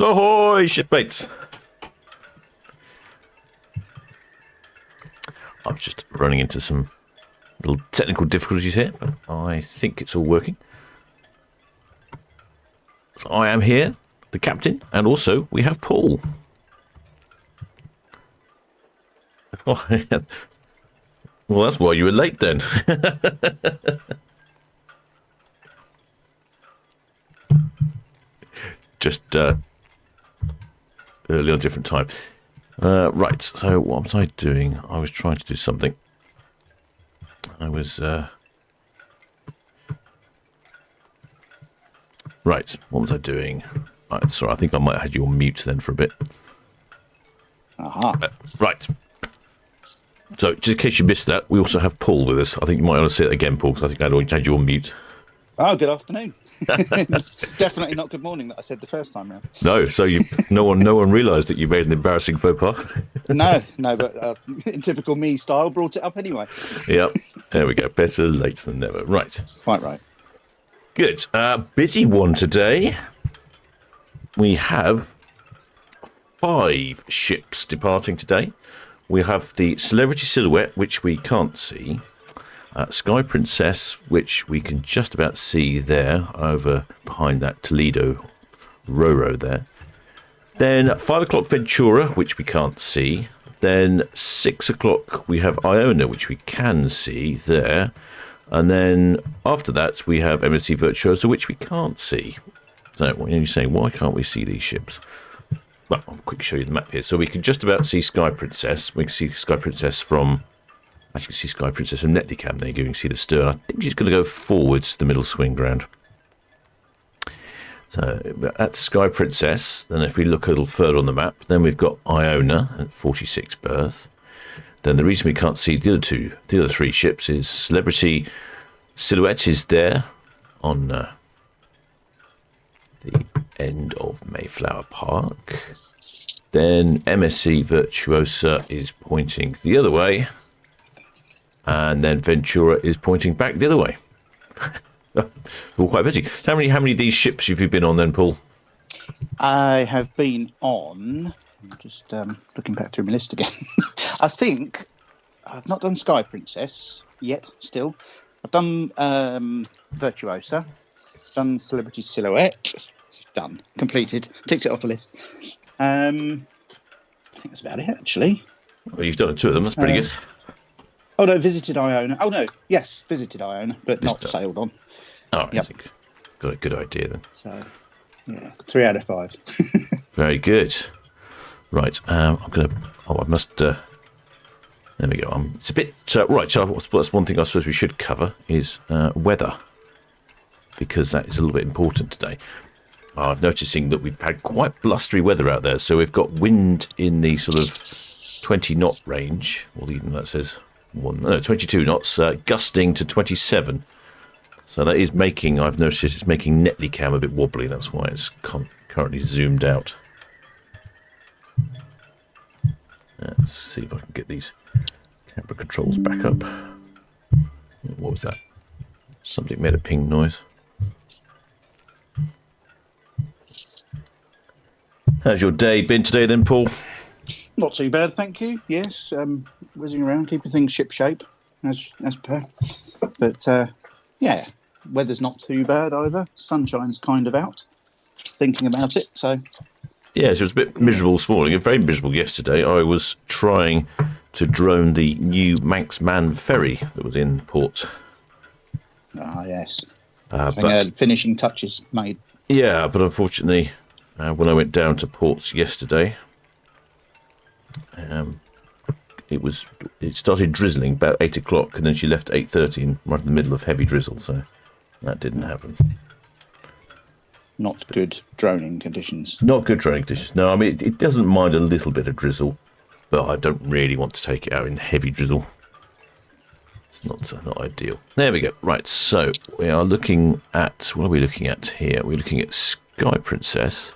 Ahoy, shipmates! I'm just running into some little technical difficulties here, but I think it's all working. So I am here, the captain, and also we have Paul. Well, that's why you were late then. Just early on different time. Right, so what was I doing? I was trying to do something. I was... Right, what was I doing? Right, sorry, I think I might have had you on mute then for a bit. Aha. Right. So, just in case you missed that, we also have Paul with us. I think you might want to say it again, Paul, because I think I'd already had you on mute. Oh, good afternoon. Definitely not good morning that I said the first time round. No, so no one realised that you made an embarrassing faux pas. No, but in typical me style, brought it up anyway. Yep, there we go. Better late than never. Right. Quite right. Good. Busy one today. We have 5 ships departing today. We have the Celebrity Silhouette, which we can't see. Sky Princess, which we can just about see there, over behind that Toledo Roro there. Then 5 o'clock Ventura, which we can't see. Then 6 o'clock we have Iona, which we can see there. And then after that we have MSC Virtuosa, which we can't see. So you're saying, why can't we see these ships? Well, I'll quickly show you the map here. So we can just about see Sky Princess. We can see Sky Princess from... Actually, you can see Sky Princess from Netlicam there. You can see the stern. I think she's going to go forwards to the middle swing ground. So that's Sky Princess. Then if we look a little further on the map, then we've got Iona at 46 berth. Then the reason we can't see the other 3 ships is Celebrity Silhouette is there on the end of Mayflower Park. Then MSC Virtuosa is pointing the other way. And then Ventura is pointing back the other way. We're all quite busy. So how many of these ships have you been on then, Paul? I have been on... I'm just looking back through my list again. I think I've not done Sky Princess yet, still. I've done Virtuosa. Done Celebrity Silhouette. Done. Completed. Ticked it off the list. I think that's about it, actually. Well, you've done 2 of them. That's pretty good. Oh, no, visited Iona. Oh, no, yes, visited Iona, but not sailed on. Oh, yep. I think got a good idea then. So, yeah, 3 out of 5. Very good. Right, I'm going to... Oh, I must... there we go. It's a bit... right, so that's one thing I suppose we should cover is weather, because that is a little bit important today. I'm noticing that we've had quite blustery weather out there, so we've got wind in the sort of 20 knot range, or even that says... 22 knots, gusting to 27. So that is making, I've noticed it's making Netlicam a bit wobbly. That's why it's currently zoomed out. Let's see if I can get these camera controls back up. What was that? Something made a ping noise. How's your day been today then, Paul? Not too bad, thank you. Yes, whizzing around, keeping things ship-shape, as per. But, yeah, weather's not too bad either. Sunshine's kind of out, thinking about it, so... Yes, it was a bit miserable this morning, and very miserable yesterday. I was trying to drone the new Manx Man ferry that was in port. Ah, yes. Finishing touches made. Yeah, but unfortunately, when I went down to ports yesterday... it started drizzling about 8 o'clock, and then she left at 8:30, right in the middle of heavy drizzle, so that didn't happen. Not good droning conditions. Not good droning conditions. No, I mean, it doesn't mind a little bit of drizzle, but I don't really want to take it out in heavy drizzle. It's not ideal. There we go. Right, so we are looking at... What are we looking at here? We're looking at Sky Princess.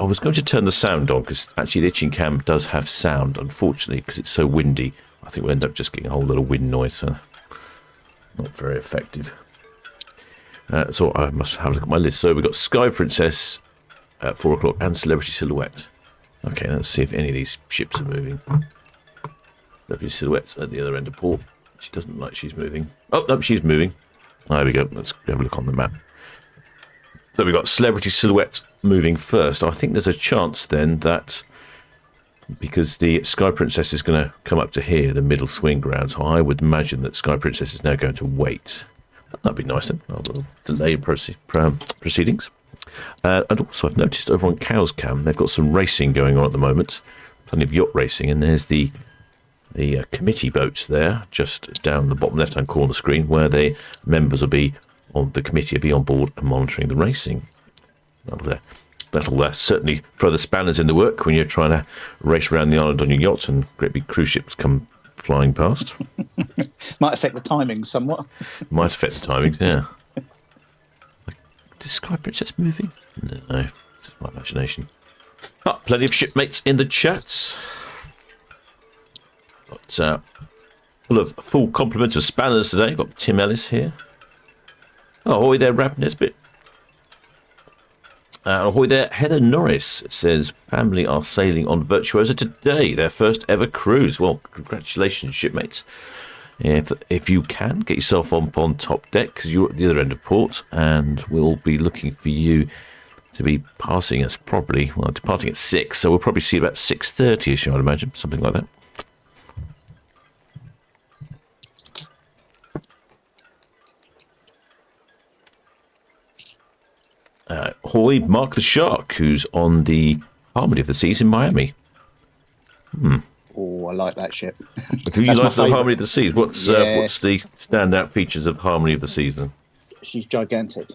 I was going to turn the sound on, because actually the itching cam does have sound, unfortunately, because it's so windy. I think we'll end up just getting a whole lot of wind noise, so not very effective. So I must have a look at my list. So we've got Sky Princess at 4 o'clock, and Celebrity Silhouette. Okay, let's see if any of these ships are moving. Celebrity Silhouette's at the other end of port. She doesn't look like she's moving. Oh, no, she's moving. There we go. Let's have a look on the map. So we've got Celebrity Silhouette moving first. I think there's a chance then that, because the Sky Princess is going to come up to here, the middle swing ground, so I would imagine that Sky Princess is now going to wait. That'd be nice then. I'll delay proceedings. And also, I've noticed over on Cow's Cam, they've got some racing going on at the moment. Plenty of yacht racing, and there's the committee boats there, just down the bottom left-hand corner of the screen, where the members will be on the committee will be on board and monitoring the racing. That'll certainly throw the spanners in the work when you're trying to race around the island on your yacht and great big cruise ships come flying past. Might affect the timing somewhat. Might affect the timing, yeah. Is Sky Princess moving? No, it's just my imagination. Oh, plenty of shipmates in the chats. Got full complement of spanners today. Got Tim Ellis here. Oh, ahoy there, Rab Nesbitt. Ahoy there, Heather Norris says, family are sailing on Virtuosa today, their first ever cruise. Well, congratulations, shipmates. If you can, get yourself up on top deck, because you're at the other end of port, and we'll be looking for you to be passing us probably, well, departing at 6, so we'll probably see you about 6:30ish, I'd imagine, something like that. Hoy, Mark the Shark, who's on the Harmony of the Seas in Miami. Oh, I like that ship. Do you like the Harmony of the Seas? What's the standout features of Harmony of the Seas then? She's gigantic.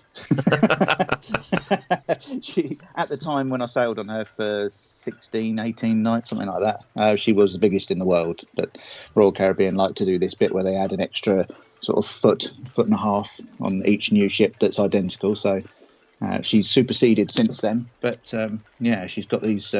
She, at the time when I sailed on her for 16, 18 nights, something like that, she was the biggest in the world. But Royal Caribbean like to do this bit where they add an extra sort of foot and a half on each new ship that's identical. So she's superseded since then. But she's got these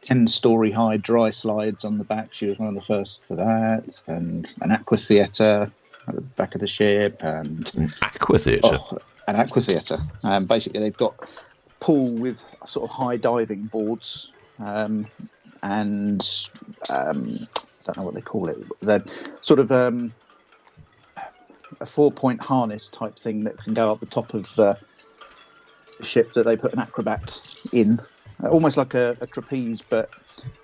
10-story high dry slides on the back. She was one of the first for that, and an aqua theatre at the back of the ship, and an aqua theatre. An aqua theatre. Basically, they've got pool with sort of high diving boards, and I don't know what they call it. They're sort of a 4-point harness type thing that can go up the top of the ship that they put an acrobat in. Almost like a trapeze, but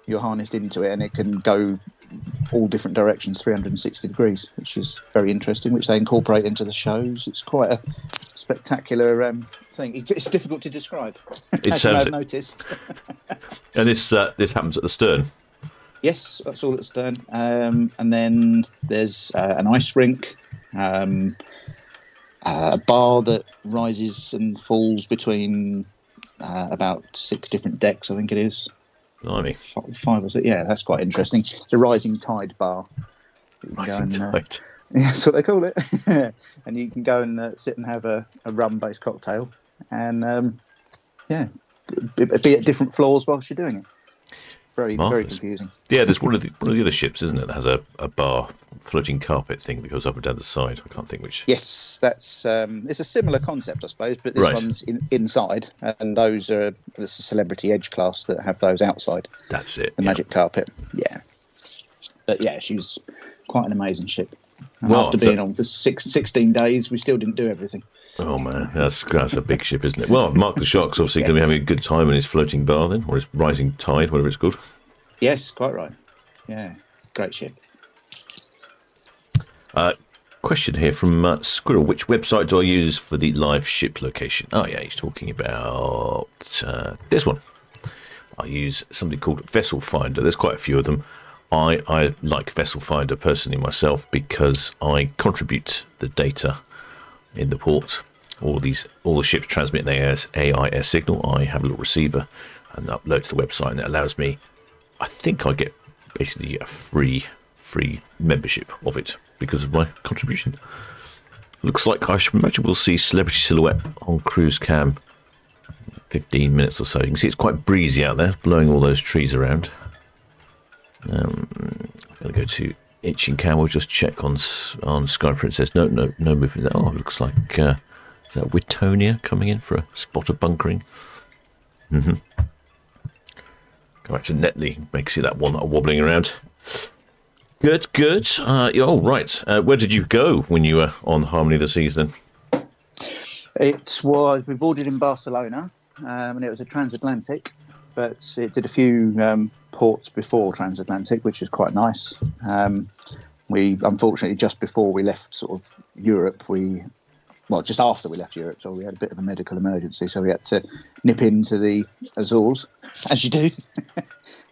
you're harnessed into it, and it can go all different directions, 360 degrees, which is very interesting, which they incorporate into the shows. It's quite a spectacular thing. It's difficult to describe, as you may have noticed. And this happens at the stern? Yes, that's all at the stern. And then there's an ice rink, a bar that rises and falls between about 6 different decks, I think it is. Blimey. 5 or 6. Yeah, that's quite interesting. It's a rising tide bar. Rising tide. Yeah, that's what they call it. And you can go and sit and have a rum-based cocktail, and be at different floors whilst you're doing it. Very confusing. Yeah, there's one of the other ships, isn't it, that has a bar floating carpet thing that goes up and down the side. I can't think which. Yes, that's it's a similar concept, I suppose, but this one's inside, and those are the Celebrity Edge class that have those outside. That's it. The magic carpet. Yeah, but yeah, she was quite an amazing ship. And after being on for 16 days, we still didn't do everything. Oh man, that's a big ship, isn't it? Well, Mark the Shark's obviously going to be having a good time in his floating bar then, or his rising tide, whatever it's called. Yes, quite right. Yeah, great ship. Question here from Squirrel. Which website do I use for the live ship location? Oh yeah, he's talking about this one. I use something called Vessel Finder. There's quite a few of them. I like Vessel Finder personally myself because I contribute the data in the port. All the ships transmit their AIS signal. I have a little receiver and upload to the website, and that allows me. I think I get basically a free membership of it because of my contribution. Looks like I should imagine we'll see Celebrity Silhouette on cruise cam 15 minutes or so. You can see it's quite breezy out there, blowing all those trees around. I'm going to go to Itching Cam. We'll just check on Sky Princess. No movement there. Oh, it looks like is that Wittonia coming in for a spot of bunkering? Go back to Netley. Make see that one wobbling around. Good, good. Oh, right. Where did you go when you were on Harmony of the Seas then? We boarded in Barcelona, and it was a transatlantic, but it did a few ports before transatlantic, which is quite nice. We unfortunately, just before we left sort of Europe, just after we left Europe, so we had a bit of a medical emergency, so we had to nip into the Azores, as you do.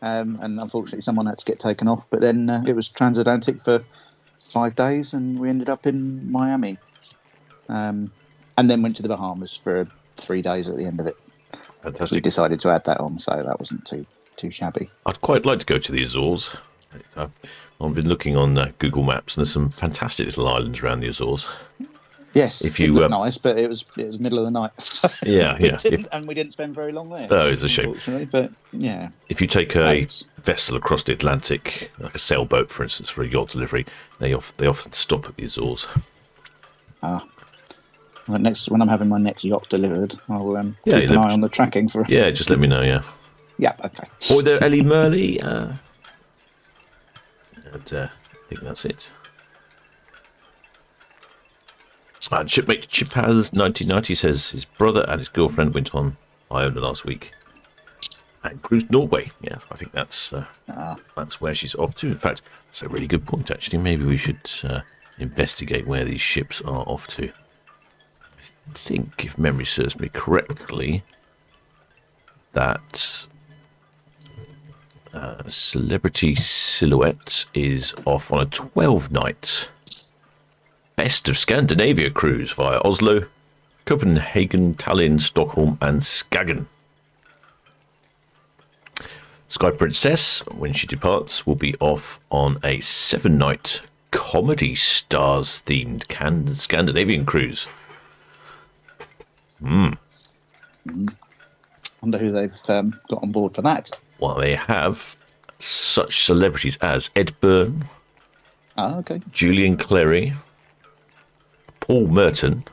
And unfortunately, someone had to get taken off. But then it was transatlantic for 5 days, and we ended up in Miami. And then went to the Bahamas for 3 days at the end of it. Fantastic. We decided to add that on, so that wasn't too shabby. I'd quite like to go to the Azores. I've been looking on Google Maps, and there's some fantastic little islands around the Azores. Yes, if you, it looked nice, but it was middle of the night. Yeah. And we didn't spend very long there. Oh, it's a shame. Unfortunately, but yeah. If you take a vessel across the Atlantic, like a sailboat, for instance, for a yacht delivery, they often stop at the Azores. Well, when I'm having my next yacht delivered, I'll keep an eye on the tracking for. Yeah, just let me know. Yeah. Yeah. Okay. Or the Ellie Merley. I think that's it. Shipmate Chipaz 1990 says his brother and his girlfriend went on Iona last week and cruised Norway. Yes, I think that's where she's off to. In fact, that's a really good point, actually. Maybe we should investigate where these ships are off to. I think, if memory serves me correctly, that Celebrity Silhouette is off on a 12-night Best of Scandinavia cruise via Oslo, Copenhagen, Tallinn, Stockholm and Skagen. Sky Princess, when she departs, will be off on a 7-night Comedy Stars themed Scandinavian cruise. Wonder who they've got on board for that. Well, they have such celebrities as Ed Byrne, Julian Clary, Paul Merton,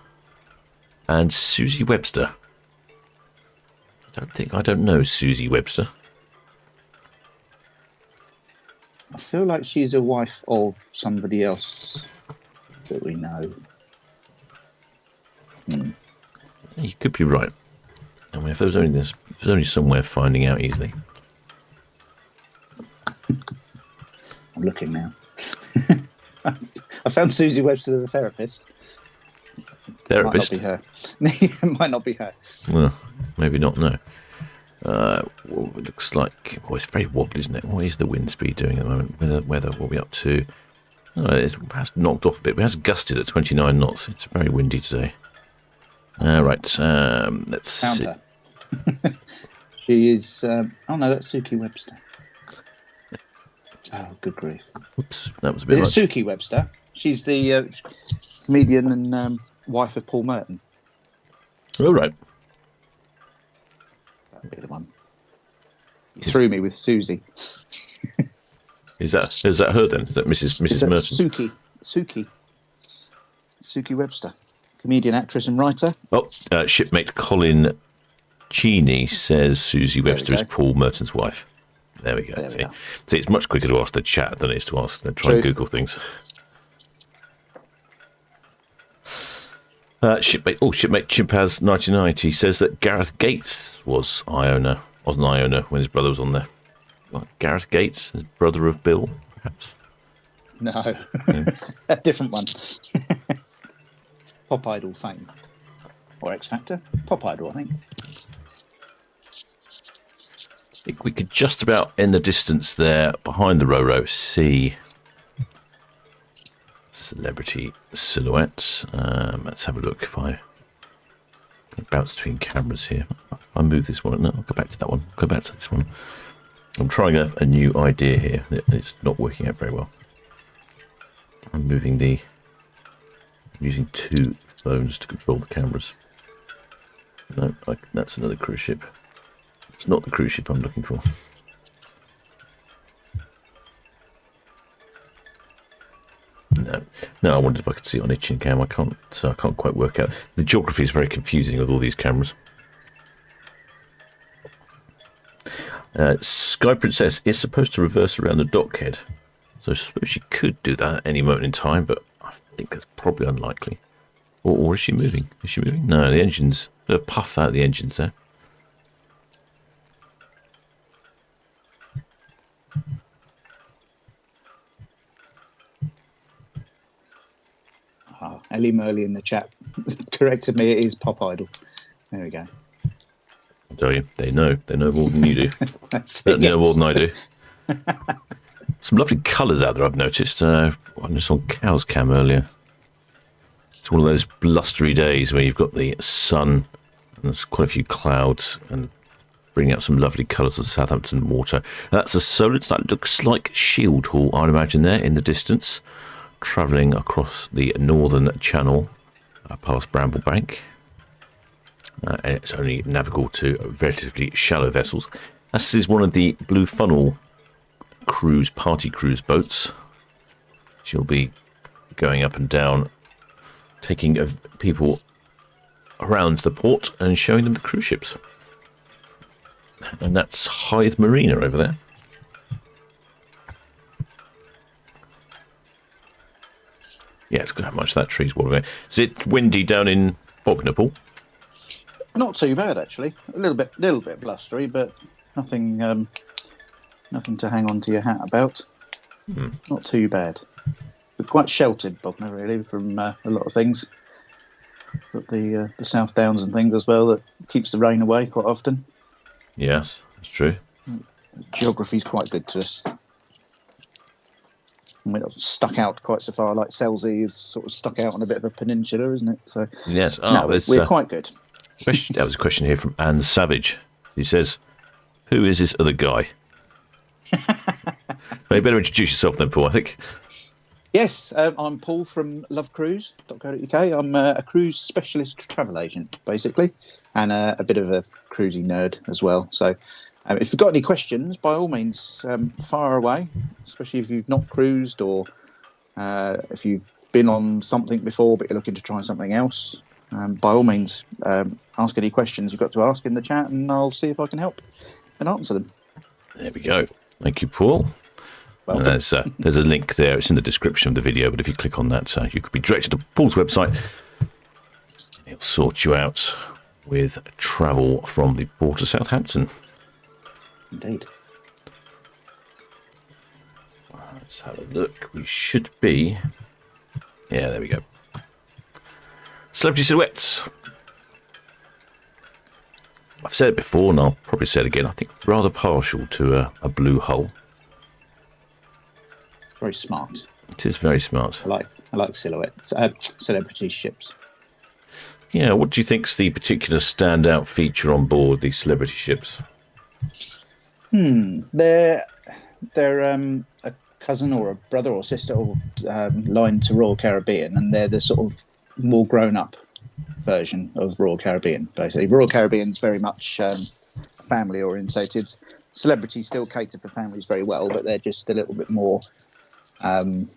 and Susie Webster. I don't know Susie Webster. I feel like she's a wife of somebody else that we know. You could be right. I mean, if there's only somewhere finding out easily. I'm looking now. I found Susie Webster, the therapist. Therapist? Might not be her. Might not be her. Well, maybe not, no. Well, it looks like... Oh, it's very wobbly, isn't it? What is the wind speed doing at the moment? Weather, what are we up to? Oh, it has knocked off a bit. It has gusted at 29 knots. It's very windy today. Right, let's Found see. her. She is... oh, no, that's Suki Webster. Oh, good grief. Oops, that was a bit Is much. it Suki Webster? She's the comedian and wife of Paul Merton. Oh, right. That'd be the one. You threw me with Susie. Is that her then? Is that Mrs. Merton? Suki Webster, comedian, actress, and writer. Oh, shipmate Colin Cheney says Susie Webster is Paul Merton's wife. There we go. See, it's much quicker to ask the chat than it is to try and Google things. Shipmate Chimpaz 1990 says that Gareth Gates was on Iona when his brother was on there. What, Gareth Gates, his brother of Bill, perhaps? No, a different one. Pop Idol fame. Or X Factor. Pop Idol, I think. I think we could just about in the distance there behind the Ro-Ro see Celebrity Silhouette. Let's have a look. If I bounce between cameras here, if I move this one, no, I'll go back to that one. Go back to this one. I'm trying a new idea here. It's not working out very well. I'm using two phones to control the cameras. No, that's another cruise ship. It's not the cruise ship I'm looking for. No, I wondered if I could see it on itching cam. I can't quite work out. The geography is very confusing with all these cameras. Sky Princess is supposed to reverse around the dockhead, so I suppose she could do that at any moment in time, but I think that's probably unlikely. Or is she moving? Is she moving? No, the engines. They'll puff out the engines there. Ellie Murley in the chat corrected me. It is Pop Idol. There we go. I tell you, they know more than you do. Certainly know more than I do. Some lovely colours out there, I've noticed. I just saw Cow's Cam earlier. It's one of those blustery days where you've got the sun and there's quite a few clouds and bringing out some lovely colours of Southampton water. That's a Solent. That looks like Shield Hall, I'd imagine, there in the distance, travelling across the northern channel past Bramblebank. And it's only navigable to relatively shallow vessels. This is one of the Blue Funnel party cruise boats. She'll be going up and down, taking people around the port and showing them the cruise ships. And that's Hythe Marina over there. Yeah, it's good how much that tree's water there. Is it windy down in Bognor? Not too bad, actually. A little bit blustery, but nothing to hang on to your hat about. Not too bad. We're quite sheltered, Bognor, really, from a lot of things. Got the South Downs and things as well that keeps the rain away quite often. Yes, that's true. Geography's quite good to us. We're not stuck out quite so far like Selsey is sort of stuck out on a bit of a peninsula, isn't it? So yes, we're quite good. That was a question here from Anne Savage. He says, "Who is this other guy?" Well, you better introduce yourself then, Paul, I think. Yes, I'm Paul from lovecruise.co.uk. I'm a cruise specialist travel agent, basically, and a bit of a cruisy nerd as well. So if you've got any questions, by all means, fire away, especially if you've not cruised or if you've been on something before but you're looking to try something else. By all means, ask any questions you've got to ask in the chat, and I'll see if I can help and answer them. There we go. Thank you, Paul. And there's a link there. It's in the description of the video, but if you click on that, you could be directed to Paul's website. It'll sort you out with travel from the port of Southampton. Indeed. Let's have a look. We should be... Yeah, there we go. Celebrity silhouettes. I've said it before, and I'll probably say it again. I think rather partial to a blue hull. Very smart. It is very smart. I like silhouettes, celebrity ships. Yeah, what do you think's the particular standout feature on board these celebrity ships? They're a cousin or a brother or sister or line to Royal Caribbean, and they're the sort of more grown-up version of Royal Caribbean, basically. Royal Caribbean's very much family-orientated. Celebrities still cater for families very well, but they're just a little bit more high-end,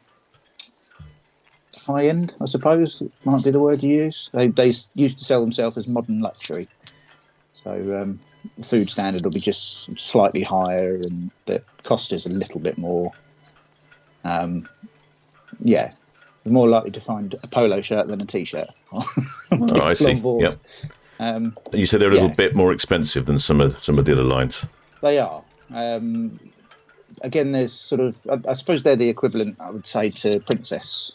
I suppose, might be the word you use. They used to sell themselves as modern luxury. So the food standard will be just slightly higher, and the cost is a little bit more. You're more likely to find a polo shirt than a t-shirt. Oh, I see. Yep. You said they're a little bit more expensive than some of the other lines. They are. Again, there's sort of, I suppose they're the equivalent, I would say, to Princess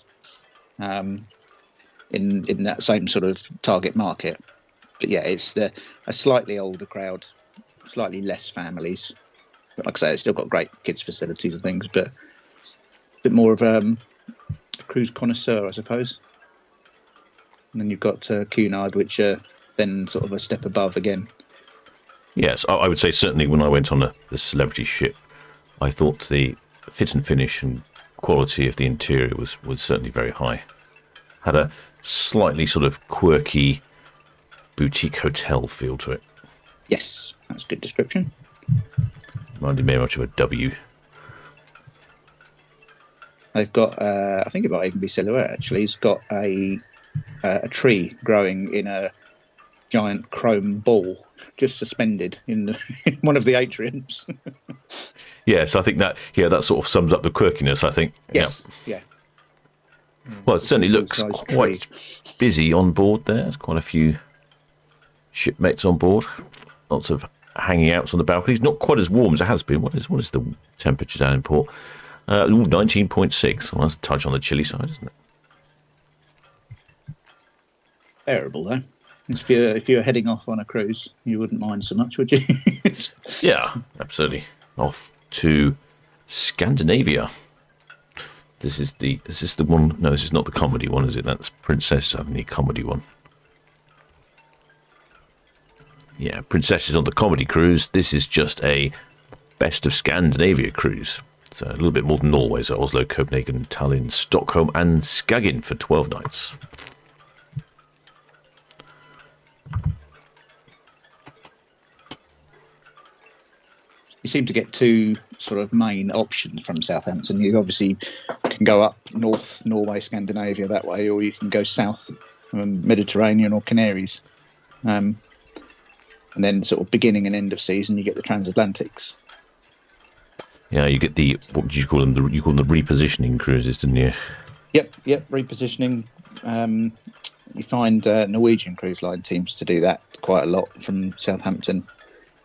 in that same sort of target market. But yeah, it's a slightly older crowd, slightly less families. But like I say, it's still got great kids' facilities and things, but a bit more of a cruise connoisseur, I suppose. And then you've got Cunard, which are then sort of a step above again. Yes, I would say certainly when I went on the celebrity ship, I thought the fit and finish and quality of the interior was certainly very high. Had a slightly sort of quirky boutique hotel feel to it. Yes, that's a good description. Reminded me very much of a W. They've got, I think it might even be Silhouette actually. It's got a tree growing in a giant chrome ball just suspended in in one of the atriums. Yes, I think that sort of sums up the quirkiness, I think. Yes, yeah. Well, it certainly looks Full-size quite busy on board there. There's quite a few shipmates on board. Lots of hanging outs on the balconies. Not quite as warm as it has been. What is the temperature down in port? 19.6. Well, that's a touch on the chilly side, isn't it? Bearable, though. If you're heading off on a cruise, you wouldn't mind so much, would you? Yeah, absolutely. Off to Scandinavia. This is the one. No, this is not the comedy one, is it? That's Princess having the comedy one. Yeah, Princess is on the comedy cruise. This is just a best of Scandinavia cruise. So a little bit more than Norway. So Oslo, Copenhagen, Tallinn, Stockholm, and Skagen for 12 nights. You seem to get two sort of main options from Southampton. You obviously can go up north, Norway, Scandinavia that way, or you can go south, Mediterranean or Canaries. And then sort of beginning and end of season, you get the transatlantics. Yeah, you get the, what did you call them? You call them the repositioning cruises, didn't you? Yep, repositioning. You find Norwegian cruise line teams to do that quite a lot from Southampton.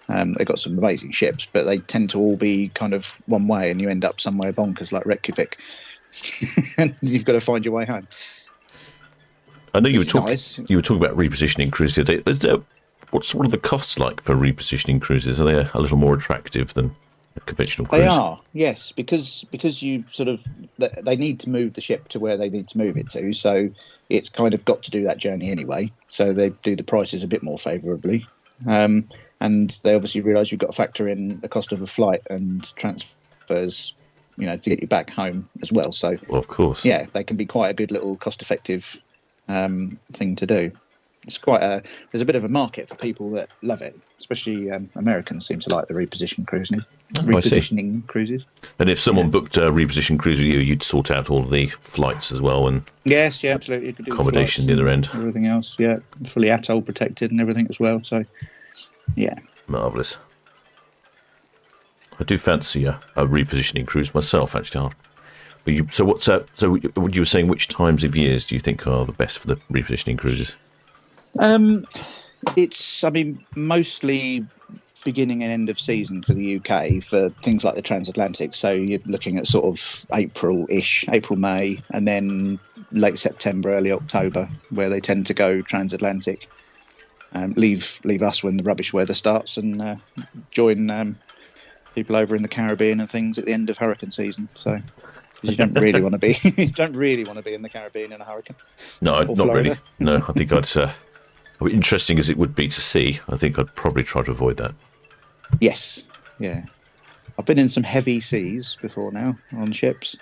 They've got some amazing ships, but they tend to all be kind of one way, and you end up somewhere bonkers like Reykjavik. And you've got to find your way home. I know you were talking about repositioning cruises the other day. What's the costs like for repositioning cruises? Are they a little more attractive than a conventional cruise? They are, yes, because you sort of they need to move the ship to where they need to move it to, so it's kind of got to do that journey anyway. So they do the prices a bit more favourably, and they obviously realise you've got to factor in the cost of a flight and transfers, to get you back home as well. So, well, of course, yeah, they can be quite a good little cost-effective thing to do. There's a bit of a market for people that love it, especially Americans seem to like the repositioning cruises. And if someone booked a reposition cruise with you, you'd sort out all the flights as well, and yes, yeah, absolutely. You could do accommodation the other end, everything else, yeah, fully atoll protected and everything as well. So, yeah, marvellous. I do fancy a repositioning cruise myself, actually. But so what you were saying? Which times of years do you think are the best for the repositioning cruises? It's mostly beginning and end of season for the UK for things like the transatlantic. So you're looking at sort of April-ish, April, May, and then late September, early October, where they tend to go transatlantic. Leave us when the rubbish weather starts, and join people over in the Caribbean and things at the end of hurricane season. So you don't really want to be in the Caribbean in a hurricane. No, not Florida. Really. No, I think interesting as it would be to see, I think I'd probably try to avoid that. Yes, yeah. I've been in some heavy seas before now on ships,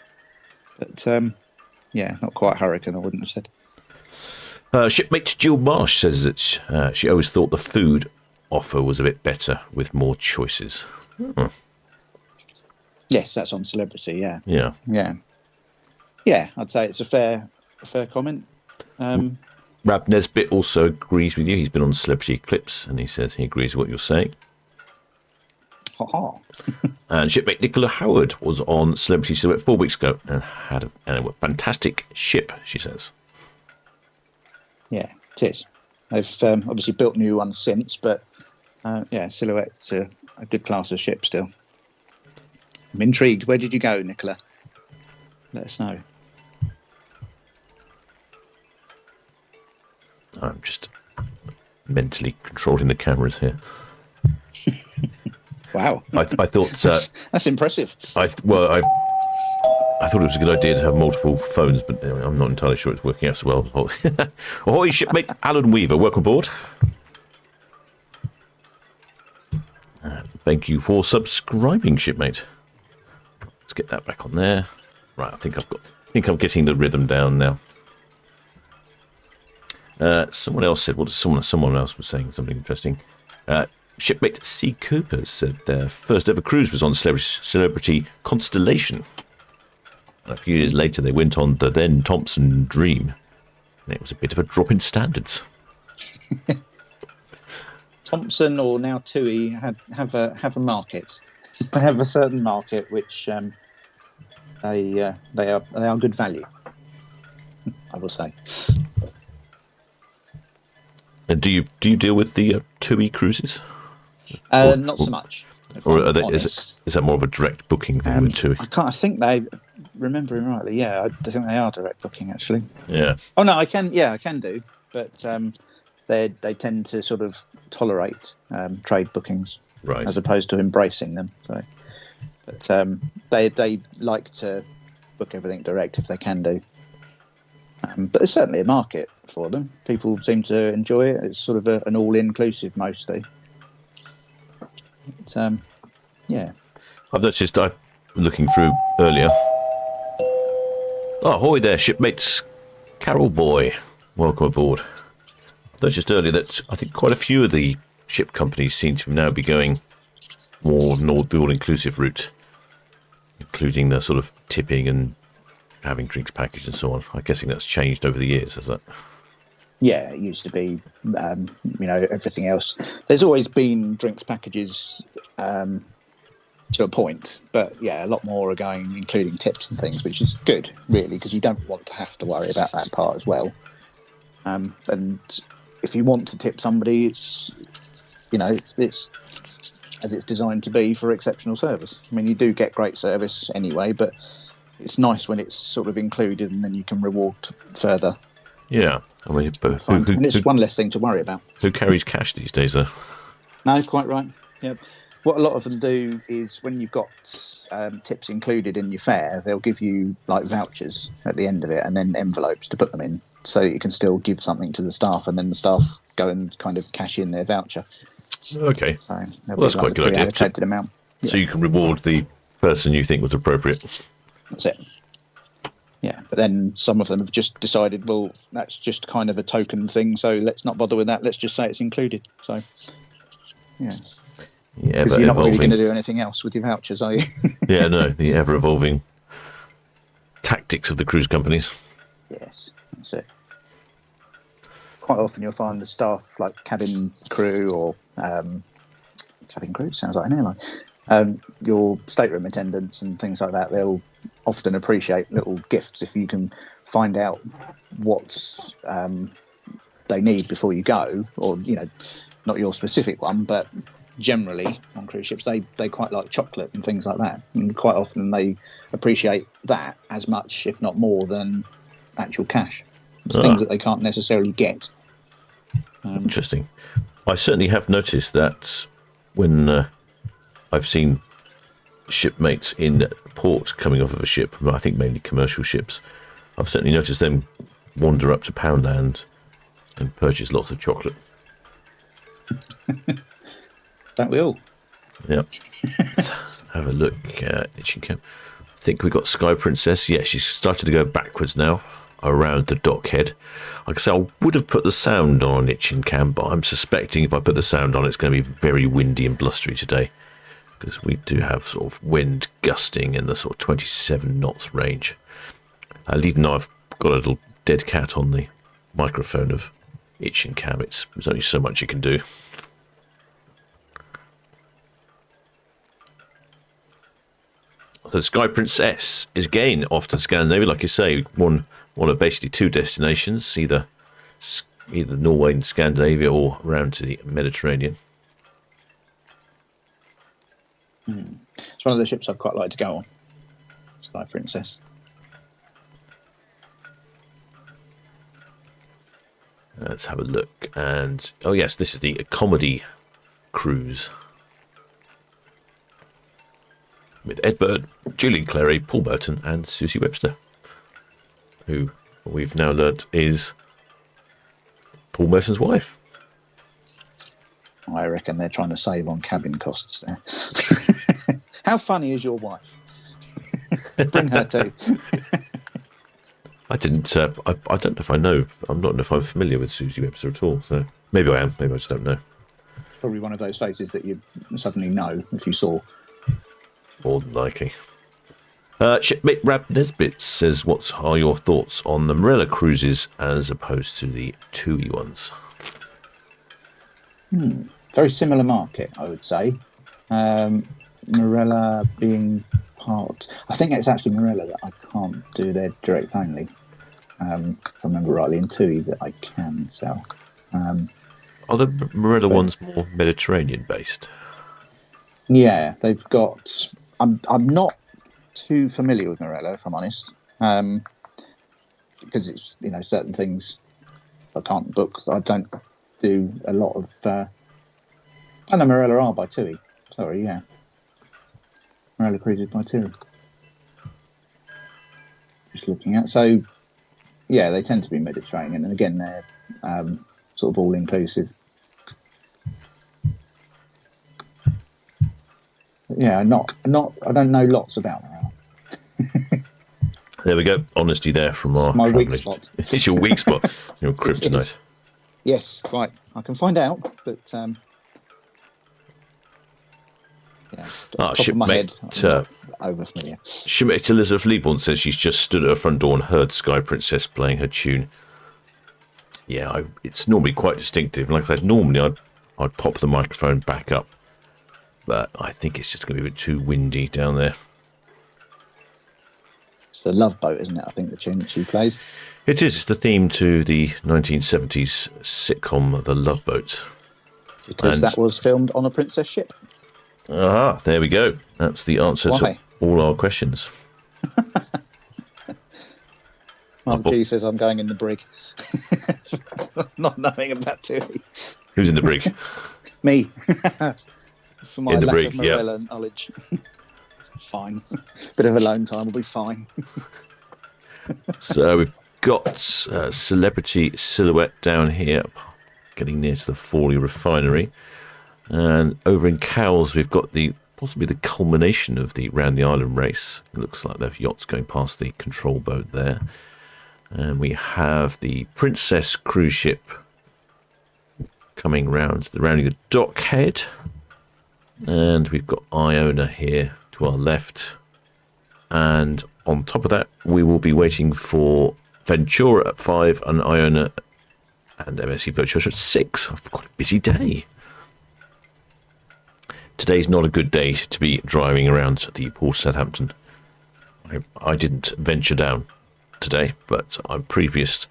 but not quite hurricane, I wouldn't have said. Shipmate Jill Marsh says that she always thought the food offer was a bit better with more choices. Hmm. Yes, that's on Celebrity, yeah. Yeah. Yeah, I'd say it's a fair comment. Rab Nesbitt also agrees with you. He's been on Celebrity Eclipse, and he says he agrees with what you're saying. And shipmate Nicola Howard was on Celebrity Silhouette 4 weeks ago and had a fantastic ship, she says. Yeah, it is. They've obviously built new ones since, but Silhouette's a good class of ship still. I'm intrigued. Where did you go, Nicola? Let us know. I'm just mentally controlling the cameras here. Wow. I thought that's impressive. I thought it was a good idea to have multiple phones, but I'm not entirely sure it's working out so well. Ahoy, shipmate Alan Weaver, welcome aboard. Thank you for subscribing, shipmate. Let's get that back on there. Right, I think I'm getting the rhythm down now. Someone else said, someone else was saying something interesting. Shipmate C. Cooper said their first ever cruise was on Celebrity Constellation. And a few years later, they went on the then Thompson Dream. And it was a bit of a drop in standards. Thompson or now TUI have a market. They have a certain market which they are good value, I will say. And do you deal with the TUI cruises? Not so much. Or is that more of a direct booking thing with TUI? I think they, remembering rightly, I think they are direct booking actually. Yeah. Oh no, I can do, but they tend to sort of tolerate trade bookings, Right. as opposed to embracing them. So, but they like to book everything direct if they can do. But there's certainly a market for them. People seem to enjoy it. It's sort of an all-inclusive mostly. But, yeah. I've noticed, looking through earlier. Oh, ahoy there, shipmates. Carol Boy, welcome aboard. I noticed earlier that I think quite a few of the ship companies seem to now be going more the all-inclusive route, including the sort of tipping and having drinks packaged and so on. I'm guessing that's changed over the years, has that? Yeah, it used to be, everything else. There's always been drinks packages to a point, but yeah, a lot more are going, including tips and things, which is good, really, because you don't want to have to worry about that part as well. And if you want to tip somebody, it's as it's designed to be for exceptional service. I mean, you do get great service anyway, but it's nice when it's sort of included and then you can reward further. Yeah. I mean, and it's one less thing to worry about. Who carries cash these days, though? No, quite right. Yeah. What a lot of them do is when you've got tips included in your fare, they'll give you like vouchers at the end of it and then envelopes to put them in so that you can still give something to the staff and then the staff go and kind of cash in their voucher. Okay. So that's quite a good idea. Allocated amount. So you can reward the person you think was appropriate. That's it. Yeah, but then some of them have just decided, well, that's just kind of a token thing, so let's not bother with that. Let's just say it's included. So, yeah. Yeah, because you're not really going to do anything else with your vouchers, are you? Yeah, no, the ever-evolving tactics of the cruise companies. Yes, that's it. Quite often you'll find the staff, like cabin crew or cabin crew, sounds like an airline. Your stateroom attendants and things like that, they'll often appreciate little gifts if you can find out what they need before you go, or not your specific one, but generally on cruise ships they quite like chocolate and things like that, and quite often they appreciate that as much, if not more, than actual cash. It's things that they can't necessarily get. Interesting. I certainly have noticed that when I've seen shipmates in port coming off of a ship, I think mainly commercial ships, I've certainly noticed them wander up to Poundland and purchase lots of chocolate. Don't we all? Yep. Let's have a look at Itching Camp. I think we got Sky Princess. Yeah, she's started to go backwards now around the dockhead. Like I say, I would have put the sound on Itching Camp, but I'm suspecting if I put the sound on, it's going to be very windy and blustery today, because we do have sort of wind gusting in the sort of 27 knots range. Even though I've got a little dead cat on the microphone of Itching Cam, there's only so much you can do. So Sky Princess is again off to Scandinavia, like you say, one of basically two destinations, either Norway and Scandinavia or around to the Mediterranean. It's one of the ships I'd quite like to go on, Sky Princess. Let's have a look. And, oh yes, this is the comedy cruise. With Ed Bird, Julian Clary, Paul Burton and Susie Webster, who we've now learnt is Paul Merton's wife. I reckon they're trying to save on cabin costs there. How funny is your wife? Bring her too. I didn't. I don't know if I know. I'm not know if I'm familiar with Susie Webster at all. So maybe I am. Maybe I just don't know. It's probably one of those faces that you suddenly know if you saw. More than likely. Shipmate Rab Nesbitt says, what are your thoughts on the Marella cruises as opposed to the TUI ones? very similar market, I would say. Morella being part... I think it's actually Morella that I can't do their direct only. If I remember rightly, and TUI that I can sell. Are the Morella ones more Mediterranean based? Yeah, they've got... I'm not too familiar with Morella, if I'm honest, because it's, you know, certain things I can't book. I don't do a lot of... I know Morella are by TUI. Sorry, yeah. Morella created by TUI. Just looking at... So, yeah, they tend to be Mediterranean, and again, they're sort of all-inclusive. Yeah, not. I don't know lots about Morella. There we go. Honesty there from our my weak travelling. spot. It's your weak spot. Your kryptonite. Yes, quite. I can find out, but yeah. Top of my head, over familiar. Shipmate Elizabeth Leaborn says she's just stood at her front door and heard Sky Princess playing her tune. Yeah, it's normally quite distinctive. Like I said, normally I'd pop the microphone back up, but I think it's just going to be a bit too windy down there. It's the Love Boat, isn't it? I think the tune that she plays. It is. It's the theme to the 1970s sitcom The Love Boat. Because that was filmed on a princess ship. Aha, there we go. That's the answer to all our questions. Mark G says I'm going in the brig. Not knowing about TUI. Who's in the brig? Me. For my in the lack brig, of Morella knowledge. Fine. Bit of alone time will be fine. So we've got Celebrity Silhouette down here, getting near to the Fawley Refinery. And over in Cowes, we've got possibly the culmination of the Round the Island race. It looks like the yacht's going past the control boat there. And we have the Princess cruise ship coming round the dockhead. And we've got Iona here to our left. And on top of that, we will be waiting for Ventura at 5 and Iona and MSC Virtuoso at 6. I've got a busy day. Today's not a good day to be driving around the port of Southampton. I didn't venture down today, but on previous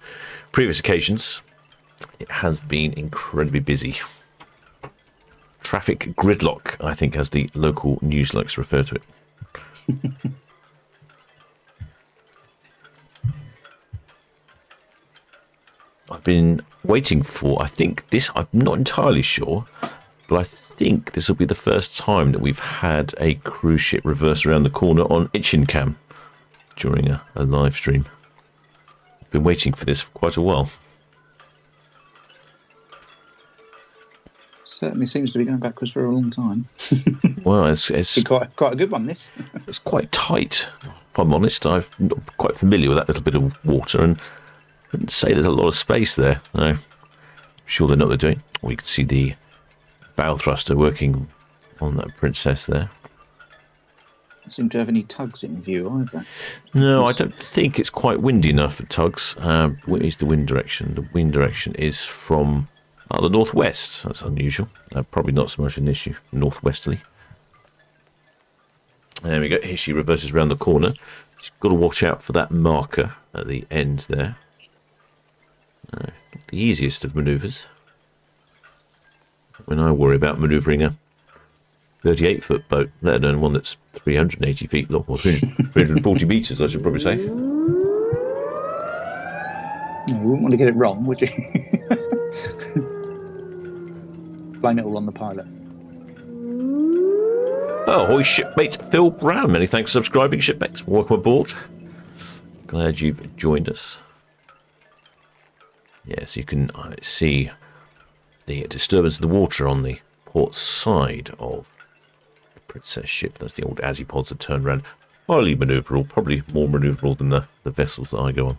occasions, it has been incredibly busy. Traffic gridlock, I think, as the local news likes to refer to it. I've been waiting for, I'm not entirely sure, but I think this will be the first time that we've had a cruise ship reverse around the corner on Itchin Cam during a live stream. Been waiting for this for quite a while. Certainly seems to be going backwards for a long time. Well, it's quite a good one, this. It's quite tight, if I'm honest. I'm not quite familiar with that little bit of water, and I wouldn't say there's a lot of space there. No, I'm sure they know what they're doing. Or you can see the bow thruster working on that Princess there. Don't seem to have any tugs in view either. No, I don't think it's quite windy enough for tugs. What is the wind direction? The wind direction is from the northwest. That's unusual. Probably not so much an issue. Northwesterly. There we go. Here she reverses around the corner. She's got to watch out for that marker at the end there. Not the easiest of manoeuvres. When I worry about manoeuvring a 38-foot boat, let alone one that's 380 feet long, or 340 metres, I should probably say. No, you wouldn't want to get it wrong, would you? Blame it all on the pilot. Oh, ahoy, shipmate Phil Brown. Many thanks for subscribing, shipmate. Welcome aboard. Glad you've joined us. Yes, you can see the disturbance of the water on the port side of the Princess ship. That's the old Azipods that turn around. Highly manoeuvrable, probably more manoeuvrable than the vessels that I go on.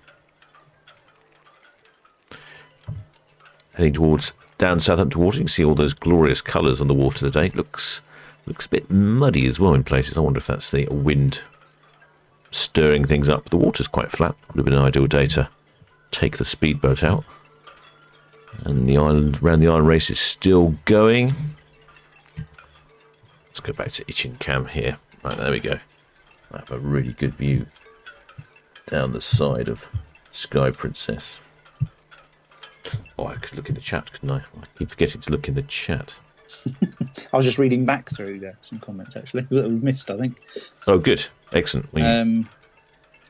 Heading towards down Southampton water, you can see all those glorious colours on the water today. Looks a bit muddy as well in places. I wonder if that's the wind stirring things up. The water's quite flat. Would have been an ideal day to take the speedboat out. And the island, round the island race is still going. go back to itching cam here. Right, there we go. I have a really good view down the side of Sky Princess. Oh, I could look in the chat, couldn't I? I keep forgetting to look in the chat. I was just reading back through some comments actually that we've missed, I think. Oh, good. Excellent.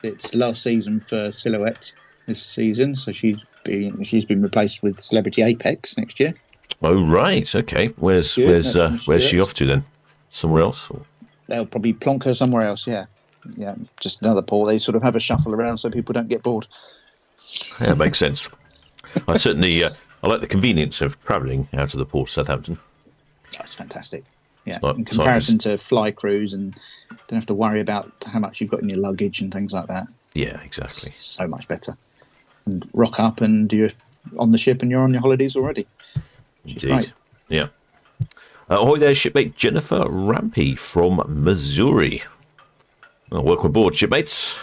It's last season for Silhouette this season, so she's been replaced with Celebrity Apex next year. Oh, right. Okay. Where's she off to then? Somewhere else? Or? They'll probably plonk her somewhere else, yeah. Yeah, just another port. They sort of have a shuffle around so people don't get bored. Yeah, makes sense. I certainly I like the convenience of travelling out of the port of Southampton. That's fantastic. Yeah, like, in comparison to fly cruise, and don't have to worry about how much you've got in your luggage and things like that. Yeah, exactly. It's so much better. And rock up and you're on the ship and you're on your holidays already. Indeed. Great. Yeah. Ahoy there, shipmate Jennifer Rampy from Missouri. Oh, welcome aboard, shipmates.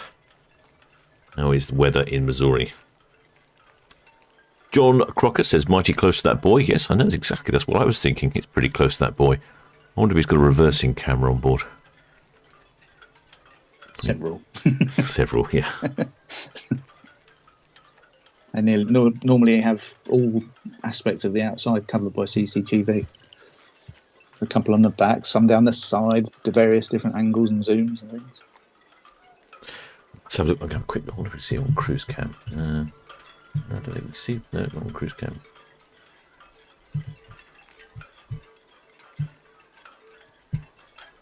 How is the weather in Missouri? John Crocker says, mighty close to that boy. Yes, I know exactly. That's what I was thinking. It's pretty close to that boy. I wonder if he's got a reversing camera on board. Several. Several, yeah. And they normally have all aspects of the outside covered by CCTV. A couple on the back, some down the side, to various different angles and zooms and things. Let's have a look. I'll have a quick. I wonder if we see it on cruise cam. I don't think we see. No, not on cruise cam.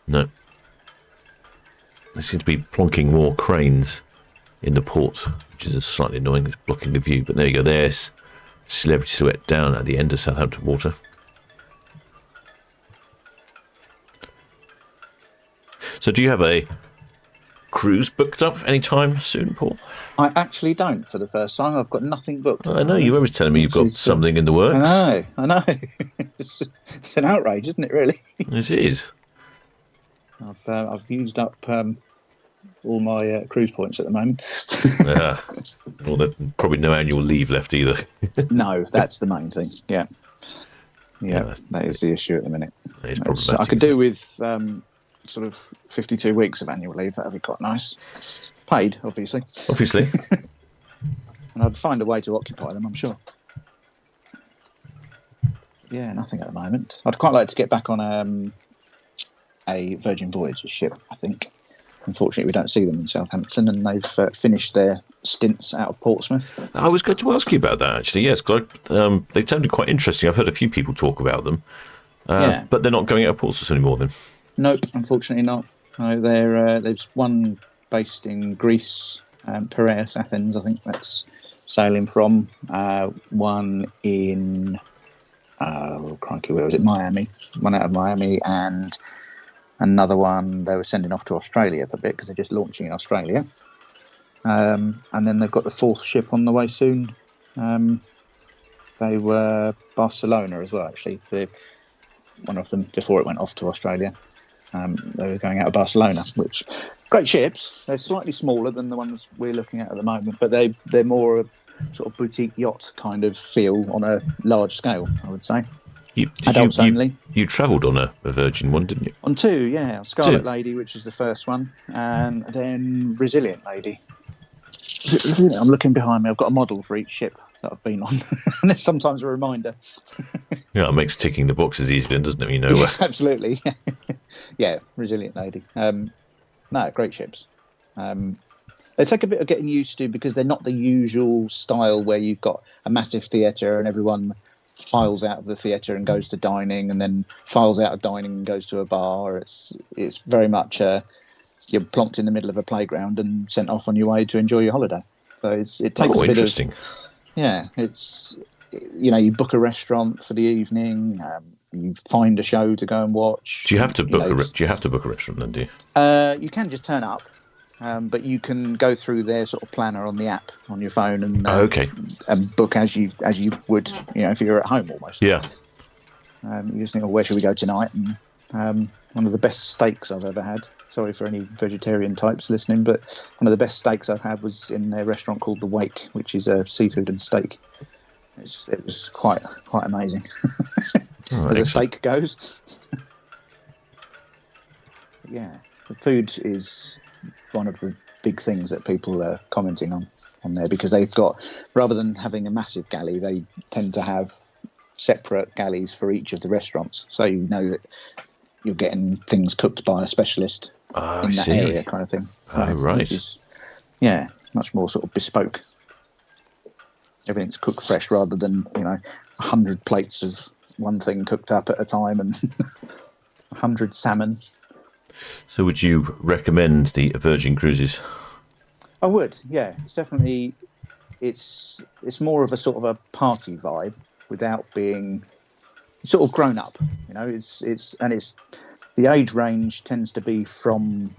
No. There seem to be plonking more cranes in the port, which is slightly annoying. It's blocking the view. But there you go. There's Celebrity Silhouette down at the end of Southampton Water. So do you have a cruise booked up anytime soon, Paul? I actually don't for the first time. I've got nothing booked. I know, you were always telling me you've got something in the works. I know. It's an outrage, isn't it, really? It is. I've used up all my cruise points at the moment. Yeah. Well, there's probably no annual leave left either. No, that's the main thing. Yeah, that is the issue at the minute. It's problematic. I could do with sort of 52 weeks of annual leave. That'd be quite nice. Paid, obviously. Obviously. And I'd find a way to occupy them, I'm sure. Yeah, nothing at the moment. I'd quite like to get back on a Virgin Voyages ship, I think. Unfortunately, we don't see them in Southampton, and they've finished their stints out of Portsmouth. I was going to ask you about that, actually, yes, because they sounded quite interesting. I've heard a few people talk about them, but they're not going out of Portsmouth anymore then? Nope, unfortunately not. No, there's one based in Greece, Piraeus, Athens, I think that's sailing from. One in, crikey, where was it? Miami. One out of Miami, and another one they were sending off to Australia for a bit because they're just launching in Australia. And then they've got the fourth ship on the way soon. They were Barcelona as well, actually. One of them, before it went off to Australia, they were going out of Barcelona, which great ships. They're slightly smaller than the ones we're looking at the moment, but they're more a sort of boutique yacht kind of feel on a large scale, I would say. Adults only. You travelled on a Virgin one, didn't you? On two, yeah. Scarlet Lady, which is the first one, and then Resilient Lady. I'm looking behind me. I've got a model for each ship that I've been on, and there's sometimes a reminder. Yeah, it makes ticking the boxes easy then, doesn't it? You know. Yes, absolutely. Yeah, Resilient Lady. No, great ships. They take a bit of getting used to because they're not the usual style where you've got a massive theatre and everyone files out of the theatre and goes to dining, and then files out of dining and goes to a bar. It's very much you're plonked in the middle of a playground and sent off on your way to enjoy your holiday. So it takes a bit interesting. It's you book a restaurant for the evening. You find a show to go and watch. Do you have to book a restaurant then? Do you? You can just turn up. But you can go through their sort of planner on the app on your phone and and book as you would, if you're at home almost. Yeah. You just think, where should we go tonight? And one of the best steaks I've ever had. Sorry for any vegetarian types listening, but one of the best steaks I've had was in their restaurant called The Wake, which is a seafood and steak. It was quite amazing as a steak goes. Yeah, the food is one of the big things that people are commenting on there, because they've got, rather than having a massive galley, they tend to have separate galleys for each of the restaurants, so you know that you're getting things cooked by a specialist in that area, kind of thing. So right. Which is, much more sort of bespoke. Everything's cooked fresh rather than 100 plates of one thing cooked up at a time and 100 salmon. So would you recommend the Virgin Cruises? I would, yeah. It's definitely, it's more of a sort of a party vibe without being sort of grown up. It's the age range tends to be from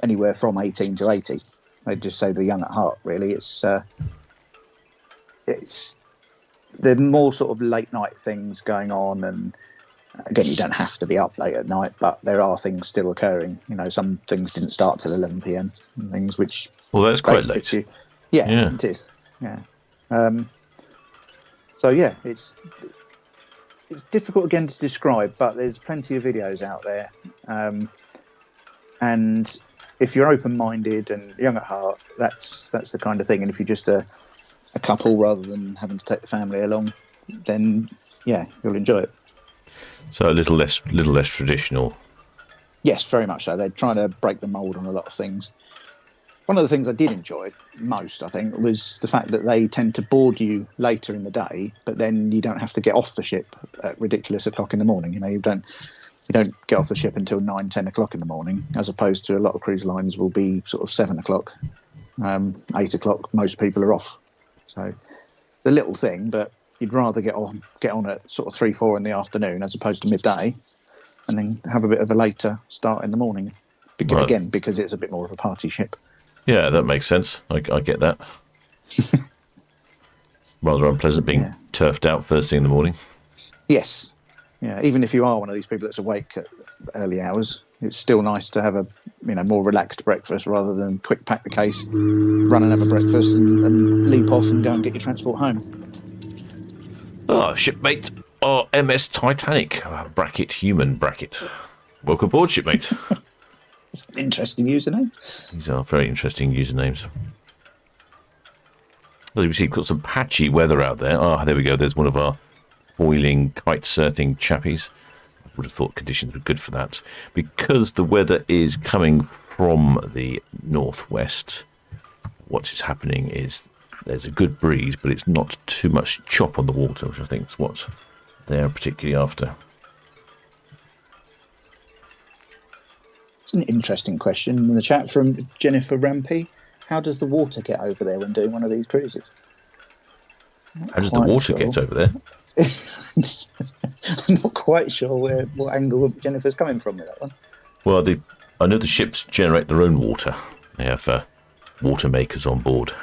anywhere from 18 to 80. They just say the young at heart, really. It's the more sort of late night things going on, and again, you don't have to be up late at night, but there are things still occurring. Some things didn't start till 11 p.m. and things, which... Well, that's quite late. Yeah, it is. Yeah. So, yeah, it's difficult, again, to describe, but there's plenty of videos out there. And if you're open-minded and young at heart, that's the kind of thing. And if you're just a couple rather than having to take the family along, then, yeah, you'll enjoy it. So a little less traditional. Yes, very much so. They're trying to break the mould on a lot of things. One of the things I did enjoy most, I think, was the fact that they tend to board you later in the day, but then you don't have to get off the ship at ridiculous o'clock in the morning. You don't get off the ship until 9, 10 o'clock in the morning, as opposed to a lot of cruise lines will be sort of 7 o'clock, 8 o'clock. Most people are off. So it's a little thing, but you'd rather get on at sort of 3, 4 in the afternoon as opposed to midday, and then have a bit of a later start in the morning. Again, because it's a bit more of a party ship. Yeah, that makes sense. I get that. Rather unpleasant being turfed out first thing in the morning. Yes. Yeah, even if you are one of these people that's awake at early hours, it's still nice to have a more relaxed breakfast rather than quick pack the case, run and have a breakfast and leap off and go and get your transport home. Shipmate MS Titanic, bracket human bracket. Welcome aboard, shipmate. It's an interesting username. These are very interesting usernames. Well, you see, we've got some patchy weather out there. There we go. There's one of our boiling, kite surfing chappies. I would have thought conditions were good for that. Because the weather is coming from the northwest, what is happening is there's a good breeze, but it's not too much chop on the water, which I think is what they're particularly after. It's an interesting question in the chat from Jennifer Rampy. How does the water get over there when doing one of these cruises? How does the water get over there? I'm not quite sure what angle Jennifer's coming from with that one. Well, I know the ships generate their own water. They have water makers on board.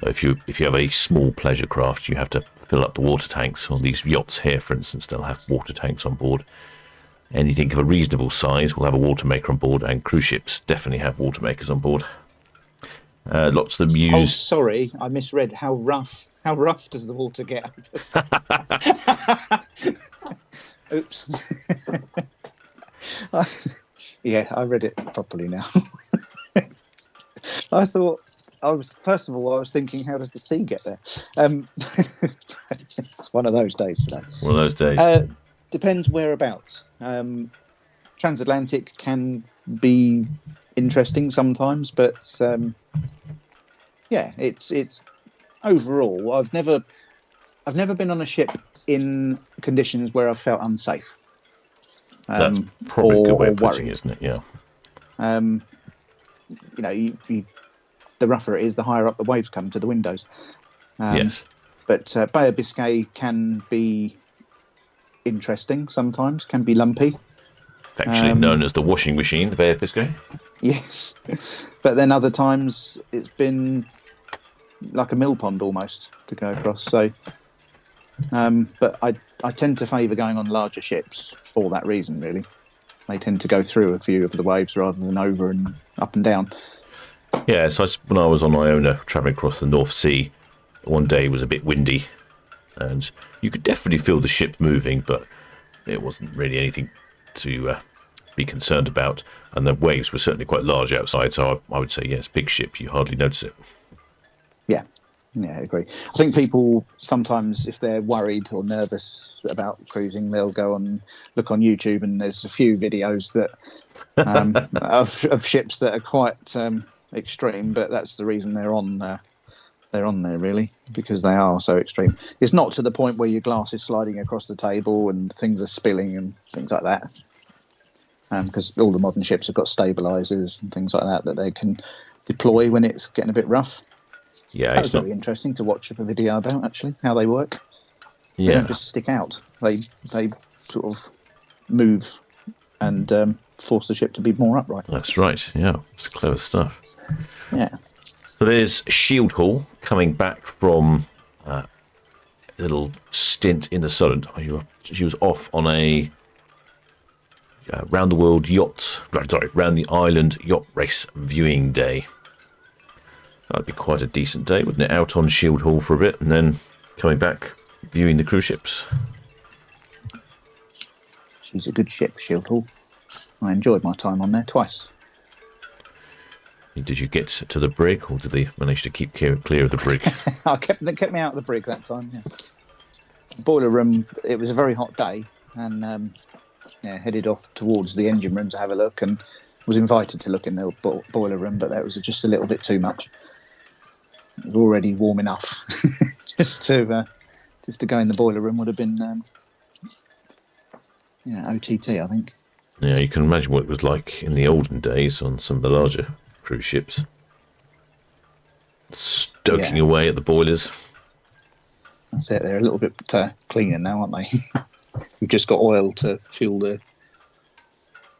So if you have a small pleasure craft, you have to fill up the water tanks. On these yachts here, for instance, they'll have water tanks on board. Anything of a reasonable size will have a water maker on board, and cruise ships definitely have water makers on board. Lots of them use... Oh, sorry, I misread. How rough does the water get? Oops. I read it properly now. I thought I was thinking, how does the sea get there? It's one of those days today. One of those days. Depends whereabouts. Transatlantic can be interesting sometimes, but it's overall. I've never been on a ship in conditions where I've felt unsafe. That's probably a good way of putting it, isn't it? Yeah. The rougher it is, the higher up the waves come to the windows. Yes. But Bay of Biscay can be interesting sometimes, can be lumpy. Actually known as the washing machine, the Bay of Biscay. Yes. But then other times it's been like a mill pond almost to go across. So, but I tend to favour going on larger ships for that reason, really. They tend to go through a few of the waves rather than over and up and down. Yeah, so when I was on Iona travelling across the North Sea, one day it was a bit windy, and you could definitely feel the ship moving, but it wasn't really anything to be concerned about. And the waves were certainly quite large outside, so I would say, yes, big ship, you hardly notice it. Yeah, I agree. I think people sometimes, if they're worried or nervous about cruising, they'll go and look on YouTube, and there's a few videos that of ships that are quite extreme, but that's the reason they're on there, really, because they are so extreme. It's not to the point where your glass is sliding across the table and things are spilling and things like that, because all the modern ships have got stabilizers and things like that they can deploy when it's getting a bit rough. Yeah, that was very interesting to watch a video about, actually, how they work. They don't just stick out. They sort of move and force the ship to be more upright. That's right, yeah. It's clever stuff. Yeah. So there's Shield Hall coming back from a little stint in the Solent. She was off on a round the island yacht race viewing day. That'd be quite a decent day, wouldn't it? Out on Shield Hall for a bit, and then coming back, viewing the cruise ships. She's a good ship, Shield Hall. I enjoyed my time on there twice. Did you get to the brig, or did they manage to keep clear of the brig? They kept me out of the brig that time, yeah. Boiler room, it was a very hot day, and headed off towards the engine room to have a look, and was invited to look in the boiler room, but that was just a little bit too much. It was already warm enough. just to go in the boiler room would have been OTT, I think. Yeah, you can imagine what it was like in the olden days on some of the larger cruise ships. Stoking away at the boilers. That's it, they're a little bit cleaner now, aren't they? We've just got oil to fuel the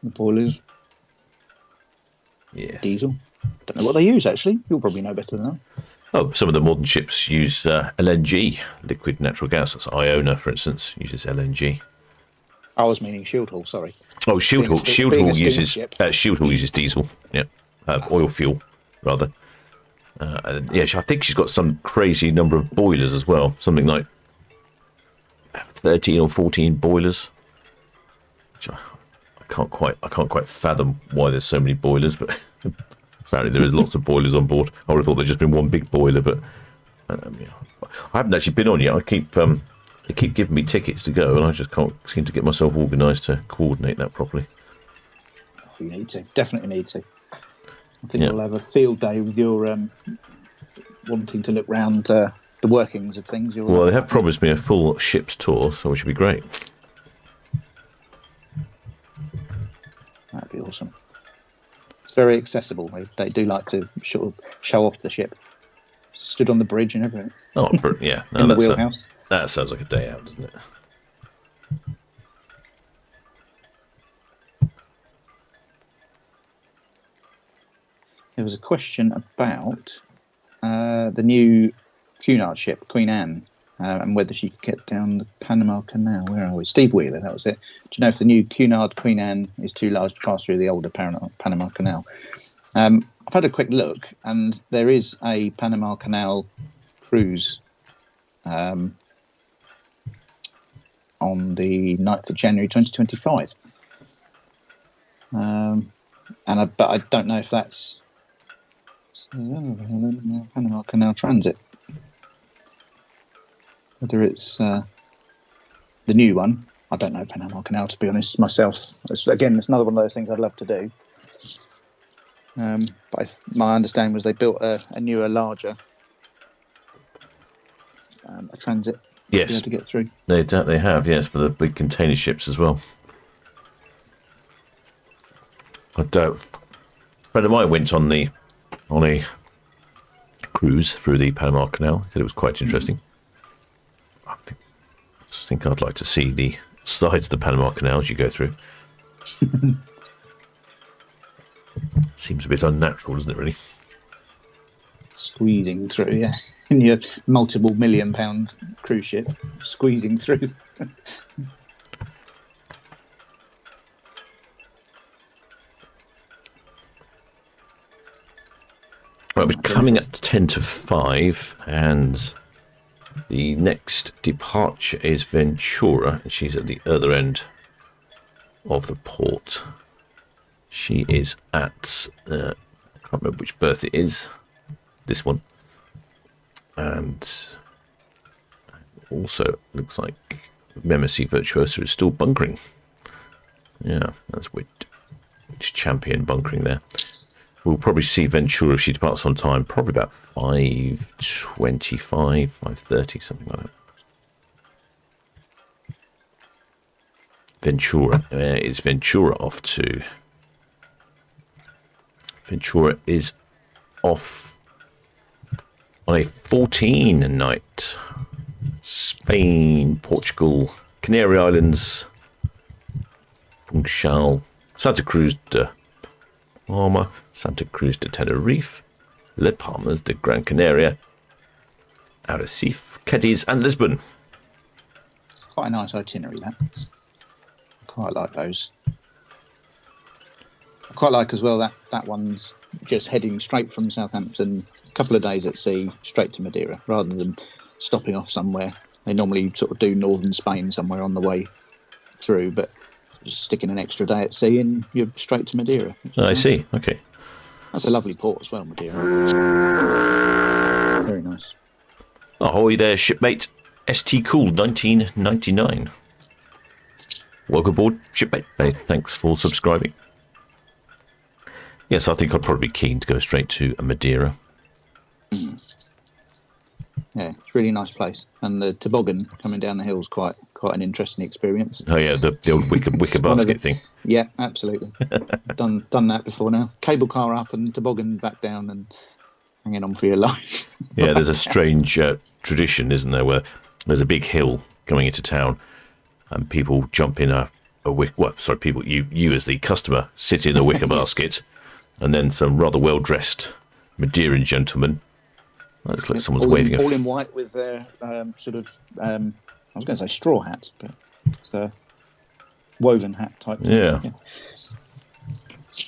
boilers. Yeah. Diesel. Don't know what they use, actually. You'll probably know better than I. Oh, some of the modern ships use LNG, liquid natural gas. That's Iona, for instance, uses LNG. I was meaning Shield Hall, sorry. Oh, Shield Hall. Shield Hall uses diesel. Yeah, oil fuel rather. I think she's got some crazy number of boilers as well. Something like 13 or 14 boilers. Which I can't quite fathom why there's so many boilers, but apparently there is lots of boilers on board. I would have thought there'd just been one big boiler, but I haven't actually been on yet. They keep giving me tickets to go, and I just can't seem to get myself organised to coordinate that properly. You need to. Definitely need to. I think we'll have a field day with your wanting to look round the workings of things. Well, they have promised me a full ship's tour, so it should be great. That'd be awesome. It's very accessible. They do like to sort of show off the ship. Stood on the bridge and everything. Oh, yeah. No, in the wheelhouse. That sounds like a day out, doesn't it? There was a question about the new Cunard ship, Queen Anne, and whether she could get down the Panama Canal. Where are we? Steve Wheeler, that was it. Do you know if the new Cunard Queen Anne is too large to pass through the older Panama Canal? I've had a quick look, and there is a Panama Canal cruise on the 9th of January 2025. But I don't know if that's Panama Canal Transit. Whether it's the new one. I don't know Panama Canal, to be honest, myself. It's another one of those things I'd love to do. But my understanding was they built a newer, larger a transit. Yes, to get through. They have, yes, for the big container ships as well. A friend of mine went on a cruise through the Panama Canal. He said it was quite interesting. I think I'd like to see the sides of the Panama Canal as you go through. Seems a bit unnatural, doesn't it, really? Squeezing through, yeah. In your multiple £1 million cruise ship, squeezing through. Right, we're coming at 10 to 5, and the next departure is Ventura, and she's at the other end of the port. She is at, I can't remember which berth it is, this one. And also looks like Memecy Virtuosa is still bunkering. Yeah, that's which champion bunkering there. We'll probably see Ventura if she departs on time, probably about 5:25, 5:30, something like that. Ventura, where is Ventura off to? Ventura is off on a 14 night. Spain, Portugal, Canary Islands, Funchal, Santa Cruz de Palma, Santa Cruz de Tenerife, Les Palmas de Gran Canaria, Arrecife, Cadiz and Lisbon. Quite a nice itinerary, that. I quite like those. I quite like as well that one's just heading straight from Southampton, a couple of days at sea, straight to Madeira, rather than stopping off somewhere. They normally sort of do northern Spain somewhere on the way through, but just sticking an extra day at sea and you're straight to Madeira. I see. Okay. That's a lovely port as well, Madeira. Very nice. Ahoy there, shipmate. ST Cool 1999. Welcome aboard, shipmate. Hey, thanks for subscribing. Yes, I think I'd probably be keen to go straight to Madeira. Yeah, it's a really nice place, and the toboggan coming down the hill is quite an interesting experience. Oh yeah, the old wicker basket thing. Yeah, absolutely. done that before now. Cable car up and toboggan back down and hanging on for your life. Yeah, there's a strange tradition, isn't there, where there's a big hill coming into town, and people jump in a wicker. Well, sorry, people. You as the customer sit in a wicker basket, and then some rather well dressed Madeiran gentlemen. Looks like someone's waving all in white with their sort of, I was going to say straw hat, but it's a woven hat type thing. Yeah.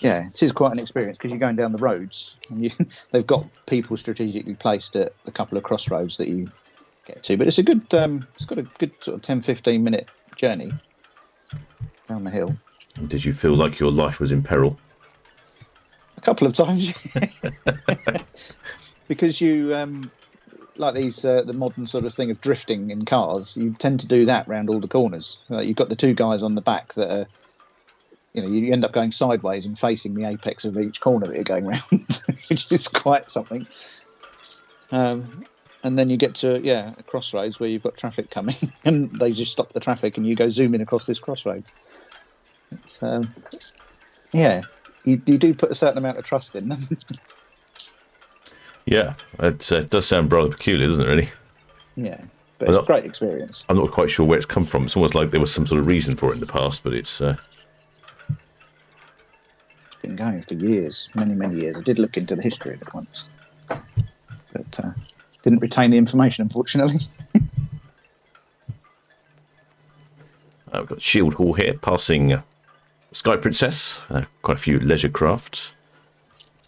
Yeah, it is quite an experience because you're going down the roads and they've got people strategically placed at a couple of crossroads that you get to. But it's a good, it's got a good sort of 10-15 minute journey down the hill. Did you feel like your life was in peril? A couple of times. Because you, like these, the modern sort of thing of drifting in cars, you tend to do that round all the corners. You've got the two guys on the back that are, you end up going sideways and facing the apex of each corner that you're going round, which is quite something. And then you get to, a crossroads where you've got traffic coming and they just stop the traffic and you go zooming across this crossroads. It's, you do put a certain amount of trust in them. Yeah, it does sound rather peculiar, doesn't it, really? Yeah, but it's a great experience. I'm not quite sure where it's come from. It's almost like there was some sort of reason for it in the past, but it's been going for years, many years. I did look into the history of it once, but didn't retain the information, unfortunately. I've got Shield Hall here, passing Sky Princess, quite a few leisure crafts,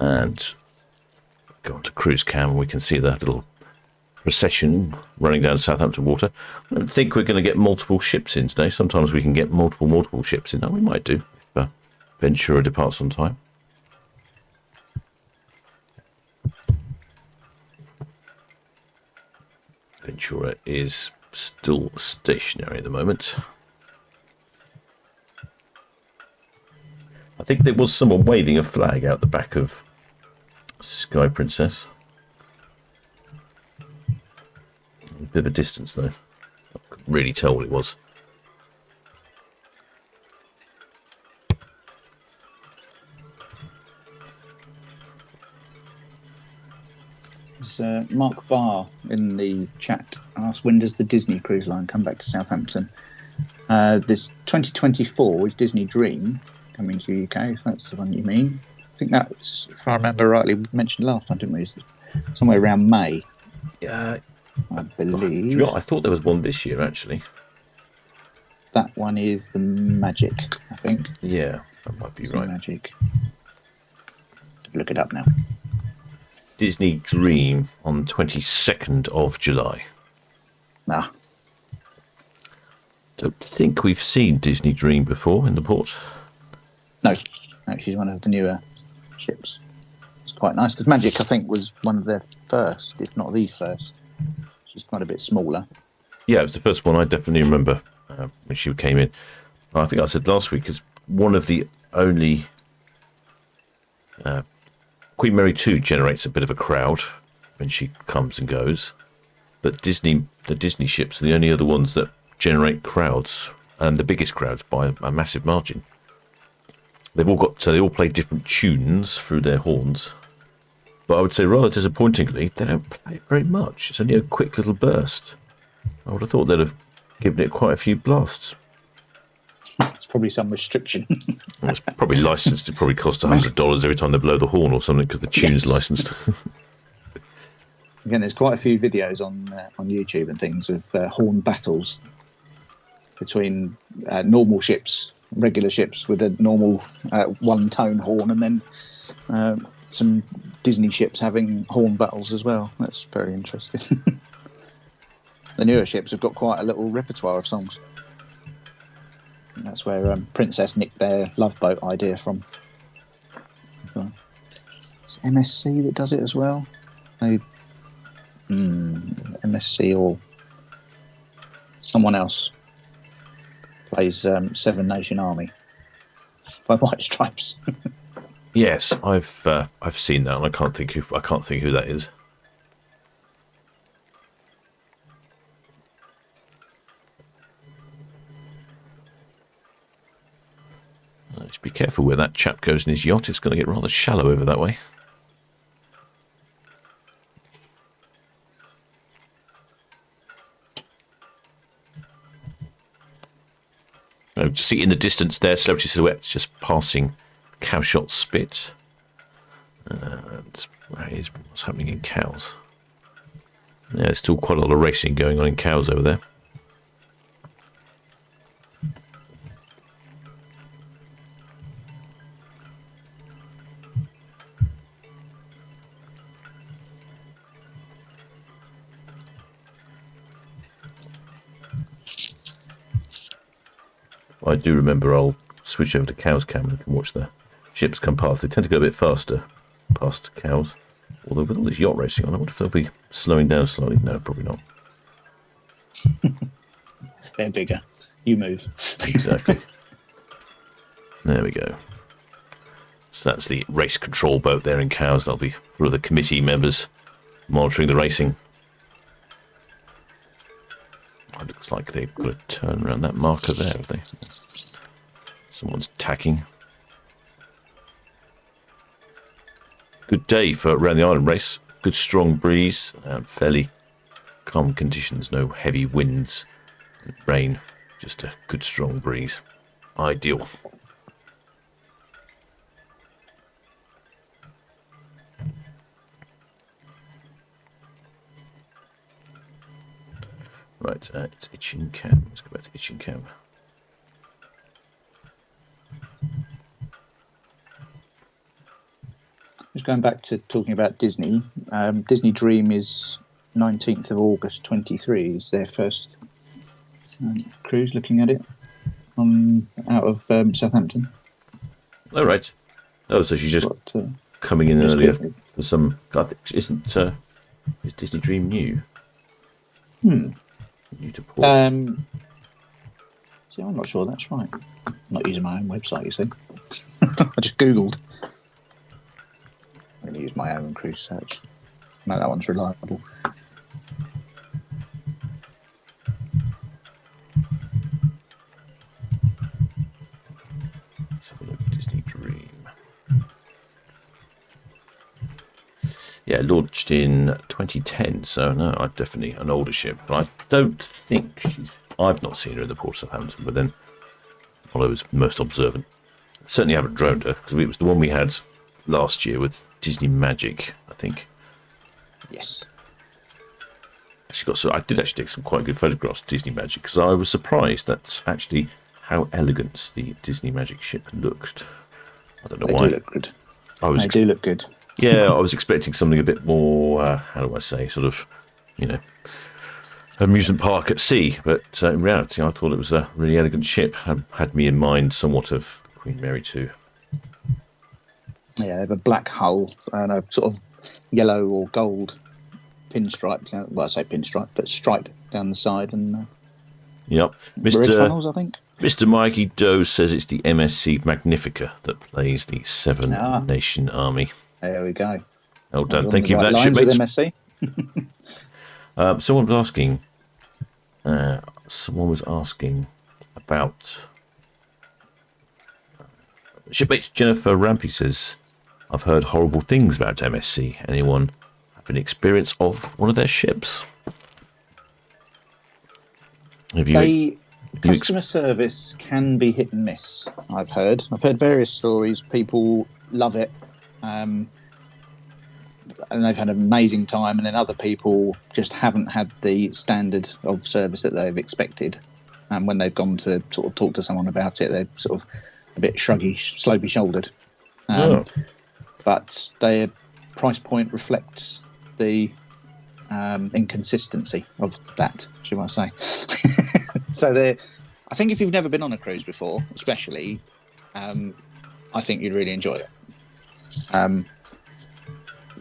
and go on to cruise cam and we can see that little procession running down Southampton water. I don't think we're going to get multiple ships in today. Sometimes we can get multiple ships in. Now we might do if Ventura departs on time. Ventura is still stationary at the moment. I think there was someone waving a flag out the back of Sky Princess. A bit of a distance though. I couldn't really tell what it was. There's Mark Barr in the chat asked, when does the Disney cruise line come back to Southampton? This 2024 is Disney Dream coming to the UK, if that's the one you mean. I think that was, if I remember rightly, we mentioned last time, didn't we? Somewhere around May. Yeah, I believe. I thought there was one this year, actually. That one is the Magic, I think. Yeah, that might be right. Magic. Look it up now. Disney Dream on 22nd of July. Ah. Don't think we've seen Disney Dream before in the port. No, she's one of the newer ships. It's quite nice because Magic, I think, was one of their first, if not the first. She's quite a bit smaller. Yeah, it was the first one I definitely remember when she came in. I think I said last week, it's one of the only... Queen Mary 2 generates a bit of a crowd when she comes and goes. But the Disney ships are the only other ones that generate crowds, and the biggest crowds by a massive margin. They all play different tunes through their horns. But I would say rather disappointingly, they don't play it very much. It's only a quick little burst. I would have thought they'd have given it quite a few blasts. It's probably some restriction. Well, it's probably licensed. It probably costs $100 every time they blow the horn or something because the tune's licensed. Again, there's quite a few videos on YouTube and things of horn battles between normal ships, regular ships with a normal one-tone horn, and then some Disney ships having horn battles as well. That's very interesting. The newer ships have got quite a little repertoire of songs. And that's where Princess nicked their Love Boat idea from. So, it's MSC that does it as well. MSC or someone else plays Seven Nation Army by White Stripes. Yes, I've seen that, and I can't think who that is. Just be careful where that chap goes in his yacht. It's going to get rather shallow over that way. Oh, just see in the distance there, Celebrity Silhouette's just passing Cowshot Spit. And what's happening in Cows? Yeah, there's still quite a lot of racing going on in Cows over there. I do remember I'll switch over to Cows camera and can watch the ships come past. They tend to go a bit faster past Cows. Although with all this yacht racing on, I wonder if they'll be slowing down slightly. No, probably not. They're bigger. You move. Exactly. There we go. So that's the race control boat there in Cows. That'll be for the committee members monitoring the racing. It looks like they've got to turn around that marker there, have they? Someone's tacking. Good day for around the island race. Good strong breeze and fairly calm conditions. No heavy winds, rain. Just a good strong breeze. Ideal. Right, it's Itching Cam. Let's go back to Itching Cam. Just going back to talking about Disney. Disney Dream is 19th of August 23 is their first cruise, looking at it, out of Southampton. Oh, right. Oh, so she's just coming in earlier for some... God, is Disney Dream new? New to port. See, I'm not sure that's right. I'm not using my own website, you see. I just Googled. I'm going to use my own cruise search. No, that one's reliable. Let's have a look. Disney Dream. Yeah, launched in 2010, so no, I definitely an older ship. But I don't think I've not seen her in the port of Southampton, but then I was most observant. Certainly haven't droned her, because it was the one we had last year with Disney Magic, I think. Yes. I did actually take some quite good photographs of Disney Magic, because I was surprised at actually how elegant the Disney Magic ship looked. I don't know why. They do look good. They do look good. Yeah, I was expecting something a bit more, how do I say, sort of, amusement park at sea. But in reality, I thought it was a really elegant ship. Had me in mind somewhat of Queen Mary 2. Yeah, they have a black hull and a sort of yellow or gold pinstripe. Well, I say pinstripe, but stripe down the side and Yep. red funnels, I think. Mr. Mikey Doe says it's the MSC Magnifica that plays the Seven Nation Army. There we go. Well done. Thank you for that, shipmates. MSC. Someone was asking about shipmates. Jennifer Rampy says, I've heard horrible things about MSC. Anyone have an experience of one of their ships? Customer service can be hit and miss. I've heard various stories. People love it, and they've had an amazing time. And then other people just haven't had the standard of service that they've expected. And when they've gone to sort of talk to someone about it, they're sort of a bit shruggy, slopey shouldered. But their price point reflects the inconsistency of that, should I say. So I think if you've never been on a cruise before, especially, I think you'd really enjoy it.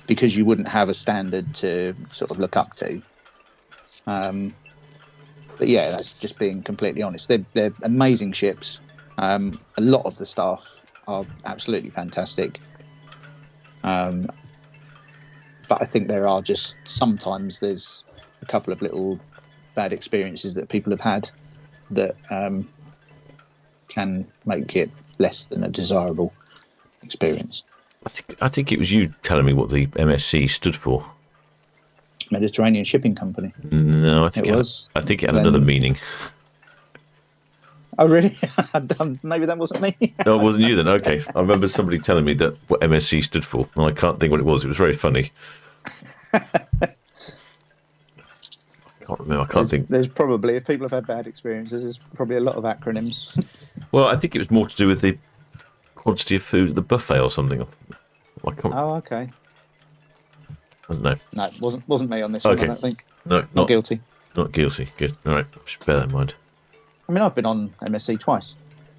Because you wouldn't have a standard to sort of look up to. But yeah, that's just being completely honest. They're amazing ships. A lot of the staff are absolutely fantastic. But I think there are just sometimes there's a couple of little bad experiences that people have had that can make it less than a desirable experience. I think it was you telling me what the MSC stood for. Mediterranean Shipping Company. No, I think it had another meaning. Oh, really? Maybe that wasn't me. No, it wasn't you then. Okay. I remember somebody telling me that what MSC stood for, and I can't think what it was. It was very funny. I can't remember. I can't think. There's probably, if people have had bad experiences, there's probably a lot of acronyms. Well, I think it was more to do with the quantity of food at the buffet or something. Oh, okay. I don't know. No, it wasn't me on this one, I don't think. No, not guilty. Not guilty. Good. All right. I should bear that in mind. I mean, I've been on MSC twice,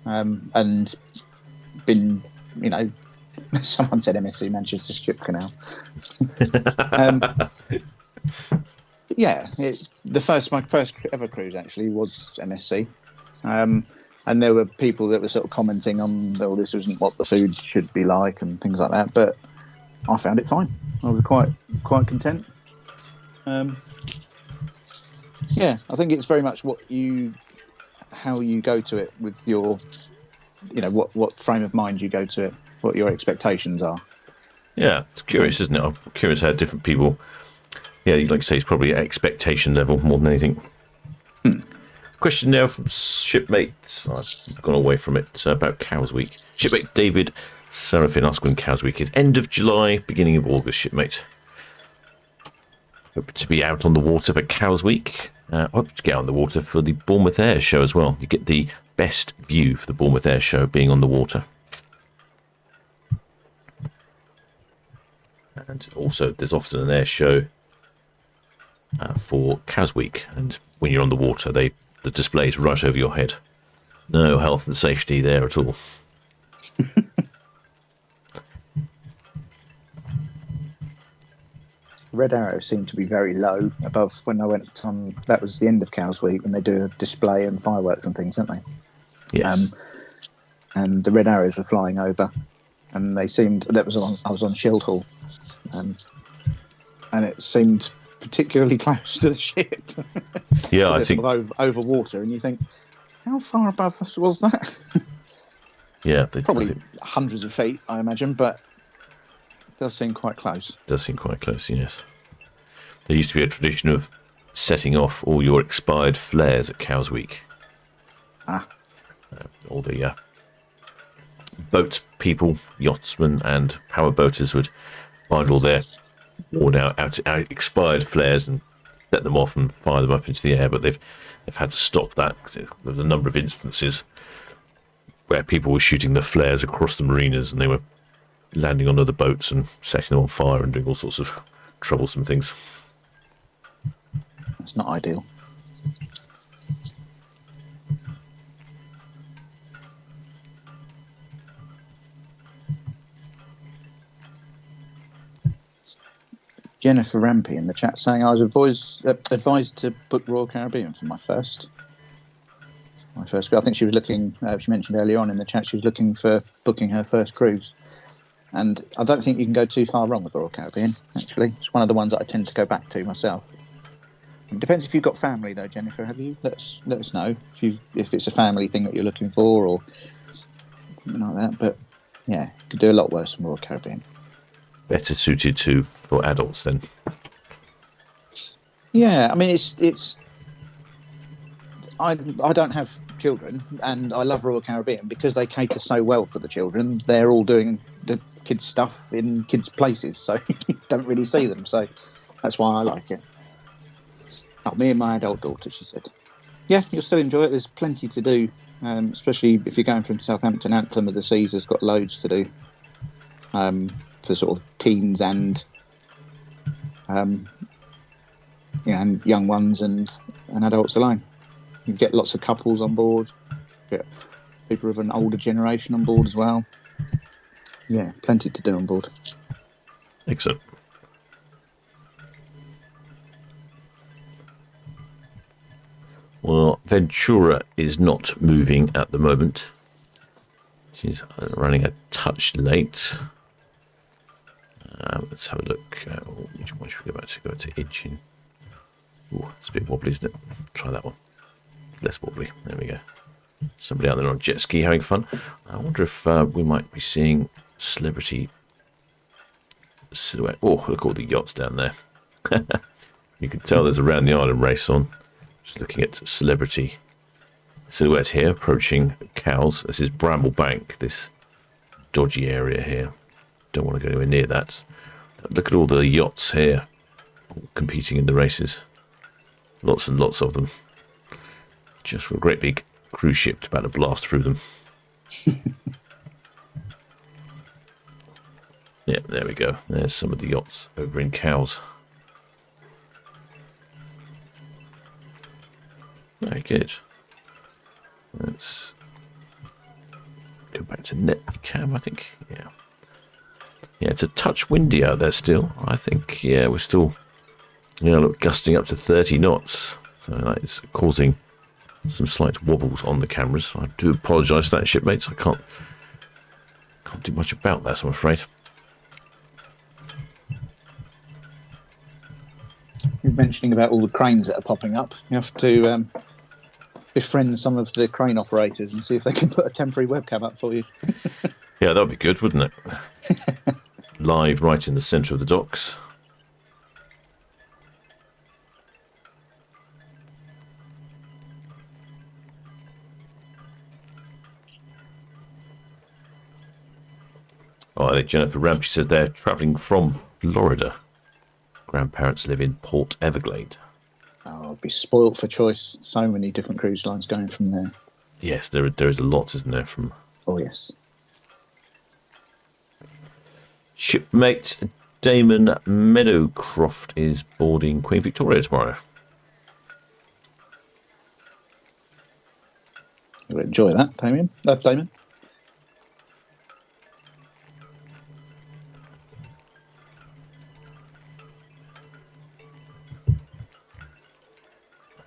and been, someone said MSC Manchester Ship Canal. Yeah, my first ever cruise actually was MSC, and there were people that were sort of commenting on, well, this isn't what the food should be like and things like that, but I found it fine. I was quite content. Yeah, I think it's very much how you go to it with your, what frame of mind you go to it, what your expectations are. Yeah, it's curious, isn't it? I'm curious how different people, like you say, it's probably expectation level more than anything. Question now from shipmate, I've gone away from it, about Cows Week. Shipmate David Seraphin asks when Cows Week is. End of July, beginning of August, shipmate. Hope to be out on the water for Cows Week. Hope to get out on the water for the Bournemouth Air Show as well. You get the best view for the Bournemouth Air Show being on the water. And also, there's often an air show for Cows Week. And when you're on the water, the display's right over your head. No health and safety there at all. Red Arrow seemed to be very low above when I went on. That was the end of Cows Week when they do a display and fireworks and things, don't they? Yes. And the Red Arrows were flying over, and I was on Shield Hall, and it seemed particularly close to the ship. Yeah, I think over water, and you think, how far above us was that? Yeah, probably hundreds of feet, I imagine, but. Does seem quite close. Does seem quite close, yes. There used to be a tradition of setting off all your expired flares at Cows Week. All the boat people, yachtsmen and power boaters would find all their worn out expired flares and set them off and fire them up into the air, but they've had to stop that because there was a number of instances where people were shooting the flares across the marinas and they were landing on other boats and setting them on fire and doing all sorts of troublesome things. That's not ideal. Jennifer Rampy in the chat saying I was advised to book Royal Caribbean for my first. I think she was looking. She mentioned earlier on in the chat she was looking for booking her first cruise, and I don't think you can go too far wrong with Royal Caribbean. Actually, it's one of the ones that I tend to go back to myself. It depends if you've got family though, Jennifer. Have you? Let us know if it's a family thing that you're looking for or something like that. But yeah, you could do a lot worse than Royal Caribbean. Better suited for adults then. Yeah, I mean it's. I don't have children, and I love Royal Caribbean because they cater so well for the children. They're all doing the kids' stuff in kids' places, so you don't really see them. So that's why I like it. Oh, me and my adult daughter, she said. Yeah, you'll still enjoy it. There's plenty to do, especially if you're going from Southampton. Anthem of the Seas has got loads to do for sort of teens and and young ones and adults alone. You get lots of couples on board, get people of an older generation on board as well. Yeah, plenty to do on board. Excellent. Well, Ventura is not moving at the moment. She's running a touch late. Let's have a look. Which one should we go back to? Go to Itching. Oh, it's a bit wobbly, isn't it? Try that one. Less wobbly. There we go. Somebody out there on jet ski having fun. I wonder if we might be seeing Celebrity Silhouette. Oh, look at all the yachts down there. You can tell there's a round the island race on. Just looking at Celebrity Silhouette here, approaching Cowes. This is Bramble Bank, this dodgy area here. Don't want to go anywhere near that. Look at all the yachts here, all competing in the races. Lots and lots of them. Just for a great big cruise ship about to blast through them. Yeah, there we go. There's some of the yachts over in Cowes. Very good. Let's go back to Netcam, I think. Yeah. Yeah, it's a touch windy out there still. I think, yeah, we're still, look, gusting up to 30 knots. So that is causing some slight wobbles on the cameras. I do apologise for that, shipmates. I can't do much about that, I'm afraid. You're mentioning about all the cranes that are popping up. You have to befriend some of the crane operators and see if they can put a temporary webcam up for you. Yeah, that would be good, wouldn't it? Live right in the centre of the docks. Oh, I think Jennifer Rampy says they're travelling from Florida. Grandparents live in Port Everglade. Oh, I'd be spoilt for choice. So many different cruise lines going from there. Yes, there is a lot, isn't there? From oh yes. Shipmate Damon Meadowcroft is boarding Queen Victoria tomorrow. You'll enjoy that, Damon. Damon.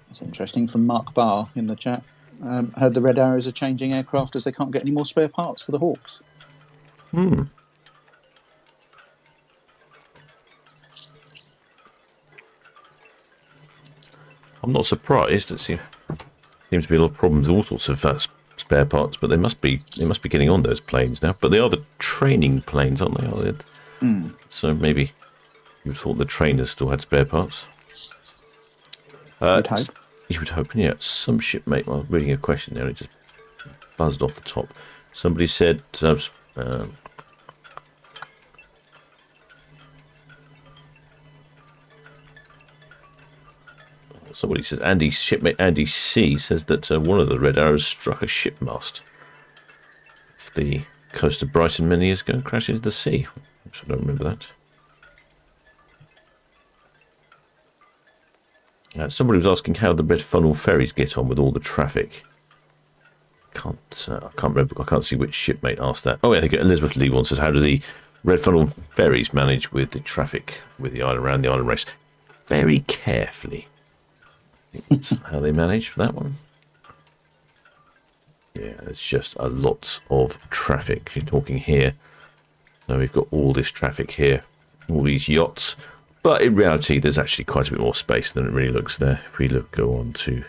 That's interesting from Mark Barr in the chat. Heard the Red Arrows are changing aircraft as they can't get any more spare parts for the Hawks. Hmm. I'm not surprised. It seems to be a lot of problems, all sorts of spare parts, but they must be getting on those planes now. But they are the training planes, aren't they? Mm. So maybe you thought the trainers still had spare parts. You'd hope. You would hope, yeah. Some shipmate, well, reading a question there, it just buzzed off the top. Somebody said, somebody says, shipmate Andy C says that one of the Red Arrows struck a shipmast off the coast of Brighton many years ago and crashed into the sea. Which I don't remember that. Somebody was asking how the Red Funnel ferries get on with all the traffic. I can't remember. I can't see which shipmate asked that. Oh, yeah, I think Elizabeth Lee one says, how do the Red funnel ferries manage with the traffic with the island around the island race very carefully. I think that's how they manage for that one. Yeah, there's just a lot of traffic. You're talking here. So we've got all this traffic here, all these yachts. But in reality, there's actually quite a bit more space than it really looks there. If we go on to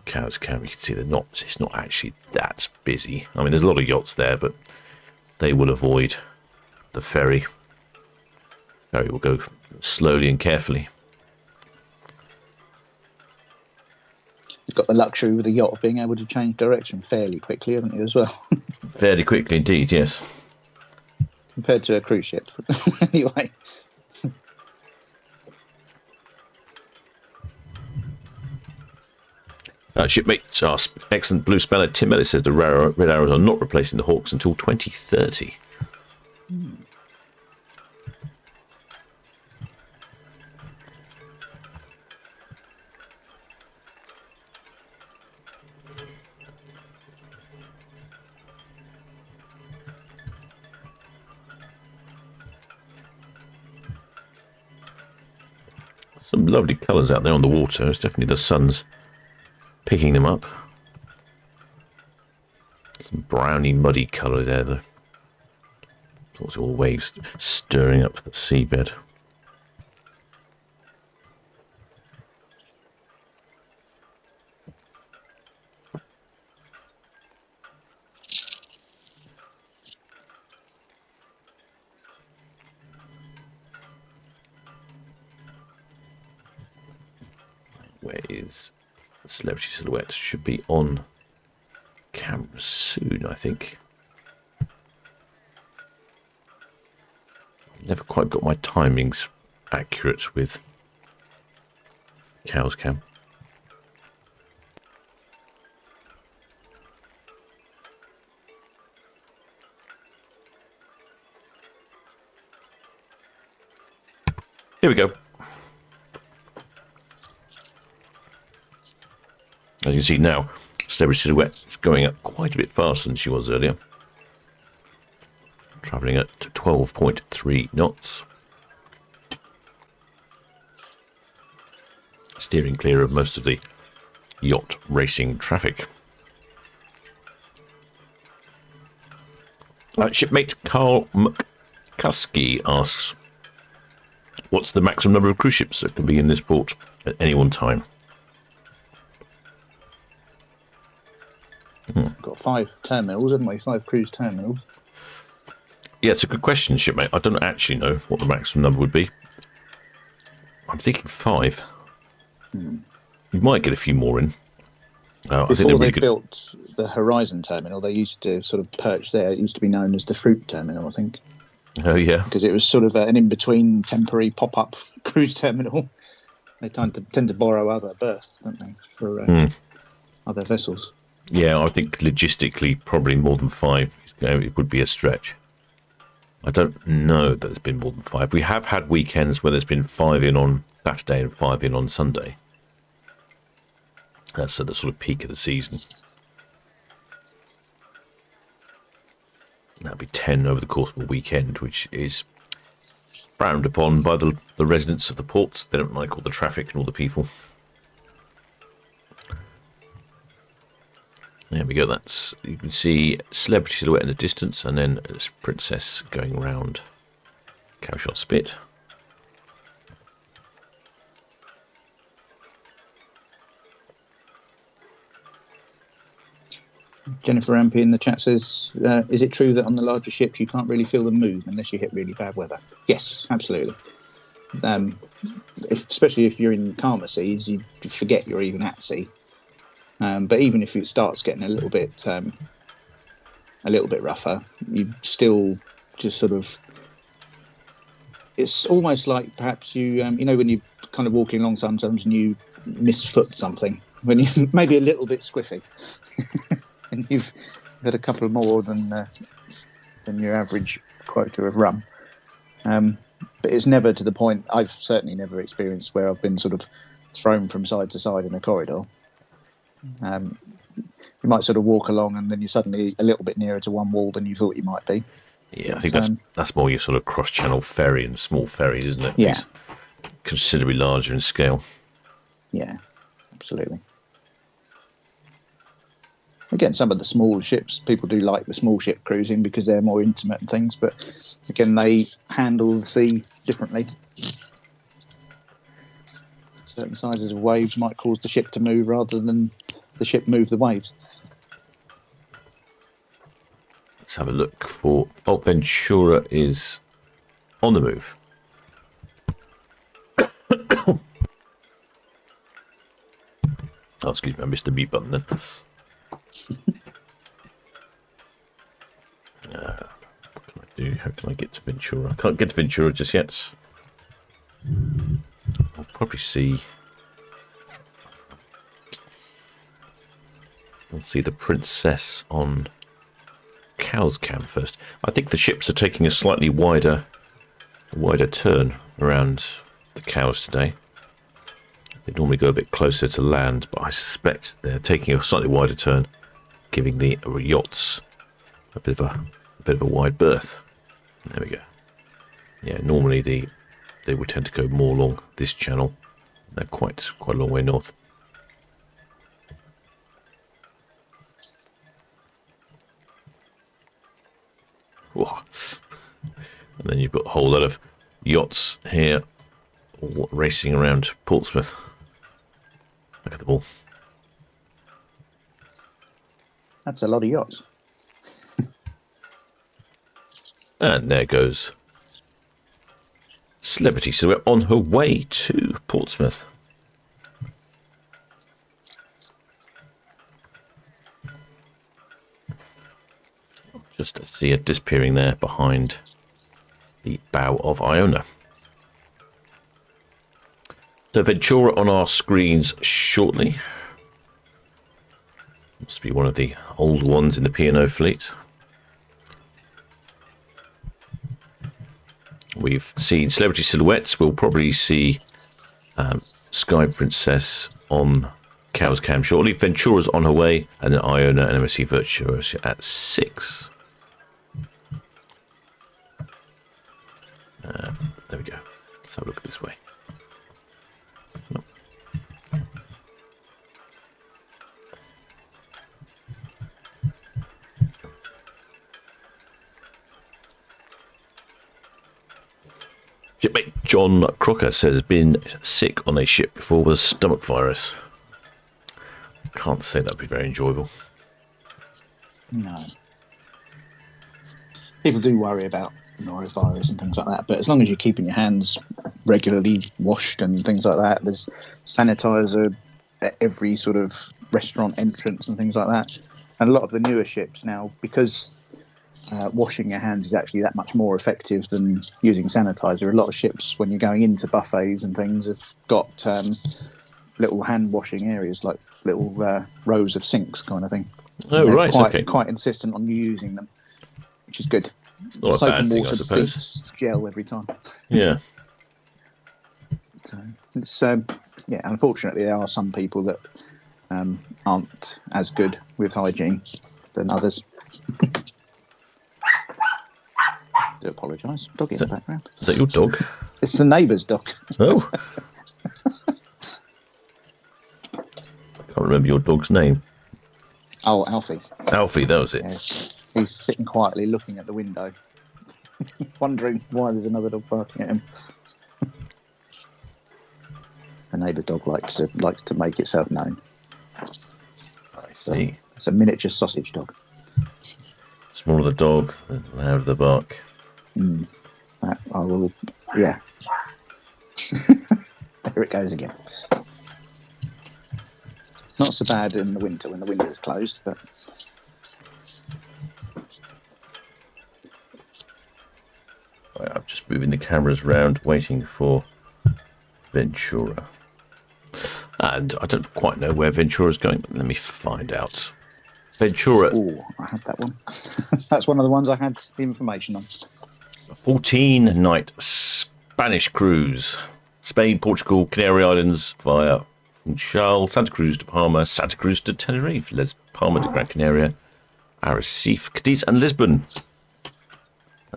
Cowes Cam, you can see it's not actually that busy. I mean, there's a lot of yachts there, but they will avoid the ferry. The ferry will go slowly and carefully. You've got the luxury with a yacht of being able to change direction fairly quickly, haven't you, as well? Fairly quickly indeed, yes. Compared to a cruise ship, anyway. Shipmates are excellent blue speller. Tim Ellis says the Red Arrows are not replacing the Hawks until 2030. Some lovely colours out there on the water. It's definitely the sun's picking them up. Some browny, muddy colour there, though. It's all waves stirring up the seabed. Where is Celebrity Silhouette? Should be on camera soon, I think. Never quite got my timings accurate with Cowes Cam. Here we go. As you can see now, Celebrity Silhouette is going up quite a bit faster than she was earlier. Travelling at 12.3 knots. Steering clear of most of the yacht racing traffic. Shipmate Carl McCuskey asks, what's the maximum number of cruise ships that can be in this port at any one time? Got 5 terminals, haven't we? 5 cruise terminals. Yeah, it's a good question, shipmate. I don't actually know what the maximum number would be. I'm thinking 5. You might get a few more in. Before they built the Horizon terminal, they used to sort of perch there. It used to be known as the Fruit Terminal, I think. Oh, yeah. Because it was sort of an in-between temporary pop-up cruise terminal. They tend to borrow other berths, don't they, for other vessels. Yeah, I think logistically, probably more than 5. It would be a stretch. I don't know that there's been more than 5. We have had weekends where there's been 5 in on Saturday and 5 in on Sunday. That's at the sort of peak of the season. That'd be 10 over the course of a weekend, which is frowned upon by the residents of the ports. They don't like all the traffic and all the people. There we go. That's, you can see Celebrity Silhouette in the distance, and then Princess going round Cowshot Spit. Jennifer Rampy in the chat says, is it true that on the larger ships you can't really feel them move unless you hit really bad weather? Yes, absolutely. Especially if you're in calmer seas, you forget you're even at sea. But even if it starts getting a little bit rougher, you still just sort of. It's almost like perhaps you when you're kind of walking along sometimes and you misfoot something when you maybe a little bit squiffy, and you've got a couple more than your average quota of rum. But it's never to the point. I've certainly never experienced where I've been sort of thrown from side to side in a corridor. You might sort of walk along and then you're suddenly a little bit nearer to one wall than you thought you might be. Yeah, I think that's more your sort of cross-channel ferry and small ferries, isn't it? Yeah. It's considerably larger in scale. Yeah, absolutely. Again, some of the small ships, people do like the small ship cruising because they're more intimate and things, but again, they handle the sea differently. Certain sizes of waves might cause the ship to move rather than the ship move the waves. Let's have a look for... Oh, Ventura is on the move. Oh, excuse me, I missed the mute button then. What can I do? How can I get to Ventura? I can't get to Ventura just yet. I'll probably see... I'll see the Princess on Cow's Camp first. I think the ships are taking a slightly wider turn around the cows today. They normally go a bit closer to land, but I suspect they're taking a slightly wider turn, giving the yachts a bit of a wide berth. There we go. Yeah, normally they would tend to go more along this channel. They're quite a long way north. Whoa. And then you've got a whole lot of yachts here all racing around Portsmouth. Look at them all. That's a lot of yachts. And there goes Celebrity Silhouette on her way to Portsmouth. Just see her disappearing there behind the bow of Iona. So Ventura on our screens shortly. Must be one of the old ones in the P&O fleet. We've seen Celebrity Silhouettes. We'll probably see Sky Princess on Cow's Cam shortly. Ventura's on her way, and then Iona and MSC Virtuosa at 6. There we go. Let's have a look this way. Nope. Shipmate John Crocker says been sick on a ship before with a stomach virus. Can't say that'd be very enjoyable. No. People do worry about norovirus and things like that, but as long as you're keeping your hands regularly washed and things like that, there's sanitizer at every sort of restaurant entrance and things like that. And a lot of the newer ships now, because washing your hands is actually that much more effective than using sanitizer, a lot of ships, when you're going into buffets and things, have got little hand washing areas, like little rows of sinks kind of thing. Oh, right, quite insistent on you using them, which is good. It's not a Soap bad and thing, I water suppose. beats gel every time. Yeah. So it's yeah. Unfortunately, there are some people that aren't as good with hygiene than others. I do apologise. Dog in the background. Is that your dog? It's the neighbour's dog. Oh. Can't remember your dog's name. Oh, Alfie. Alfie, that was it. Yeah. He's sitting quietly looking at the window, wondering why there's another dog barking at him. The neighbour dog likes to make itself known. I see. It's a miniature sausage dog. Smaller the dog, the louder the bark. I will, yeah. There it goes again. Not so bad in the winter when the window's closed, but I'm just moving the cameras around, waiting for Ventura. And I don't quite know where Ventura's going, but let me find out. Ventura. Oh, I had that one. That's one of the ones I had the information on. A 14-night Spanish cruise. Spain, Portugal, Canary Islands via Funchal, Santa Cruz to Palma, Santa Cruz to Tenerife, Les Palmas de Gran Canaria, Arrecife, Cadiz and Lisbon.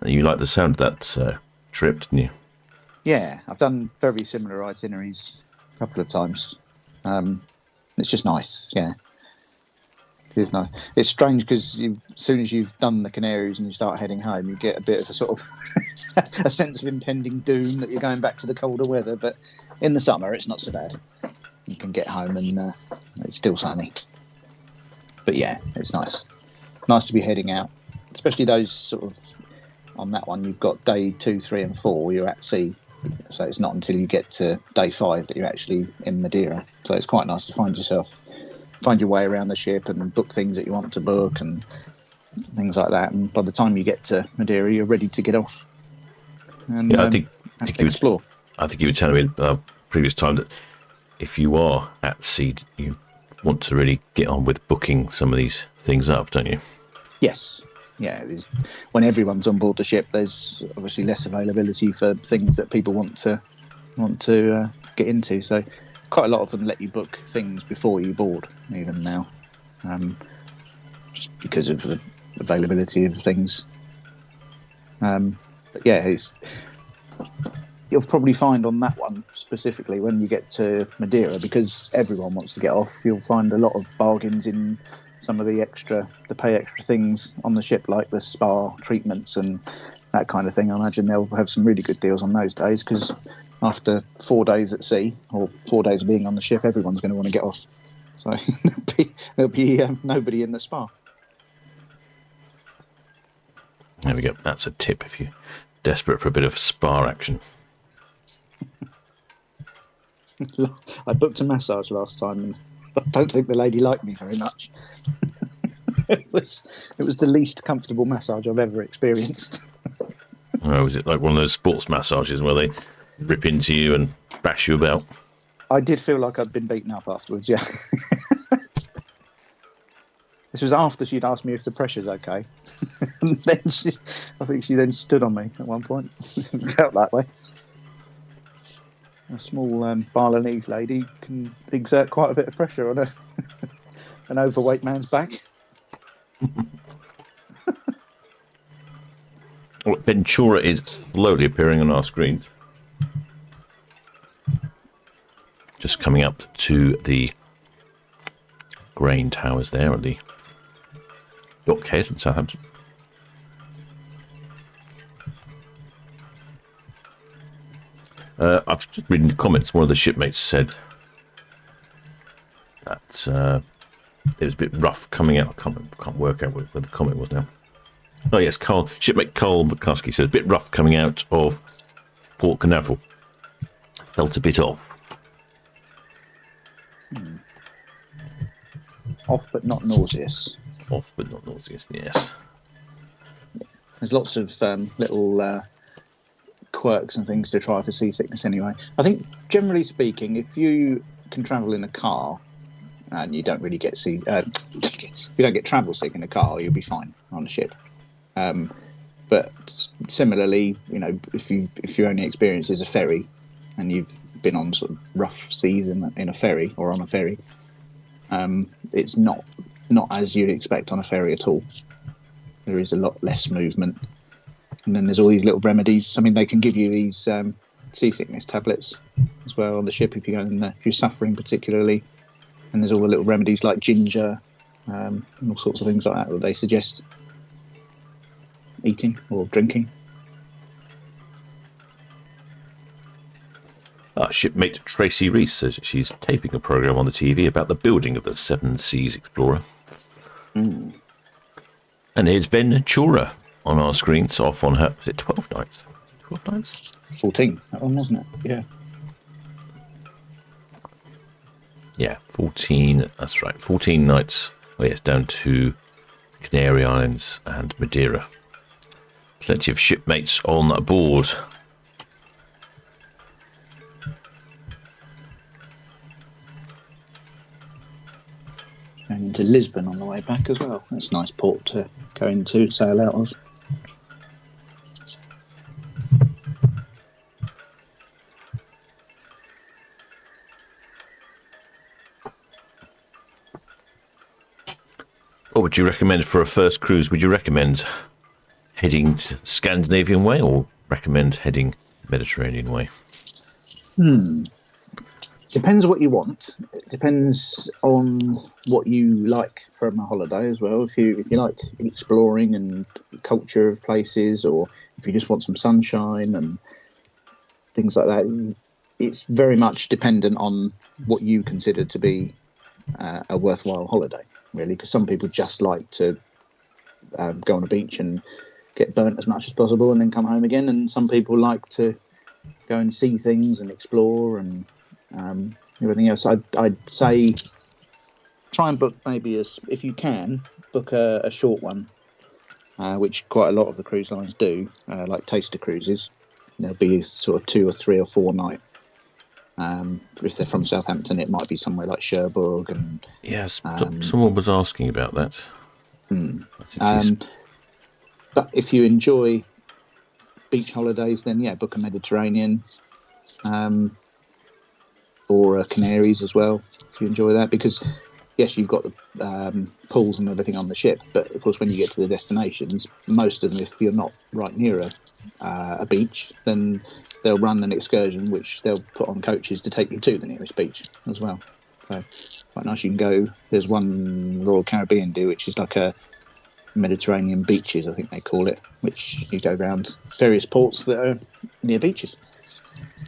You like the sound of that trip, didn't you? Yeah, I've done very similar itineraries a couple of times. It's just nice, yeah. It is nice. It's strange because as soon as you've done the Canaries and you start heading home, you get a bit of a sort of a sense of impending doom that you're going back to the colder weather. But in the summer, it's not so bad. You can get home and it's still sunny. But yeah, it's nice. Nice to be heading out, especially those sort of, on that one, you've got day 2, 3 and 4, you're at sea. So it's not until you get to day 5 that you're actually in Madeira. So it's quite nice to find your way around the ship and book things that you want to book and things like that. And by the time you get to Madeira, you're ready to get off. And, yeah, I think you explore. I think you were telling me previous time that if you are at sea, you want to really get on with booking some of these things up, don't you? Yes. Yeah, when everyone's on board the ship, there's obviously less availability for things that people want to get into. So quite a lot of them let you book things before you board, even now, just because of the availability of things. But yeah, you'll probably find on that one specifically when you get to Madeira, because everyone wants to get off, you'll find a lot of bargains in some of the pay extra things on the ship, like the spa treatments and that kind of thing. I imagine they'll have some really good deals on those days, because after 4 days at sea, or 4 days of being on the ship, everyone's going to want to get off. So there'll be nobody in the spa. There we go. That's a tip if you're desperate for a bit of spa action. I booked a massage last time, and I don't think the lady liked me very much. It was the least comfortable massage I've ever experienced. Oh, was it like one of those sports massages where they rip into you and bash you about? I did feel like I'd been beaten up afterwards, yeah. This was after she'd asked me if the pressure's okay. And then I think she then stood on me at one point. It felt that way. A small Balinese lady can exert quite a bit of pressure on an overweight man's back. Well, Ventura is slowly appearing on our screens. Just coming up to the grain towers there at the dockhead in Southampton. I've just reading the comments. One of the shipmates said that it was a bit rough coming out. I can't work out where the comment was now. Oh yes, shipmate Carl McCuskey said a bit rough coming out of Port Canaveral. Felt a bit off. Off but not nauseous. Off but not nauseous, yes. There's lots of little quirks and things to try for seasickness anyway. I think, generally speaking, if you can travel in a car and you don't really get if you don't get travel sick in a car, you'll be fine on a ship. But similarly, if your only experience is a ferry and you've been on sort of rough seas in a ferry or on a ferry, it's not as you'd expect on a ferry at all. There is a lot less movement. And then there's all these little remedies. I mean, they can give you these seasickness tablets as well on the ship if if you're suffering particularly. And there's all the little remedies like ginger and all sorts of things like that they suggest eating or drinking. Shipmate Tracy Reese says she's taping a programme on the TV about the building of the Seven Seas Explorer. Mm. And here's Ventura on our screens, off on her. Was it 12 nights? 12 nights? 14, that one, wasn't it? Yeah. Yeah, 14, that's right. 14 nights. Oh, yes, down to Canary Islands and Madeira. Plenty of shipmates on board. And to Lisbon on the way back as well. That's a nice port to go into, sail out of. What would you recommend for a first cruise? Would you recommend heading to Scandinavian way or recommend heading Mediterranean way? Depends what you want. It depends on what you like from a holiday as well. If you like exploring and culture of places, or if you just want some sunshine and things like that, it's very much dependent on what you consider to be a worthwhile holiday, really. Because some people just like to go on a beach and get burnt as much as possible and then come home again, and some people like to go and see things and explore and everything else. I'd say try and book maybe if you can book a short one, which quite a lot of the cruise lines do, like taster cruises. There'll be sort of 2 or 3 or 4 night. If they're from Southampton, it might be somewhere like Cherbourg. And yes, someone was asking about that. But if you enjoy beach holidays, then book a Mediterranean, or Canaries as well, if you enjoy that. Because yes, you've got the pools and everything on the ship, but of course when you get to the destinations, most of them, if you're not right near a beach, then they'll run an excursion which they'll put on coaches to take you to the nearest beach as well. So quite nice. You can go, there's one Royal Caribbean do, which is like a Mediterranean beaches, I think they call it, which you go around various ports that are near beaches.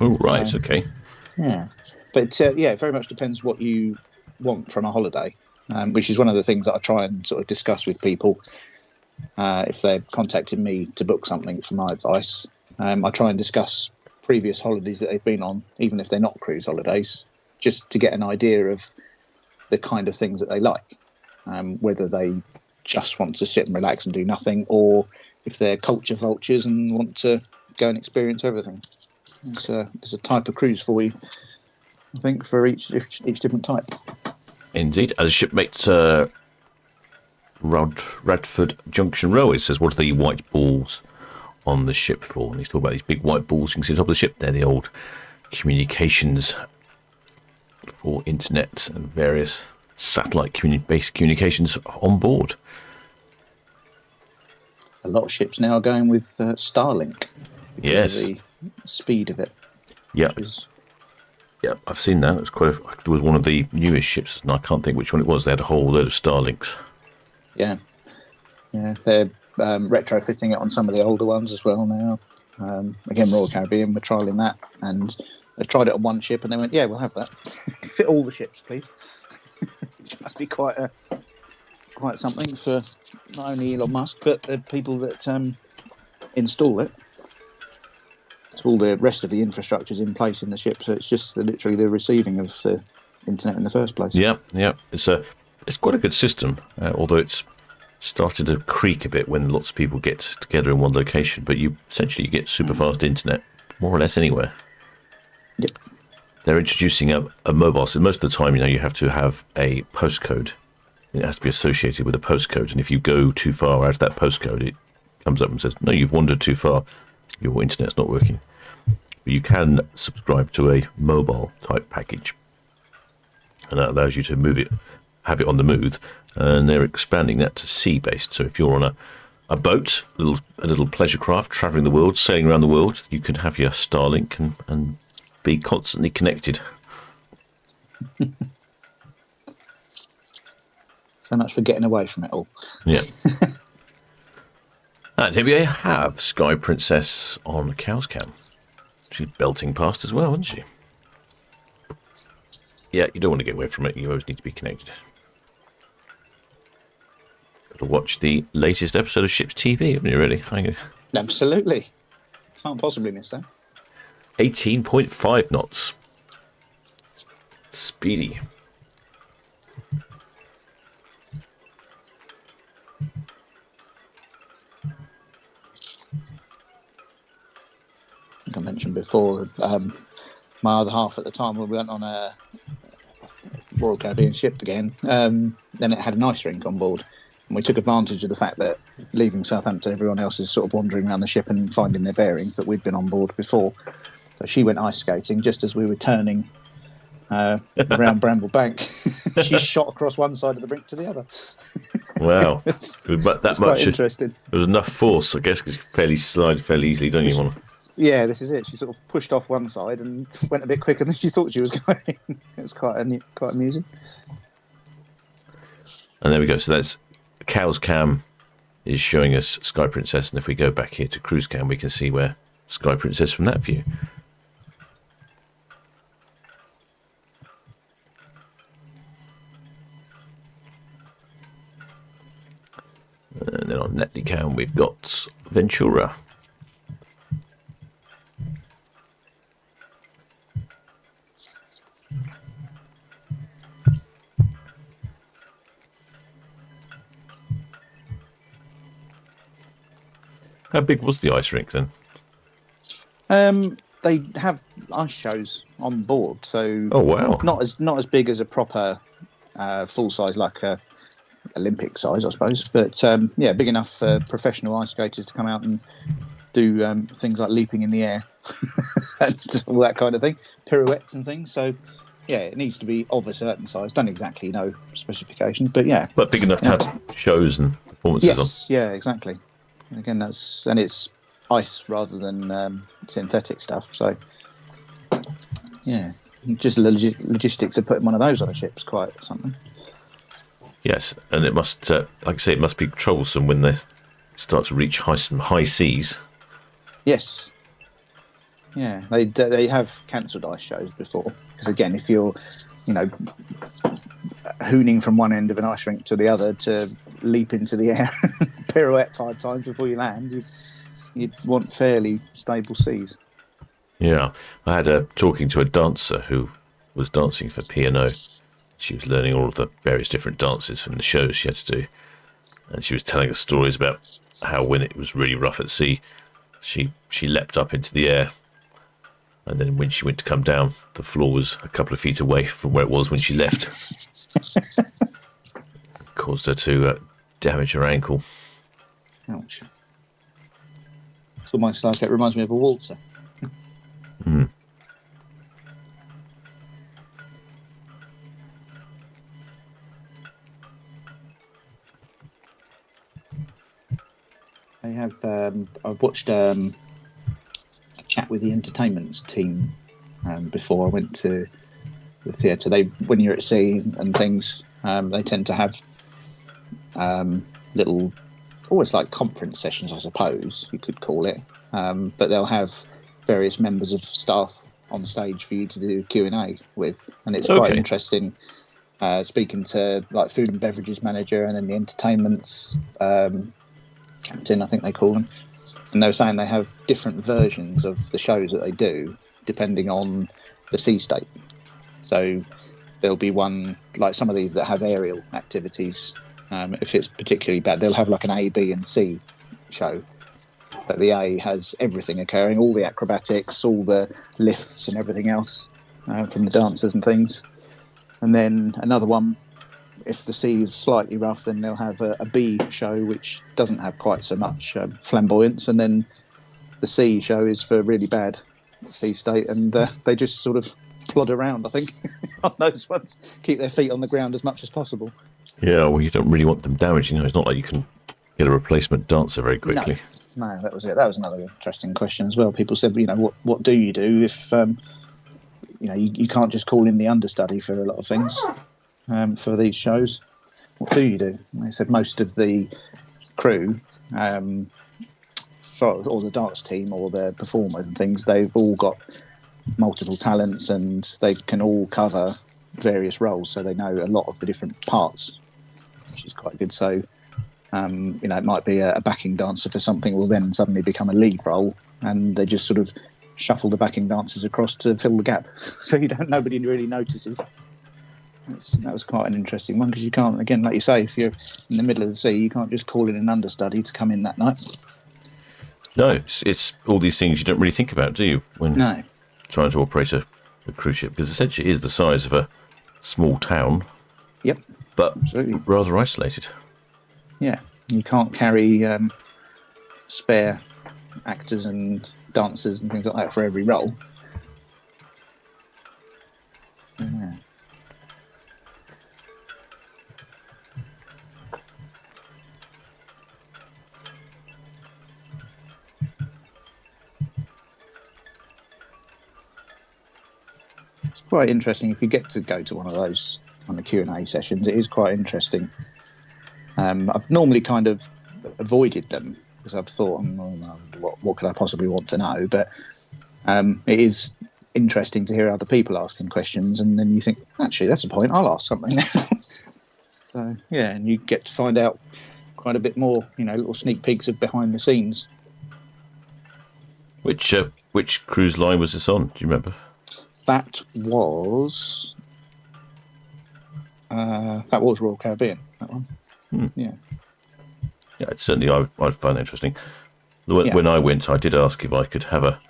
Oh, right, okay. Yeah, but it very much depends what you want from a holiday, which is one of the things that I try and sort of discuss with people if they're contacting me to book something for my advice. I try and discuss previous holidays that they've been on, even if they're not cruise holidays, just to get an idea of the kind of things that they like, whether they just want to sit and relax and do nothing, or if they're culture vultures and want to go and experience everything. There's a type of cruise for you, I think, for each different type. Indeed. As shipmate Radford Junction Railway says, what are the white balls on the ship for? And he's talking about these big white balls you can see on top of the ship. They're the old communications for internet and various satellite-based communications on board. A lot of ships now are going with Starlink because of the speed of it. Yeah. Yeah, I've seen that. There was one of the newest ships, and I can't think which one it was. They had a whole load of Starlinks. Yeah. They're retrofitting it on some of the older ones as well now. Again, Royal Caribbean, we're trialling that, and they tried it on one ship, and they went, "Yeah, we'll have that. Fit all the ships, please." Which must be quite something for not only Elon Musk but the people that install it. All the rest of the infrastructure is in place in the ship, so it's just literally the receiving of the internet in the first place. Yeah. It's quite a good system, although it's started to creak a bit when lots of people get together in one location. But you essentially get super fast internet more or less anywhere. Yep. They're introducing a mobile. So most of the time, you have to have a postcode. It has to be associated with a postcode, and if you go too far out of that postcode, it comes up and says, "No, you've wandered too far. Your internet's not working." But you can subscribe to a mobile type package, and that allows you to have it on the move, and they're expanding that to sea based. So if you're on a boat, a little pleasure craft traveling the world, sailing around the world, you can have your Starlink and be constantly connected. So much for getting away from it all. Yeah. And here we have Sky Princess on Cow's Cam. She's belting past as well, isn't she? Yeah, you don't want to get away from it. You always need to be connected. Got to watch the latest episode of Ships TV, haven't you, really? Absolutely. Can't possibly miss that. 18.5 knots. Speedy. I mentioned before, my other half at the time when we went on a Royal Caribbean ship again, then it had an ice rink on board, and we took advantage of the fact that leaving Southampton, everyone else is sort of wandering around the ship and finding their bearings, but we'd been on board before. So she went ice skating just as we were turning around Bramble Bank. She shot across one side of the brink to the other. Wow. But that It's quite much. interesting. There was enough force, I guess, because you can slide fairly easily, don't you? Want Yeah, this is it. She sort of pushed off one side and went a bit quicker than she thought she was going. It's quite amusing. And there we go. So that's Cow's Cam is showing us Sky Princess, and if we go back here to Cruise Cam, we can see where Sky Princess from that view. And then on Netley Cam, we've got Ventura. How big was the ice rink then? They have ice shows on board, so Oh wow! not as big as a proper full size like a Olympic size, I suppose, but yeah, big enough for professional ice skaters to come out and do things like leaping in the air and all that kind of thing, pirouettes and things. So yeah, it needs to be of a certain size. Don't exactly know specifications, but yeah, But big enough to have shows and performances on. yes, yeah, exactly. And again, it's ice rather than synthetic stuff. So yeah, just the logistics of putting one of those on a ship's quite something. Yes, and it must, like I say, it must be troublesome when they start to reach some high seas. Yes. Yeah, they have cancelled ice shows before because again, if you're, hooning from one end of an ice rink to the other to leap into the air, pirouette 5 times before you land, you'd want fairly stable seas. Yeah, I had talking to a dancer who was dancing for P&O. She was learning all of the various different dances from the shows she had to do, and she was telling us stories about how when it was really rough at sea, she leapt up into the air, and then when she went to come down, the floor was a couple of feet away from where it was when she left. Caused her to damage her ankle. Ouch. It's almost like it reminds me of a waltzer. Mm. I've watched a chat with the entertainments team before I went to the theatre. When you're at sea and things, they tend to have little, almost like conference sessions, I suppose you could call it. But they'll have various members of staff on stage for you to do Q&A with, and it's quite interesting. Speaking to like food and beverages manager, and then the entertainments captain, I think they call them, and they were saying they have different versions of the shows that they do depending on the sea state. So there'll be one, like some of these that have aerial activities. If it's particularly bad, they'll have like an A, B, and C show. So the A has everything occurring, all the acrobatics, all the lifts, and everything else from the dancers and things. And then another one, if the sea is slightly rough, then they'll have a B show, which doesn't have quite so much flamboyance. And then the C show is for really bad sea state, and they just sort of plod around, I think, on those ones. Keep their feet on the ground as much as possible. Yeah, well, you don't really want them damaged. It's not like you can get a replacement dancer very quickly. No, that was it. That was another interesting question as well. People said, what do you do if, you can't just call in the understudy for a lot of things for these shows? What do you do? And they said most of the crew, or the dance team or the performers and things, they've all got multiple talents and they can all cover various roles, so they know a lot of the different parts, which is quite good. So it might be a backing dancer for something will then suddenly become a lead role, and they just sort of shuffle the backing dancers across to fill the gap, so nobody really notices. That was quite an interesting one, because you can't, again, like you say, if you're in the middle of the sea, you can't just call in an understudy to come in that night. No, it's all these things you don't really think about, do you, when trying to operate a cruise ship, because essentially it is the size of a small town. Yep, but absolutely. Rather isolated. Yeah, you can't carry spare actors and dancers and things like that for every role. Yeah. quite interesting if you get to go to one of those on the Q&A sessions. It is quite interesting. I've normally kind of avoided them because I've thought, what could I possibly want to know? But it is interesting to hear other people asking questions, and then you think, actually, that's a point. I'll ask something now. So yeah, and you get to find out quite a bit more. Little sneak peeks of behind the scenes. Which cruise line was this on? Do you remember? That was Royal Caribbean. That one. Yeah. Yeah, certainly I'd find that interesting. When I went, I did ask if I could have a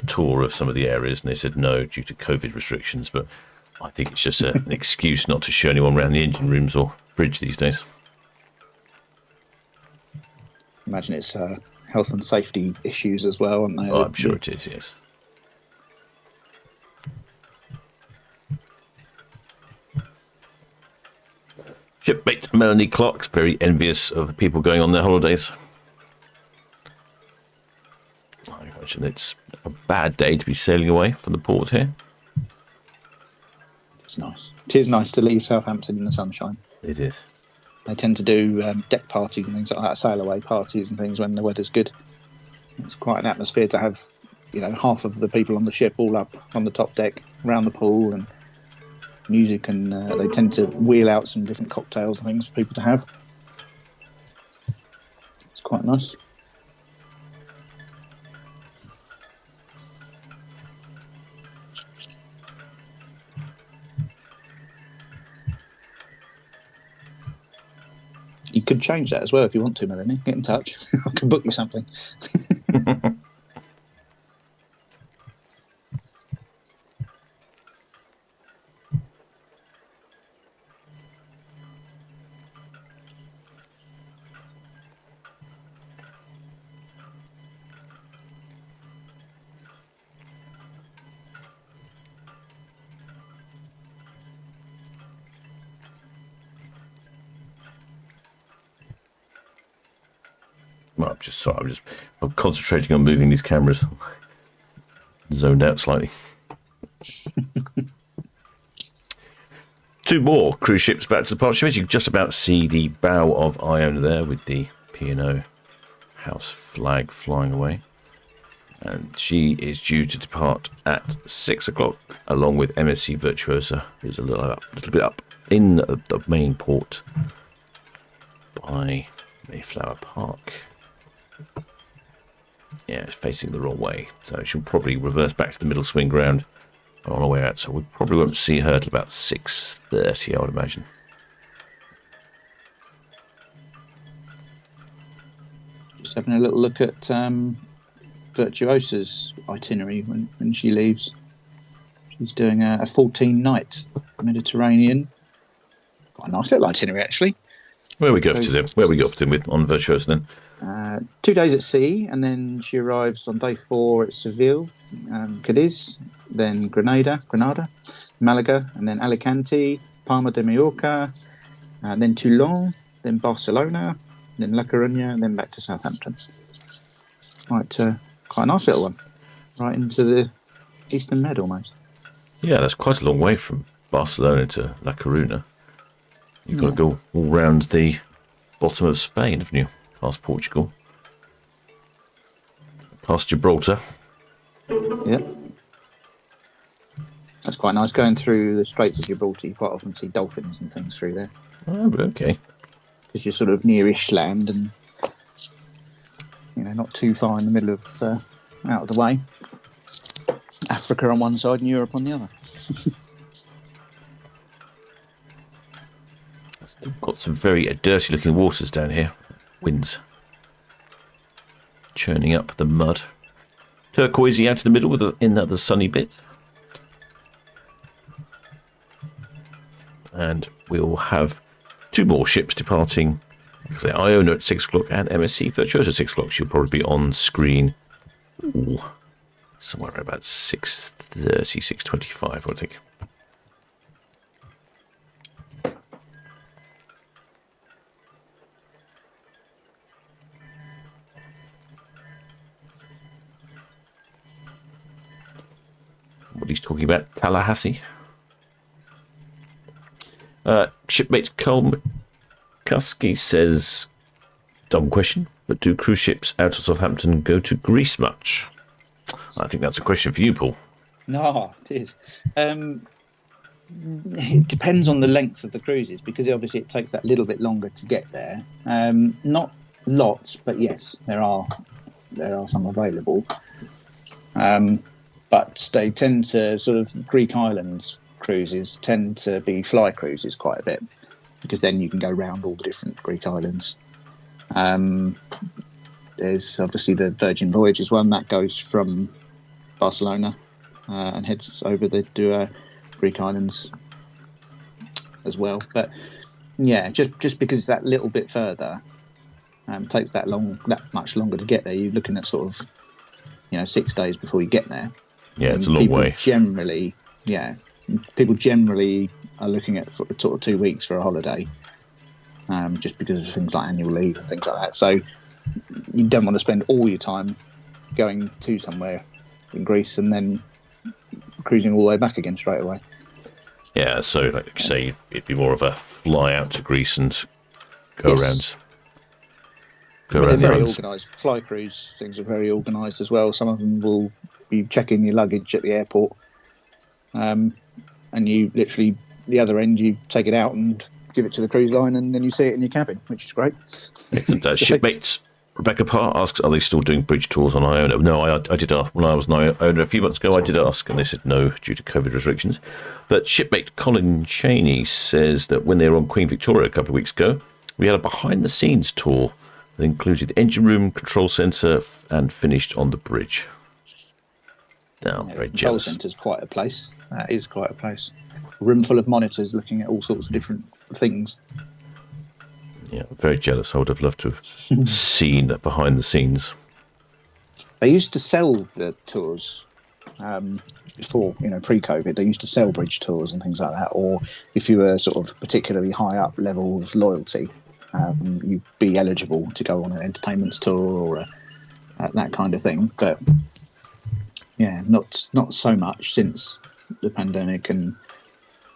tour of some of the areas, and they said no due to COVID restrictions. But I think it's just an excuse not to show anyone around the engine rooms or bridge these days. Imagine it's health and safety issues as well, aren't they? Oh, I'm sure it is, yes. Shipmate Melanie Clark's very envious of the people going on their holidays. I imagine it's a bad day to be sailing away from the port here. It's nice. It is nice to leave Southampton in the sunshine. It is. They tend to do deck parties and things like that, sail away parties and things when the weather's good. It's quite an atmosphere to have, half of the people on the ship all up on the top deck around the pool and music, and they tend to wheel out some different cocktails and things for people to have. It's quite nice. You could change that as well if you want to, Melanie. Get in touch. I can book you something. Well, I'm concentrating on moving these cameras. Zoned out slightly. 2 more cruise ships back to the departure. You can just about see the bow of Iona there with the P&O house flag flying away. And she is due to depart at 6 o'clock, along with MSC Virtuosa, who's a little bit up in the main port by Mayflower Park. Yeah, it's facing the wrong way, so she'll probably reverse back to the middle swing ground on her way out, so we probably won't see her till about 6:30, I would imagine. Just having a little look at Virtuosa's itinerary when she leaves. She's doing a 14-night Mediterranean. Quite a nice little itinerary, actually. Where we go off to then? Where we go off to with on Virtuosa then? 2 days at sea, and then she arrives on day 4 at Seville, Cadiz, then Granada, Malaga, and then Alicante, Palma de Mallorca, then Toulon, then Barcelona, then La Coruña, and then back to Southampton. Quite a nice little one, right into the Eastern Med almost. Yeah, that's quite a long way from Barcelona to La Coruña. You've got to go all round the bottom of Spain, haven't you? Past Portugal. Past Gibraltar. Yep. That's quite nice. Going through the Straits of Gibraltar, you quite often see dolphins and things through there. Oh, okay. Because you're sort of nearish land and, not too far in the middle of, out of the way. Africa on one side and Europe on the other. Got some very dirty looking waters down here. Winds churning up the mud. Turquoisey out in the middle in the sunny bit. And we'll have 2 more ships departing. Like I say, Iona at 6 o'clock and MSC Virtuosa at 6 o'clock. She'll probably be on screen somewhere around about 6:30, 6:25, I think. What he's talking about, Tallahassee. Shipmate Kuski says, dumb question, but do cruise ships out of Southampton go to Greece much? I think that's a question for you, Paul. No, it is. It depends on the length of the cruises, because obviously it takes that little bit longer to get there. Not lots, but yes, there are some available. But they tend to sort of Greek islands cruises tend to be fly cruises quite a bit, because then you can go round all the different Greek islands. There's obviously the Virgin Voyages one that goes from Barcelona and heads over the Greek islands as well. But yeah, just because it's that little bit further, takes that much longer to get there. You're looking at sort of 6 days before you get there. Yeah, it's a long way. People generally are looking at sort of 2 weeks for a holiday, just because of things like annual leave and things like that. So you don't want to spend all your time going to somewhere in Greece and then cruising all the way back again straight away. Yeah, so like you say, it'd be more of a fly out to Greece and go around. They're very organised. Fly cruise things are very organised as well. Some of them will be checking your luggage at the airport, and you literally, the other end, you take it out and give it to the cruise line, and then you see it in your cabin, which is great. Excellent. Shipmates Rebecca Parr asks, are they still doing bridge tours on Iona? No, I did ask. When I was on Iona a few months ago, I did ask, and they said no due to COVID restrictions. But shipmate Colin Cheney says that when they were on Queen Victoria a couple of weeks ago, we had a behind-the-scenes tour that included the engine room, control centre, and finished on the bridge. Now, I'm very jealous. The control centre's quite a place. That is quite a place. A room full of monitors looking at all sorts of different things. Yeah, I'm very jealous. I would have loved to have seen that behind the scenes. They used to sell the tours before, pre-COVID. They used to sell bridge tours and things like that. Or if you were sort of particularly high up level of loyalty, you'd be eligible to go on an entertainment tour or that kind of thing. But yeah, not so much since the pandemic, and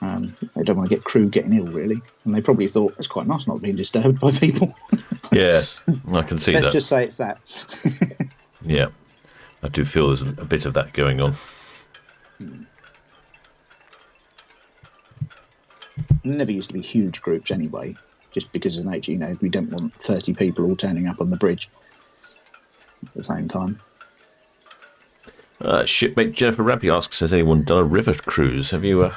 they don't want to get crew getting ill, really. And they probably thought it's quite nice not being disturbed by people. Yes, I can see that. Let's just say it's that. Yeah, I do feel there's a bit of that going on. There never used to be huge groups anyway, just because of nature. We don't want 30 people all turning up on the bridge at the same time. Shipmate Jennifer Rampy asks, has anyone done a river cruise? Have you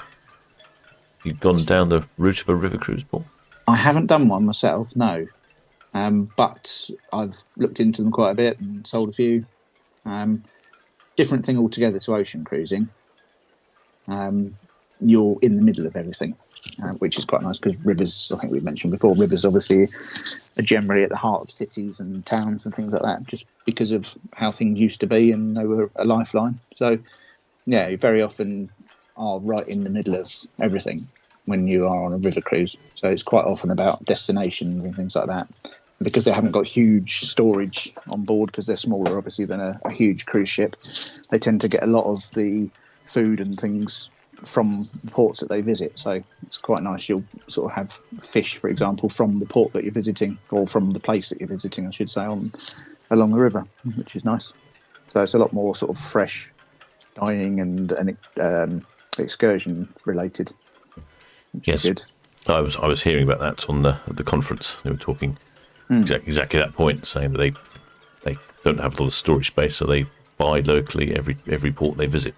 gone down the route of a river cruise, Paul? I haven't done one myself, no. But I've looked into them quite a bit and sold a few. Different thing altogether to ocean cruising. You're in the middle of everything, which is quite nice, because rivers, I think we've mentioned before, rivers obviously are generally at the heart of cities and towns and things like that, just because of how things used to be, and they were a lifeline. So, yeah, you very often are right in the middle of everything when you are on a river cruise. So it's quite often about destinations and things like that. And because they haven't got huge storage on board, because they're smaller, obviously, than a huge cruise ship, they tend to get a lot of the food and things from the ports that they visit. So it's quite nice. You'll sort of have fish, for example, from the port that you're visiting, or from the place that you're visiting, I should say, along the river, which is nice. So it's a lot more sort of fresh dining and excursion related, which is good. I was hearing about that on the conference. They were talking exactly that point, saying that they don't have a lot of storage space, so they buy locally every port they visit.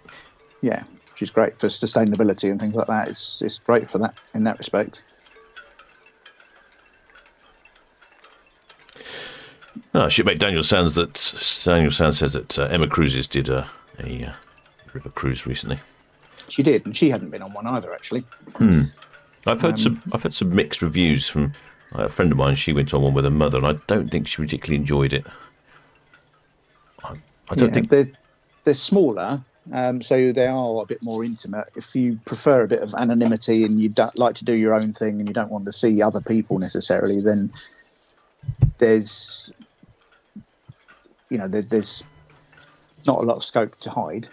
Yeah, which is great for sustainability and things like that. It's great for that in that respect. Shipmate Daniel Sands says that Emma Cruises did a river cruise recently. She did, and she hadn't been on one either, actually. I've heard some mixed reviews from a friend of mine. She went on one with her mother, and I don't think she particularly enjoyed it. I don't think they're smaller. So they are a bit more intimate. If you prefer a bit of anonymity and you don't like to do your own thing and you don't want to see other people necessarily, then there's not a lot of scope to hide.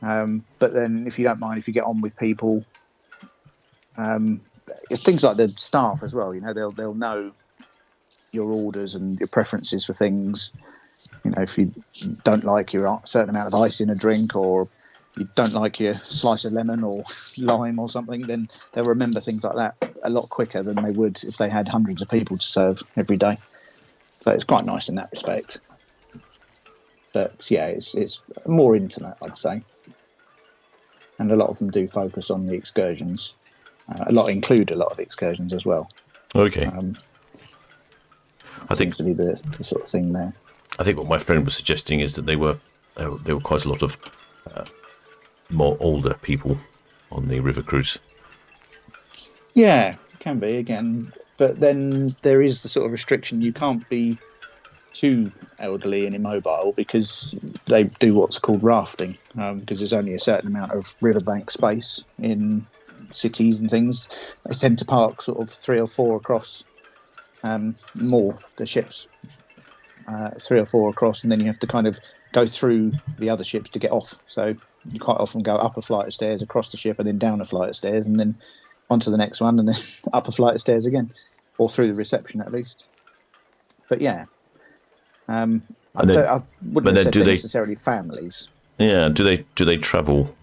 But then if you don't mind, if you get on with people, things like the staff as well. They'll know your orders and your preferences for things. If you don't like your certain amount of ice in a drink, or you don't like your slice of lemon or lime or something, then they'll remember things like that a lot quicker than they would if they had hundreds of people to serve every day. So it's quite nice in that respect. But yeah, it's more intimate, I'd say. And a lot of them do focus on the excursions. Include a lot of excursions as well. Okay. I think seems to be the sort of thing there. I think what my friend was suggesting is that there were quite a lot of more older people on the river cruise. Yeah, can be again, but then there is the sort of restriction: you can't be too elderly and immobile because they do what's called rafting. Because there's only a certain amount of riverbank space in cities and things. They tend to park sort of 3 or 4 across. The ships, 3 or 4 across, and then you have to kind of go through the other ships to get off. So you quite often go up a flight of stairs across the ship and then down a flight of stairs and then onto the next one and then up a flight of stairs again, or through the reception at least. But yeah, I wouldn't have said they're necessarily families. Yeah, do they travel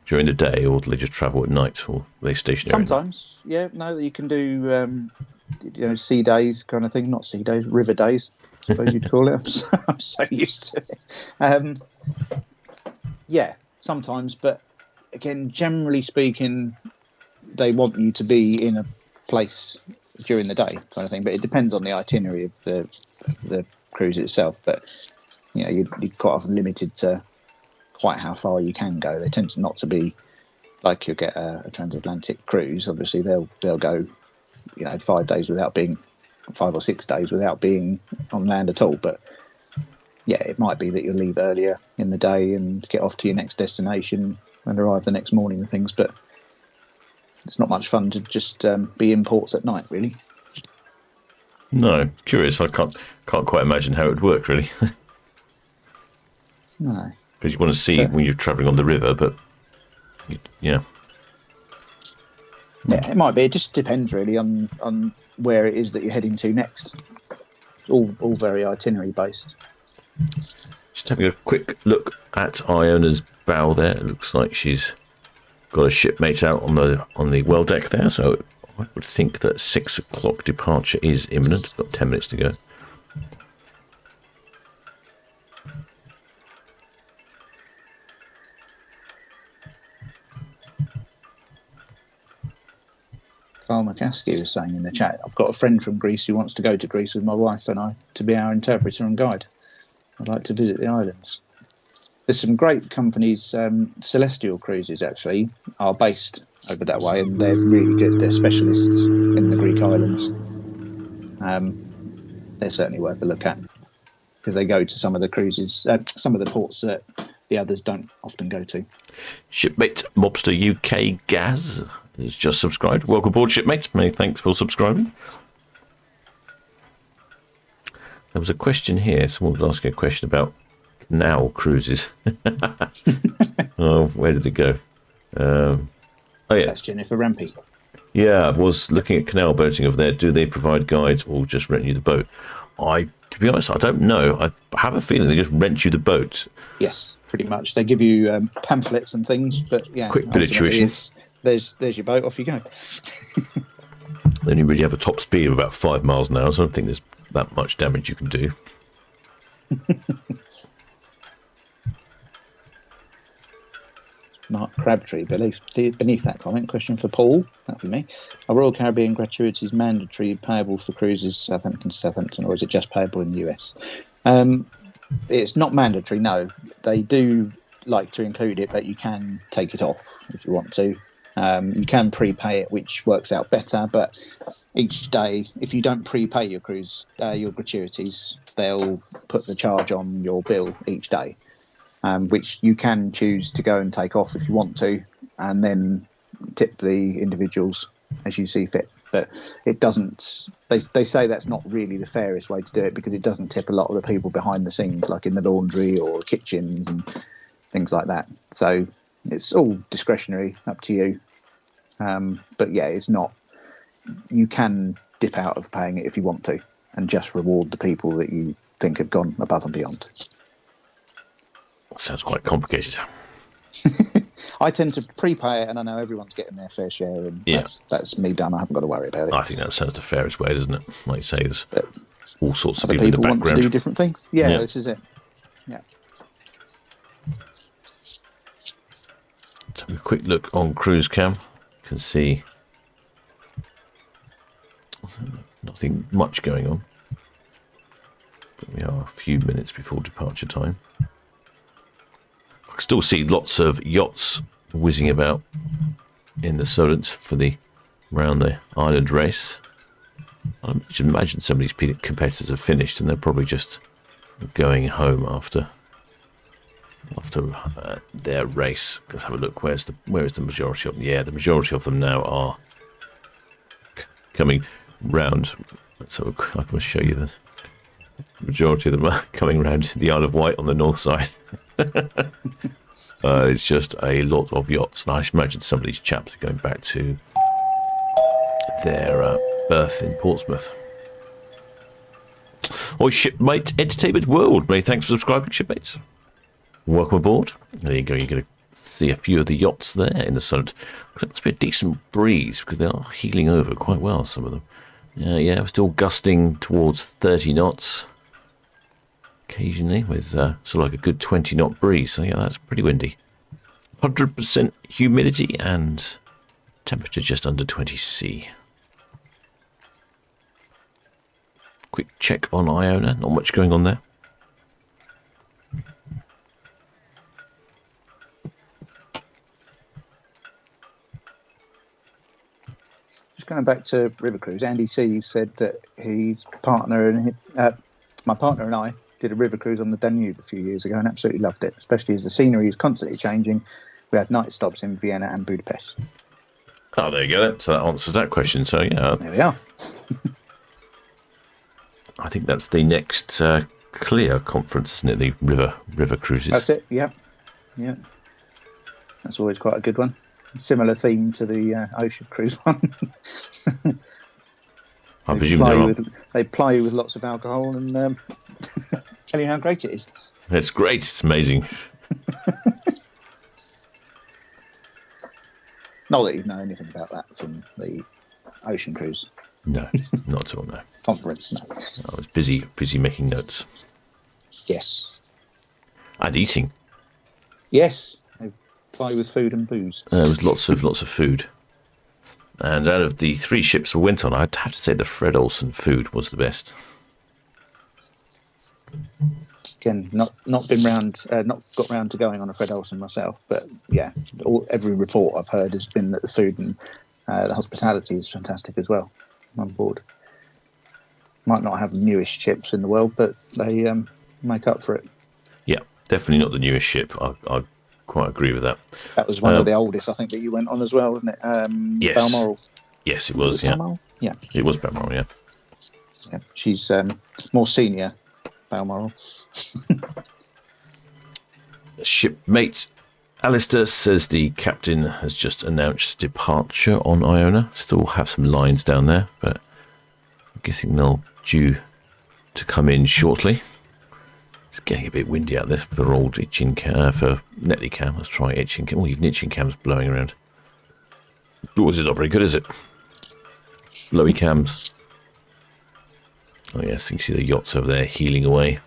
during the day, or do they just travel at night, or are they stationary? Sometimes, yeah. No, you can do sea days kind of thing. Not sea days, river days, I suppose you'd call it. I'm so used to it. Yeah, sometimes, but again, generally speaking, they want you to be in a place during the day, kind of thing. But it depends on the itinerary of the cruise itself. But you're quite often limited to quite how far you can go. They tend to not to be like you'll get a transatlantic cruise. Obviously, they'll go 5 days without being 5 or 6 days without being on land at all. But yeah, it might be that you'll leave earlier in the day and get off to your next destination and arrive the next morning and things. But it's not much fun to just be in ports at night, really. No, curious. I can't quite imagine how it would work, really. No, because you want to see when you're travelling on the river, but yeah. Yeah, it might be. It just depends really on where it is that you're heading to next. It's all very itinerary based. Just having a quick look at Iona's bow there. It looks like she's got a shipmate out on the well deck there. So I would think that 6 o'clock departure is imminent. We've got 10 minutes to go. Carl McCaskey was saying in the chat, I've got a friend from Greece who wants to go to Greece with my wife and I to be our interpreter and guide. I'd like to visit the islands. There's some great companies, Celestial Cruises actually, are based over that way, and they're really good. They're specialists in the Greek islands. They're certainly worth a look at because they go to some of the cruises, some of the ports that the others don't often go to. Shipmate Mobster UK Gaz has just subscribed. Welcome aboard, shipmates. Many thanks for subscribing. There was a question here. Someone was asking a question about canal cruises. Oh, where did it go? Oh, yeah. That's Jennifer Rampey. Yeah, I was looking at canal boating over there. Do they provide guides or just rent you the boat? To be honest, I don't know. I have a feeling they just rent you the boat. Yes, pretty much. They give you pamphlets and things, but yeah. Quick bit of tuition. There's your boat, off you go. They only really have a top speed of about 5 miles an hour, so I don't think there's that much damage you can do. Mark Crabtree, beneath that comment, question for Paul, that'd be me. Are Royal Caribbean gratuities mandatory payable for cruises Southampton to Southampton, or is it just payable in the US? It's not mandatory, no. They do like to include it, but you can take it off if you want to. You can prepay it, which works out better, but each day, if you don't prepay your cruise, your gratuities, they'll put the charge on your bill each day, which you can choose to go and take off if you want to, and then tip the individuals as you see fit. But it doesn't, they say that's not really the fairest way to do it because it doesn't tip a lot of the people behind the scenes, like in the laundry or kitchens and things like that. So it's all discretionary, up to you. But yeah, it's not you can dip out of paying it if you want to, and just reward the people that you think have gone above and beyond. Sounds quite complicated. I tend to prepay it, and I know everyone's getting their fair share, and that's me done. I haven't got to worry about it. I think that sounds the fairest way, doesn't it? Like you say, there's all sorts of other people in the want background. to do different things. Yeah, this is it. Yeah. Let's have a quick look on cruise cam. You can see nothing much going on, but we are a few minutes before departure time. I can still see lots of yachts whizzing about in the Solent for around the island race. I imagine some of these competitors have finished and they're probably just going home after their race. Let's have a look. Where is the majority of them? Yeah, the majority of them now are coming round. So I can show you this. The majority of them are coming round the Isle of Wight on the north side. It's just a lot of yachts, and I imagine some of these chaps are going back to their berth in Portsmouth. Oi, Shipmate Entertainment World. Many thanks for subscribing, shipmates. Welcome aboard. There you go. You're going to see a few of the yachts there in the sun. There must be a decent breeze because they are heeling over quite well, some of them. Yeah, we're still gusting towards 30 knots. Occasionally with sort of like a good 20-knot breeze. So, yeah, that's pretty windy. 100% humidity and temperature just under 20 C. Quick check on Iona. Not much going on there. Just going back to River Cruise, Andy C said that his partner and my partner and I did a river cruise on the Danube a few years ago and absolutely loved it, especially as the scenery is constantly changing. We had night stops in Vienna and Budapest. Oh, there you go. So that answers that question. So, yeah. There we are. I think that's the next Clear conference, isn't it? The river cruises. That's it, yeah. That's always quite a good one. Similar theme to the ocean cruise one. I presume they ply you with lots of alcohol and tell you how great it is. It's great. It's amazing. Not that you know anything about that from the ocean cruise. No, not at all, no. Conference, no. I was busy making notes. Yes. And eating. Yes. They ply with food and booze. There was lots of food. And out of the 3 ships we went on, I'd have to say the Fred Olsen food was the best. Again, not got round to going on a Fred Olsen myself, but yeah, every report I've heard has been that the food and the hospitality is fantastic as well on board. Might not have the newest ships in the world, but they make up for it. Yeah, definitely not the newest ship. I quite agree with that. That was one of the oldest, I think, that you went on as well, wasn't it? Yes. Balmoral. Yes, it was. Balmoral? Yeah. It was Balmoral. Yeah. Yeah. She's more senior, Balmoral. Shipmate Alistair says the captain has just announced departure on Iona. Still have some lines down there, but I'm guessing they'll due to come in shortly. It's getting a bit windy out there for old itching for Netley cam. Let's try itching cam. Well, even itching cam's blowing around. Oh, is it not very good, is it? Blowy cams. Oh yes, you can see the yachts over there heeling away.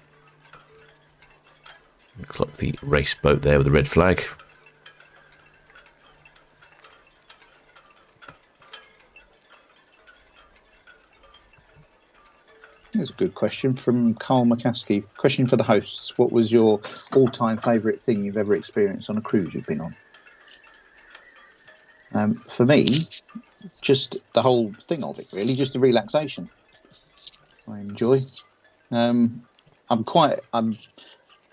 Looks like the race boat there with the red flag. Here's a good question from Carl McCaskey. Question for the hosts. What was your all-time favourite thing you've ever experienced on a cruise you've been on? For me, just the whole thing of it, really, just the relaxation. I enjoy.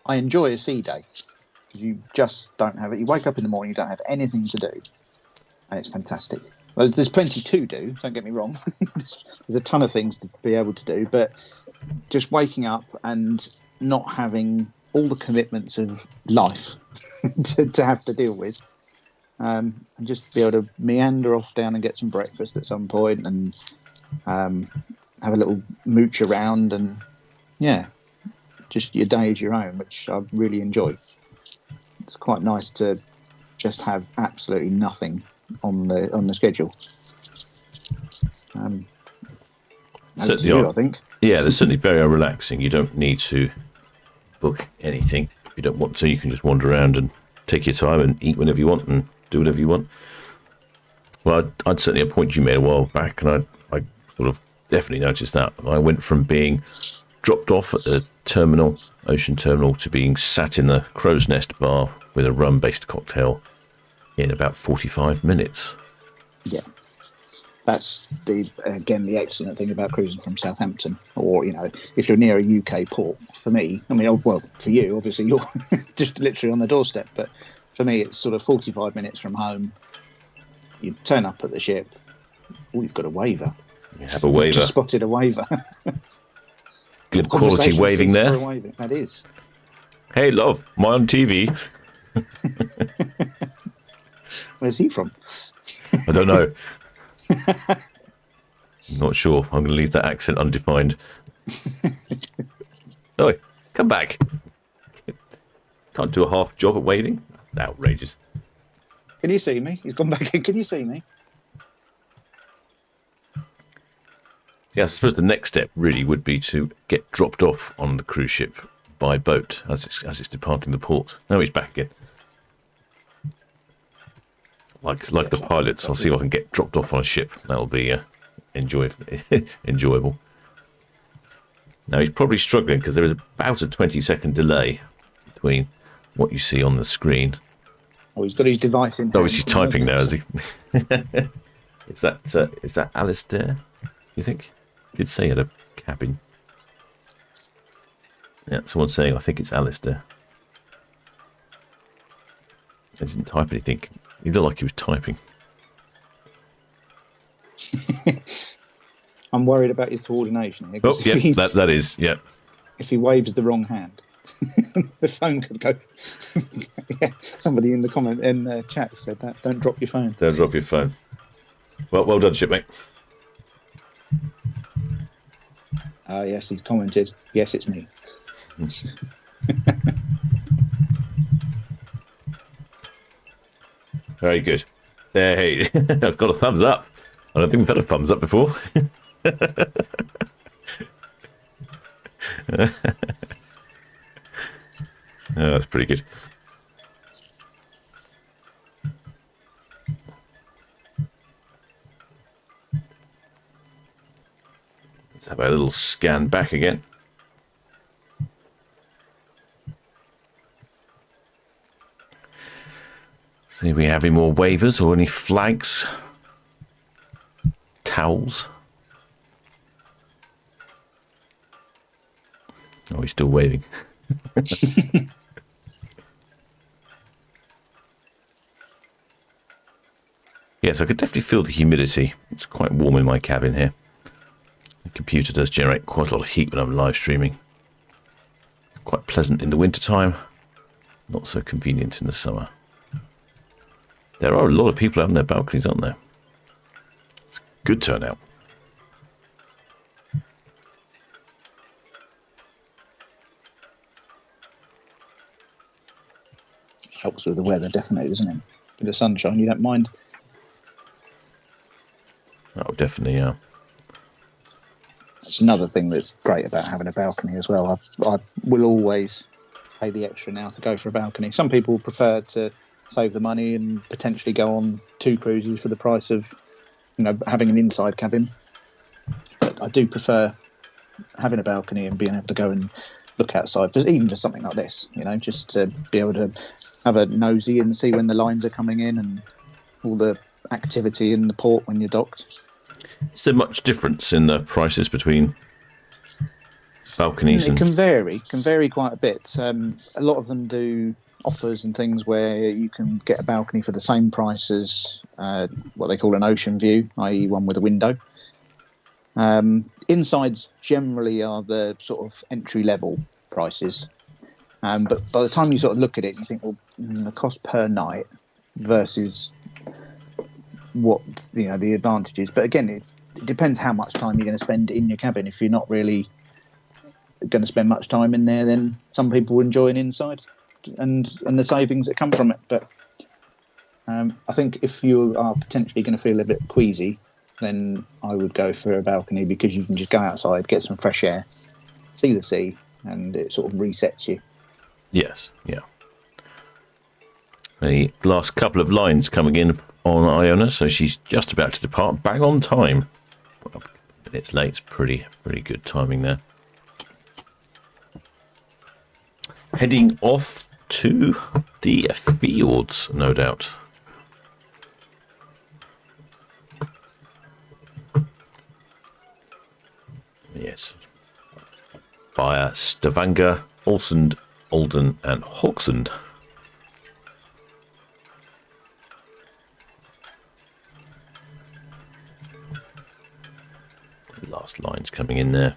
I enjoy a sea day because you just don't have it. You wake up in the morning, you don't have anything to do, and it's fantastic. Well, there's plenty to do, don't get me wrong. There's a ton of things to be able to do, but just waking up and not having all the commitments of life to have to deal with, and just be able to meander off down and get some breakfast at some point, and have a little mooch around, and yeah, just your day is your own, which I really enjoy. It's quite nice to just have absolutely nothing on the schedule. Certainly, I think. Yeah, they're certainly very relaxing. You don't need to book anything. If you don't want to, you can just wander around and take your time and eat whenever you want and do whatever you want. Well, I'd certainly a point you made a while back, and I sort of definitely noticed that. I went from being dropped off at the terminal, ocean terminal, to being sat in the Crow's Nest bar with a rum-based cocktail in about 45 minutes. Yeah. That's the excellent thing about cruising from Southampton, or if you're near a UK port. For me, for you, obviously you're just literally on the doorstep. But for me, it's sort of 45 minutes from home. You turn up at the ship. Oh, you've got a waiver. You have a waiver. Just spotted a waiver. Good quality waving there. That is. Hey, love, am I on TV? Where's he from? I don't know. I'm not sure. I'm going to leave that accent undefined. Oh, come back. Can't do a half job at waving? That's outrageous. Can you see me? He's gone back in. Can you see me? Yeah, I suppose the next step really would be to get dropped off on the cruise ship by boat as it's departing the port. No, he's back again. Like the pilots, I'll see if I can get dropped off on a ship. That'll be enjoyable. Now, he's probably struggling because there is about a 20-second delay between what you see on the screen. Oh, he's got his device in. Oh, is he typing now, is he? Is that Alistair, you think? You did say he had a cabin. Yeah, someone's saying, I think it's Alistair. He didn't type anything. He looked like he was typing. I'm worried about his coordination here. Oh, yeah, that is, yeah. If he waves the wrong hand, the phone could go. Yeah, somebody in the chat said that. Don't drop your phone. Don't drop your phone. Well done, shipmate. Yes, he's commented. Yes, it's me. Very good. Hey, I've got a thumbs up. I don't think we've had a thumbs up before. Oh, that's pretty good. Let's have a little scan back again. See if we have any more waivers or any flags. Towels. Oh, he's still waving. Yes, I could definitely feel the humidity. It's quite warm in my cabin here. The computer does generate quite a lot of heat when I'm live streaming. It's quite pleasant in the wintertime, not so convenient in the summer. There are a lot of people out on their balconies, aren't there? It's a good turnout. Helps with the weather, definitely, doesn't it? Bit of sunshine, you don't mind. Oh, definitely, yeah. That's another thing that's great about having a balcony as well. I will always pay the extra now to go for a balcony. Some people prefer to save the money and potentially go on 2 cruises for the price of, having an inside cabin. But I do prefer having a balcony and being able to go and look outside, even for something like this, just to be able to have a nosy and see when the lines are coming in and all the activity in the port when you're docked. Is there much difference in the prices between balconies? It can vary quite a bit. A lot of them do offers and things where you can get a balcony for the same price as what they call an ocean view, i.e. one with a window. Insides generally are the sort of entry-level prices. But by the time you sort of look at it, you think, well, the cost per night versus what the advantages. But again, it depends how much time you're going to spend in your cabin. If you're not really going to spend much time in there, then some people enjoy an inside and the savings that come from it. But I think if you are potentially going to feel a bit queasy, then I would go for a balcony, because you can just go outside, get some fresh air, see the sea, and it sort of resets you. Yes, yeah. The last couple of lines coming in on Iona, so she's just about to depart, bang on time. Well, minutes late, it's pretty good timing there. Heading off to the fields, no doubt. Yes. Via Stavanger, Ålesund, Olden and Haugesund. Last lines coming in there.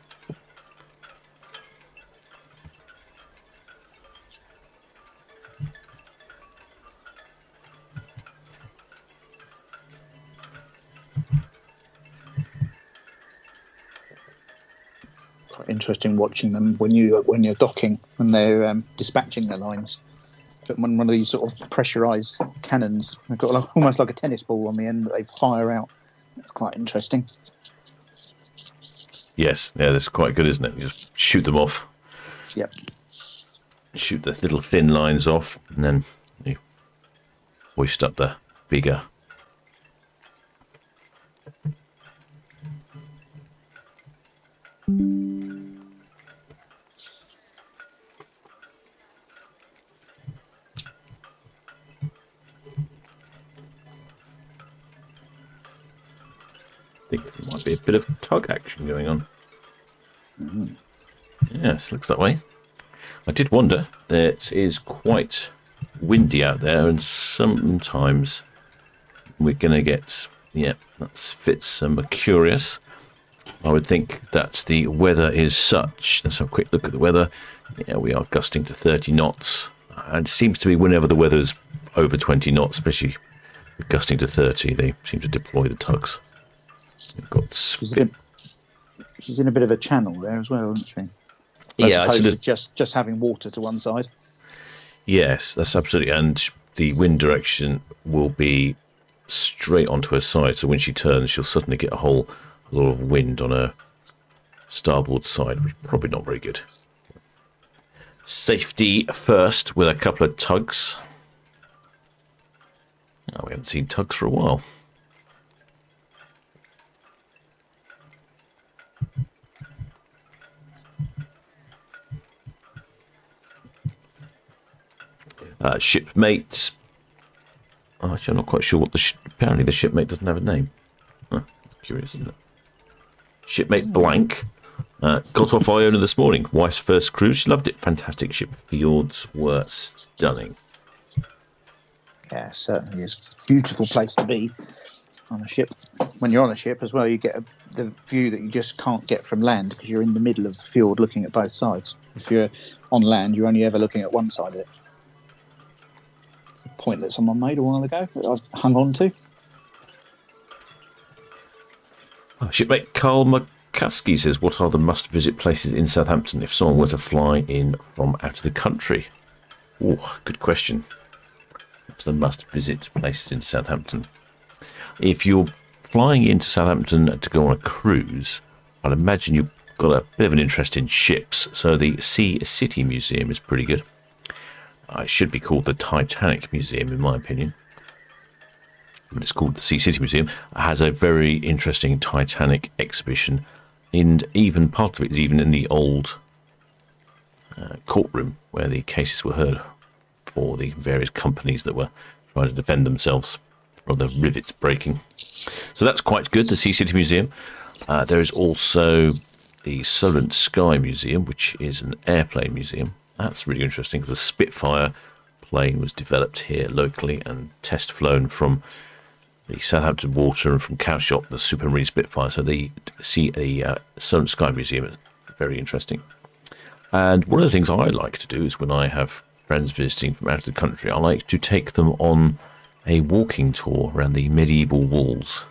Quite interesting watching them when you're docking, when they're dispatching their lines. But one of these sort of pressurized cannons, they've got almost like a tennis ball on the end that they fire out. It's quite interesting. Yes, yeah, that's quite good, isn't it? You just shoot them off. Yep. Shoot the little thin lines off, and then you hoist up the bigger. I think there might be a bit of tug action going on. Mm-hmm. Yes, looks that way. I did wonder, that it is quite windy out there, and sometimes we're going to get, yeah, that fits Mercurius. I would think that the weather is such. Let's have a quick look at the weather. Yeah, we are gusting to 30 knots. And it seems to be whenever the weather's over 20 knots, especially gusting to 30, they seem to deploy the tugs. She's in a bit of a channel there as well, isn't she? Yeah, as opposed to just having water to one side. Yes, that's absolutely. And the wind direction will be straight onto her side. So when she turns, she'll suddenly get a lot of wind on her starboard side, which is probably not very good. Safety first with a couple of tugs. Oh, we haven't seen tugs for a while. Shipmate. Oh, actually, I'm not quite sure what apparently the shipmate doesn't have a name. Huh, curious, isn't it? Shipmate blank. Got off Iona this morning. Wife's first cruise. She loved it. Fantastic ship. Fjords were stunning. Yeah, certainly is. Beautiful place to be on a ship. When you're on a ship as well, you get the view that you just can't get from land, because you're in the middle of the fjord looking at both sides. If you're on land, you're only ever looking at one side of it. A point that someone made a while ago that I've hung on to. Shipmate Carl McCuskey says, what are the must-visit places in Southampton if someone were to fly in from out of the country? Oh, good question. What's the must-visit places in Southampton? If you're flying into Southampton to go on a cruise, I'd imagine you've got a bit of an interest in ships, so the Sea City Museum is pretty good. It should be called the Titanic Museum, in my opinion. But it's called the Sea City Museum. It has a very interesting Titanic exhibition, and even part of it is even in the old courtroom where the cases were heard for the various companies that were trying to defend themselves from the rivets breaking. So that's quite good, the Sea City Museum. There is also the Solent Sky Museum, which is an airplane museum. That's really interesting. The Spitfire plane was developed here locally and test flown from the Southampton water and from Cowshot, the Supermarine Spitfire. So the Solent Sky Museum is very interesting. And one of the things I like to do is when I have friends visiting from out of the country, I like to take them on a walking tour around the medieval walls.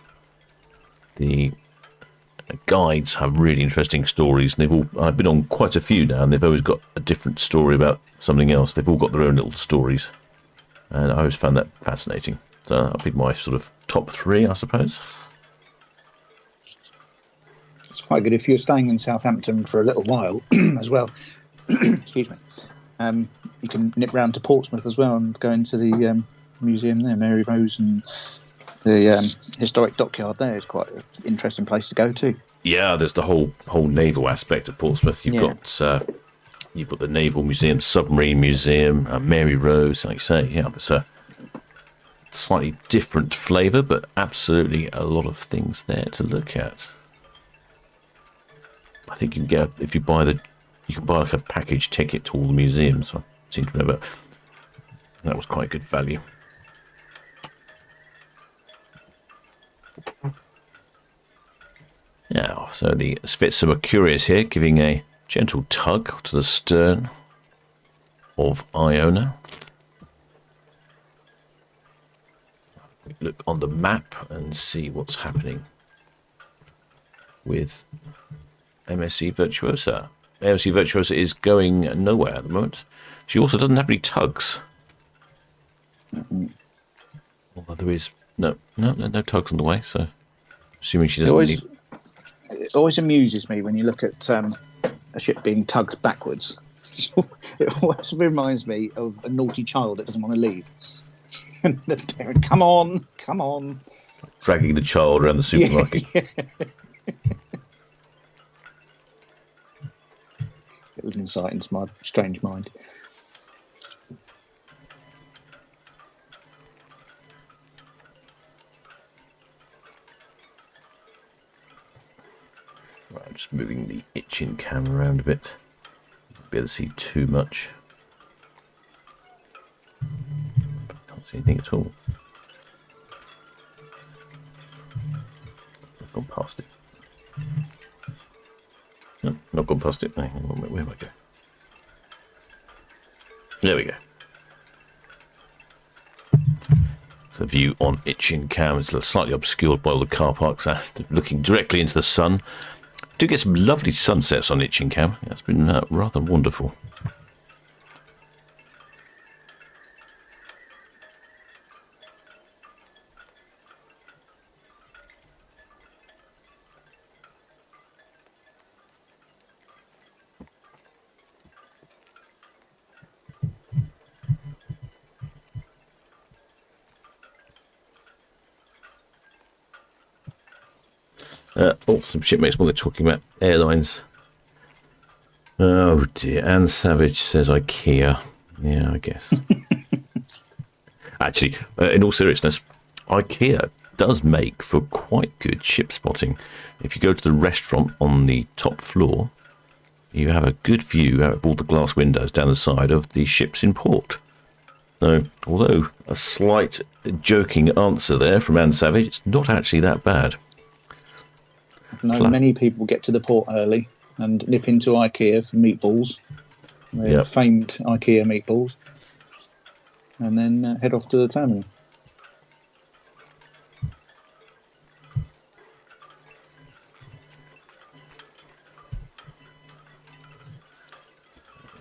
The guides have really interesting stories, and I've been on quite a few now, and they've always got a different story about something else. They've all got their own little stories, and I always found that fascinating. So that'll be my sort of top 3, I suppose. It's quite good if you're staying in Southampton for a little while as well. Excuse me. You can nip round to Portsmouth as well and go into the museum there, Mary Rose, and the historic dockyard there is quite an interesting place to go to. Yeah, there's the whole naval aspect of Portsmouth. You've got the Naval Museum, Submarine Museum, Mary Rose, like you say. Yeah, there's a slightly different flavour, but absolutely a lot of things there to look at. I think you can get you can buy like a package ticket to all the museums. I seem to remember that was quite good value. Now, so the Svitzer Mercurius here, giving a gentle tug to the stern of Iona. We look on the map and see what's happening with MSC Virtuosa. MSC Virtuosa is going nowhere at the moment. She also doesn't have any tugs. Although there is no tugs on the way, so assuming she doesn't need. It always amuses me when you look at a ship being tugged backwards. It always reminds me of a naughty child that doesn't want to leave. And the parent, come on. Dragging the child around the supermarket. Yeah. It was an insight into my strange mind. Right, I'm just moving the itching cam around a bit. Be able to see too much. Can't see anything at all. I've gone past it. No, not gone past it. Hang on, where am I going? There we go. So the view on itching cam is slightly obscured by all the car parks, looking directly into the sun. Do get some lovely sunsets on itching cam. It's been rather wonderful. Some shipmates while they're talking about airlines. Oh dear, Anne Savage says IKEA. Yeah, I guess. Actually, in all seriousness, IKEA does make for quite good ship spotting. If you go to the restaurant on the top floor, you have a good view out of all the glass windows down the side of the ships in port. So, although a slight joking answer there from Anne Savage, it's not actually that bad. Many people get to the port early and nip into IKEA for meatballs. They're famed IKEA meatballs. And then head off to the terminal.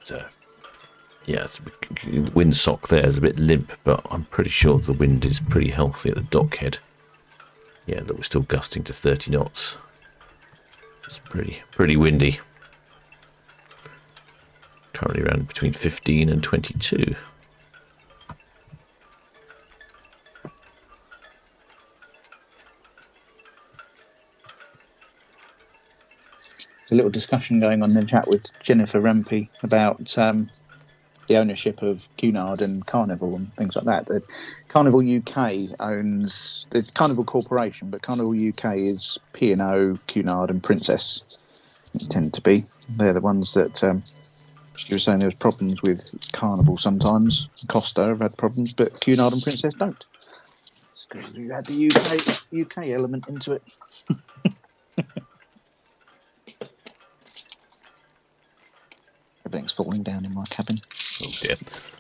The windsock there is a bit limp, but I'm pretty sure the wind is pretty healthy at the dockhead. Yeah, that we're still gusting to 30 knots. It's pretty windy. Currently around between 15 and 22. A little discussion going on in the chat with Jennifer Rampey about the ownership of Cunard and Carnival and things like that. Carnival UK owns the Carnival Corporation, but Carnival UK is P&O, Cunard, and Princess. They tend to be. They're the ones that she was saying there was problems with Carnival sometimes. Costa have had problems, but Cunard and Princess don't. It's because we had the UK element into it. Everything's falling down in my cabin. Oh dear.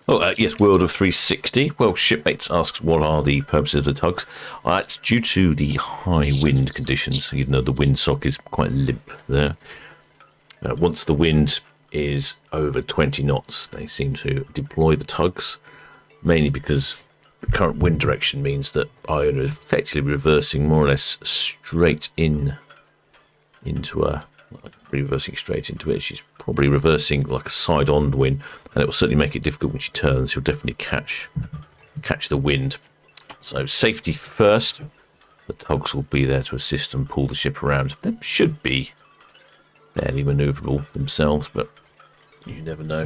Oh, yes, World of 360. Well, Shipmates asks, what are the purposes of the tugs? It's due to the high wind conditions, even though the windsock is quite limp there. Once the wind is over 20 knots, they seem to deploy the tugs, mainly because the current wind direction means that Iona is effectively reversing more or less straight into it. She's probably reversing like a side-on wind, and it will certainly make it difficult when she turns. She'll definitely catch the wind. So safety first. The tugs will be there to assist and pull the ship around. They should be fairly manoeuvrable themselves, but you never know.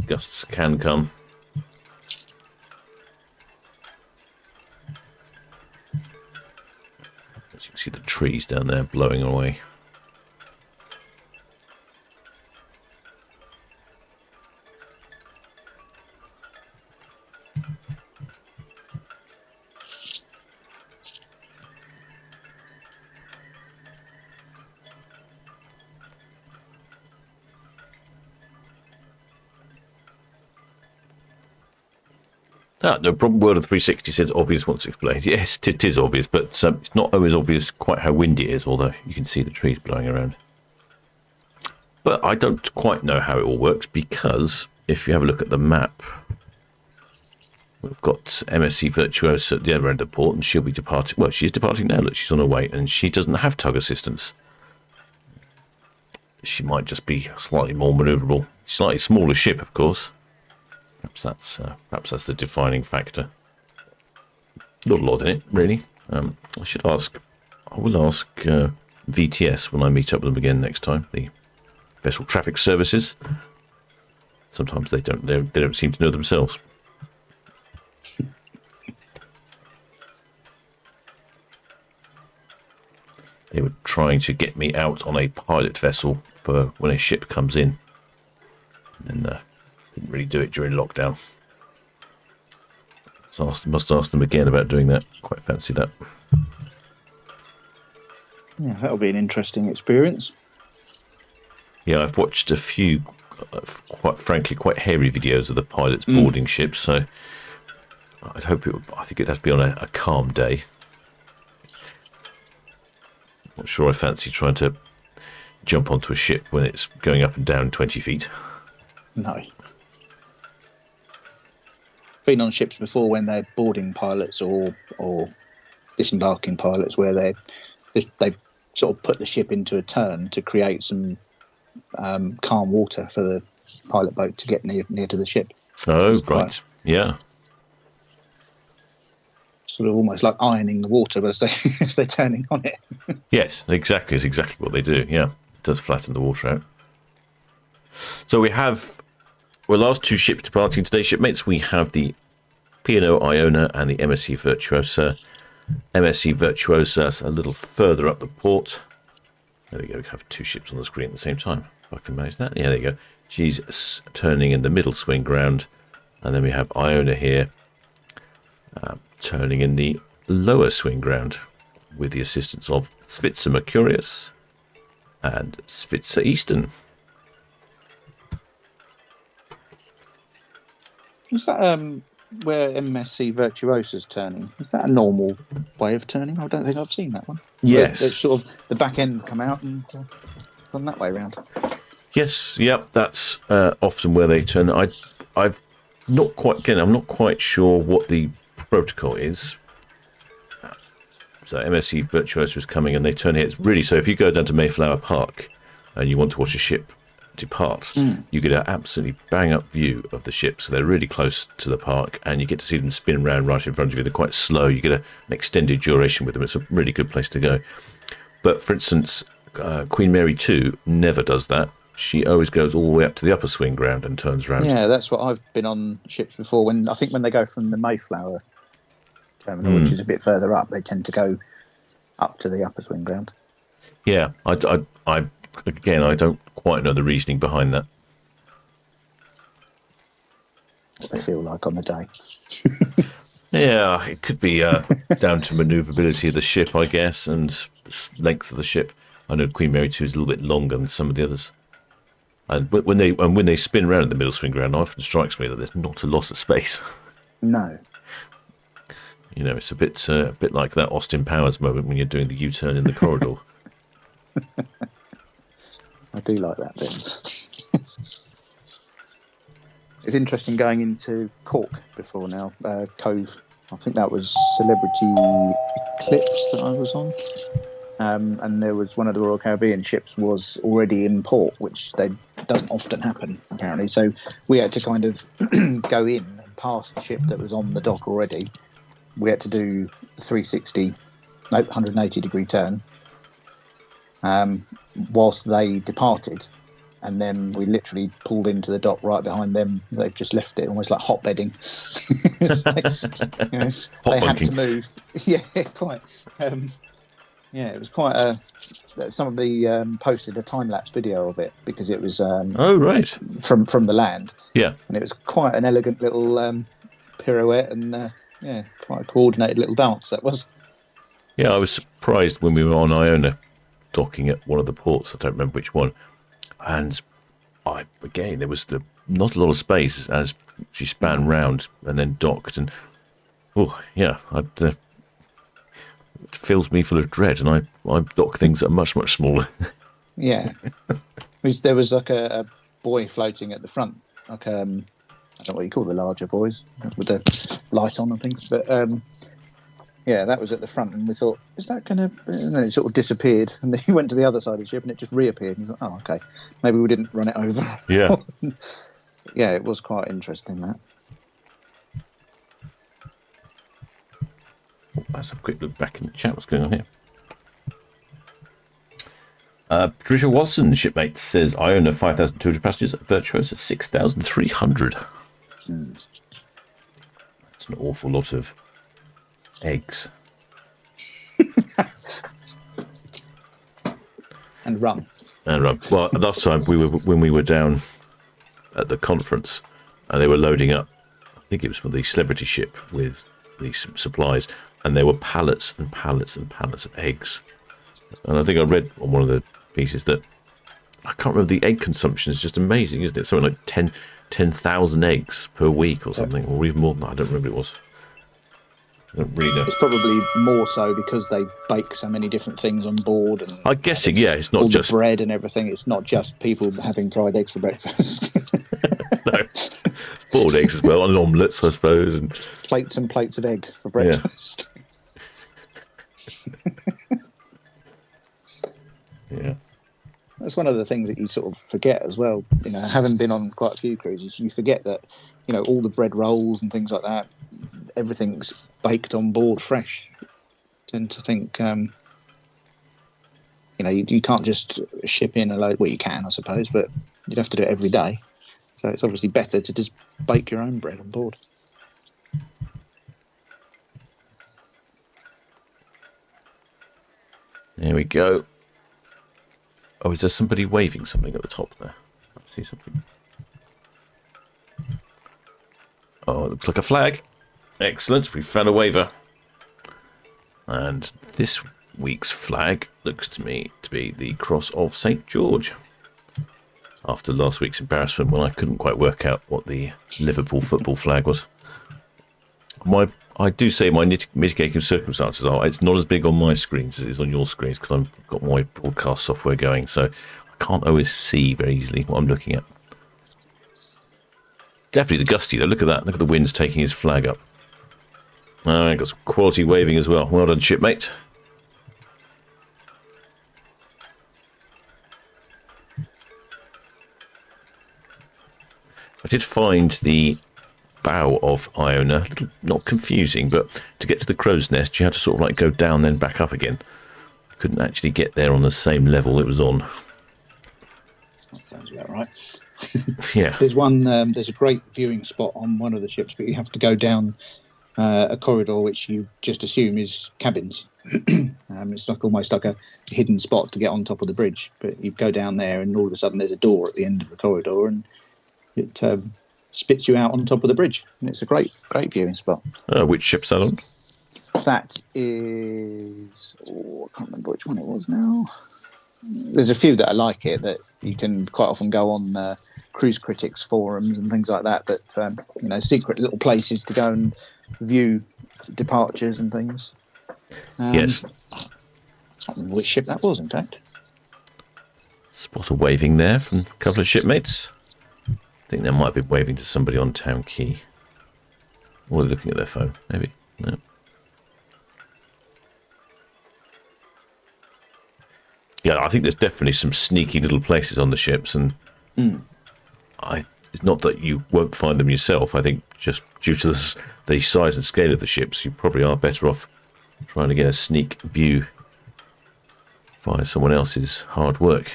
Gusts can come. As you can see the trees down there blowing away. No problem. World of 360 said obvious once explained. Yes, it is obvious, but it's not always obvious quite how windy it is, although you can see the trees blowing around. But I don't quite know how it all works, because if you have a look at the map, we've got MSC Virtuosa at the other end of the port, and she'll be departing. Well, she's departing now. Look, she's on her way, and she doesn't have tug assistance. She might just be slightly more manoeuvrable. Slightly smaller ship, of course. Perhaps that's the defining factor. Not a lot in it, really. I will ask VTS when I meet up with them again next time. The Vessel Traffic Services. Sometimes they don't seem to know themselves. They were trying to get me out on a pilot vessel for when a ship comes in, and didn't really do it during lockdown. So must ask them again about doing that. Quite fancy that. Yeah, that'll be an interesting experience. Yeah, I've watched a few, quite frankly, quite hairy videos of the pilots boarding ships. So I think it'd have to be on a calm day. Not sure I fancy trying to jump onto a ship when it's going up and down 20 feet. No. Been on ships before when they're boarding pilots or disembarking pilots, where they've sort of put the ship into a turn to create some calm water for the pilot boat to get near to the ship. Oh, right. Yeah. Sort of almost like ironing the water as they're turning on it. Yes, exactly. It's exactly what they do. Yeah, it does flatten the water out. So we have last two ships departing today, shipmates. We have the P&O Iona and the MSC Virtuosa. MSC Virtuosa is a little further up the port. There we go. We have two ships on the screen at the same time. If I can manage that. Yeah, there you go. She's turning in the middle swing ground. And then we have Iona here turning in the lower swing ground with the assistance of Svitzer Mercurius and Svitzer Eastern. Is that where MSC Virtuosa's turning? Is that a normal way of turning? I don't think I've seen that one. Yes. It's sort of the back end come out and gone that way round. Yes, yep, that's often where they turn. I'm not quite sure what the protocol is. So MSC Virtuosa is coming and they turn here. It's really, so if you go down to Mayflower Park and you want to watch a ship depart, you get an absolutely bang up view of the ship. So they're really close to the park and you get to see them spin around right in front of you. They're quite slow. You get an extended duration with them. It's a really good place to go. But for instance, Queen Mary 2 never does that. She always goes all the way up to the upper swing ground and turns around. Yeah, that's what I've been on ships before. When they go from the Mayflower terminal, which is a bit further up, they tend to go up to the upper swing ground. Yeah, I don't quite know the reasoning behind that. What they feel like on the day. Yeah, it could be down to manoeuvrability of the ship, I guess, and the length of the ship. I know Queen Mary 2 is a little bit longer than some of the others. And when they spin around in the middle swing ground, it often strikes me that there's not a lot of space. No. You know, it's a bit like that Austin Powers moment when you're doing the U-turn in the corridor. I do like that bit. It's interesting going into Cork before now, Cove. I think that was Celebrity Eclipse that I was on. And there was one of the Royal Caribbean ships was already in port, which doesn't often happen, apparently. So we had to kind of go in and pass the ship that was on the dock already. We had to do 180 degree turn whilst they departed. And then we literally pulled into the dock right behind them. They've just left it, almost like hotbedding. They had to move. Yeah, quite. Yeah, it was quite somebody posted a time-lapse video of it because it was right from the land. Yeah, and it was quite an elegant little pirouette and quite a coordinated little dance that was. Yeah, I was surprised when we were on Iona docking at one of the ports. I don't remember which one, and there was not a lot of space as she span round and then docked, and it fills me full of dread, and I dock things that are much, much smaller. Yeah. There was like a buoy floating at the front, like I don't know what you call the larger buoys with the light on and things, but that was at the front, and we thought, is that going to... And then it sort of disappeared, and then you went to the other side of the ship, and it just reappeared, and you thought, oh, okay, maybe we didn't run it over. Yeah. Yeah, it was quite interesting, that. Let's have a quick look back in the chat. What's going on here? Patricia Watson, shipmate, says Iona 5,200 passengers, Virtuosa 6,300. That's an awful lot of eggs. And rum. Well, last time when we were down at the conference, and they were loading up, I think it was for the Celebrity ship with these supplies, and there were pallets and pallets and pallets of eggs. And I think I read on one of the pieces that, I can't remember, the egg consumption is just amazing, isn't it? Something like 10,000 eggs per week or something, or even more than that. I don't remember what it was. I don't really know. It's probably more so because they bake so many different things on board. And I'm guessing, yeah, it's not all just the bread and everything. It's not just people having fried eggs for breakfast. No, it's boiled eggs as well, and omelettes, I suppose, and plates and plates of egg for breakfast. Yeah. That's one of the things that you sort of forget as well. You know, having been on quite a few cruises, you forget that, you know, all the bread rolls and things like that, everything's baked on board fresh. I tend to think, you know, you can't just ship in a load. Well, you can, I suppose, but you'd have to do it every day. So it's obviously better to just bake your own bread on board. There we go. Oh, is there somebody waving something at the top there? I see something. Oh, it looks like a flag. Excellent. We found a waiver. And this week's flag looks to me to be the Cross of St. George. After last week's embarrassment when I couldn't quite work out what the Liverpool football flag was. I do say my mitigating circumstances are it's not as big on my screens as it is on your screens because I've got my broadcast software going, so I can't always see very easily what I'm looking at. Definitely the Gusty though. Look at that. Look at the winds taking his flag up. I got some quality waving as well. Well done, shipmate. I did find the bow of Iona a little, not confusing, but to get to the crow's nest you had to sort of like go down then back up again. You couldn't actually get there on the same level it was on. That sounds about right. Yeah, there's a great viewing spot on one of the ships, but you have to go down a corridor which you just assume is cabins. It's like almost like a hidden spot to get on top of the bridge, but you go down there and all of a sudden there's a door at the end of the corridor and it spits you out on top of the bridge, and it's a great viewing spot. Which ship's that on? That is, I can't remember which one it was now. there's a few that I like it, that you can quite often go on cruise critics forums and things like that. Secret little places to go and view departures and things. Yes. I can't remember which ship that was, in fact. Spot a waving there from a couple of shipmates. I think they might be waving to somebody on Town Quay. Or they're looking at their phone, maybe. No. Yeah, I think there's definitely some sneaky little places on the ships, and it's not that you won't find them yourself. I think just due to the size and scale of the ships, you probably are better off trying to get a sneak view via someone else's hard work.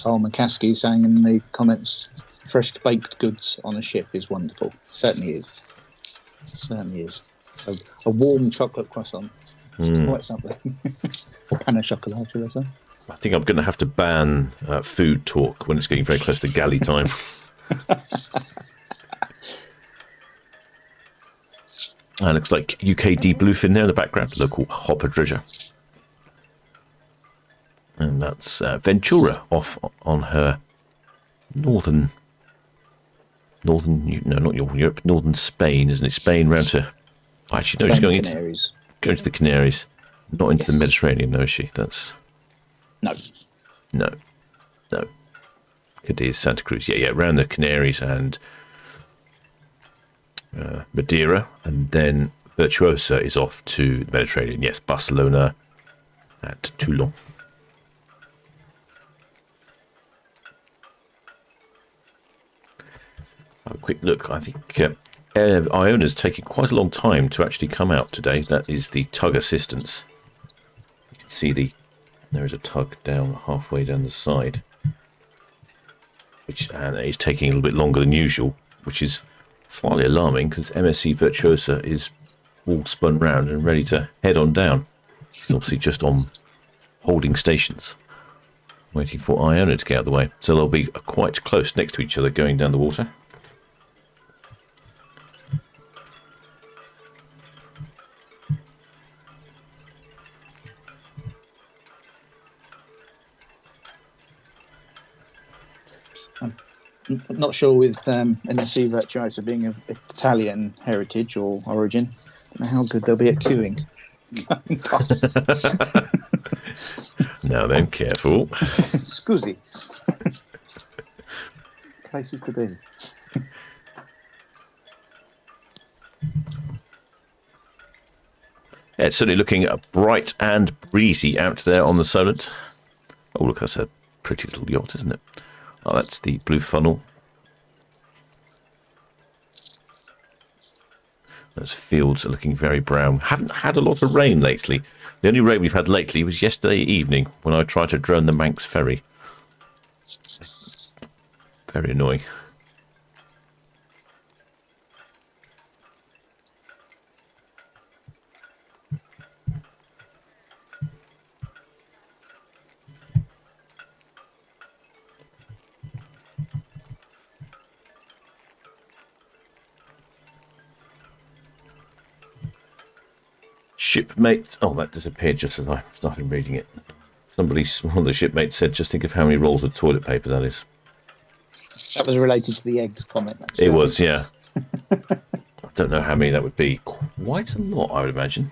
Carl McCaskey saying in the comments, fresh baked goods on a ship is wonderful. Certainly is. A warm chocolate croissant. It's quite something. Or pan au chocolat, should I say? I think I'm going to have to ban food talk when it's getting very close to galley time. And looks like UKD Bluefin there in the background, local hopper dredger. And that's Ventura off on her northern, no, not Europe, northern Spain, isn't it? Spain round to, actually, no, she's going to the Canaries, not into the Mediterranean, no, is she? That's no. Cadiz, Santa Cruz, yeah, around the Canaries and Madeira, and then Virtuosa is off to the Mediterranean. Yes, Barcelona at Toulon. Have a quick look. I think Iona's taking quite a long time to actually come out today. That is the tug assistance. You can see there is a tug down halfway down the side, which is taking a little bit longer than usual, which is slightly alarming because MSC Virtuosa is all spun round and ready to head on down. It's obviously just on holding stations, waiting for Iona to get out of the way. So they'll be quite close next to each other going down the water. I'm not sure with MSC Virtuosa being of Italian heritage or origin, I don't know how good they'll be at queuing. Now then, careful. Scusi. Places to be. Yeah, it's certainly looking bright and breezy out there on the Solent. Oh, look, that's a pretty little yacht, isn't it? Oh, that's the blue funnel. Those fields are looking very brown. Haven't had a lot of rain lately. The only rain we've had lately was yesterday evening when I tried to drone the Manx ferry. Very annoying. Shipmate, oh, that disappeared just as I started reading it. One of the shipmates said, just think of how many rolls of toilet paper that is. That was related to the eggs comment. It was, yeah. I don't know how many that would be. Quite a lot, I would imagine.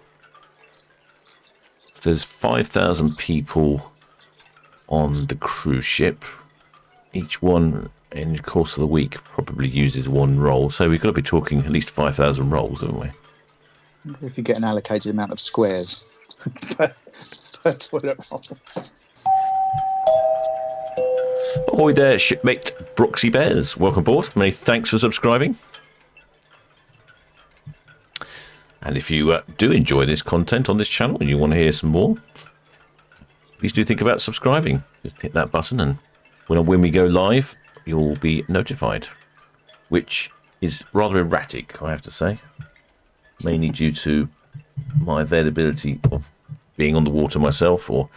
There's 5,000 people on the cruise ship. Each one, in the course of the week, probably uses one roll. So we've got to be talking at least 5,000 rolls, haven't we? If you get an allocated amount of squares per toilet roll. Ahoy there, shipmate Brooksy Bears. Welcome aboard. Many thanks for subscribing. And if you do enjoy this content on this channel and you want to hear some more, please do think about subscribing. Just hit that button, and when we go live, you'll be notified, which is rather erratic, I have to say. Mainly due to my availability of being on the water myself or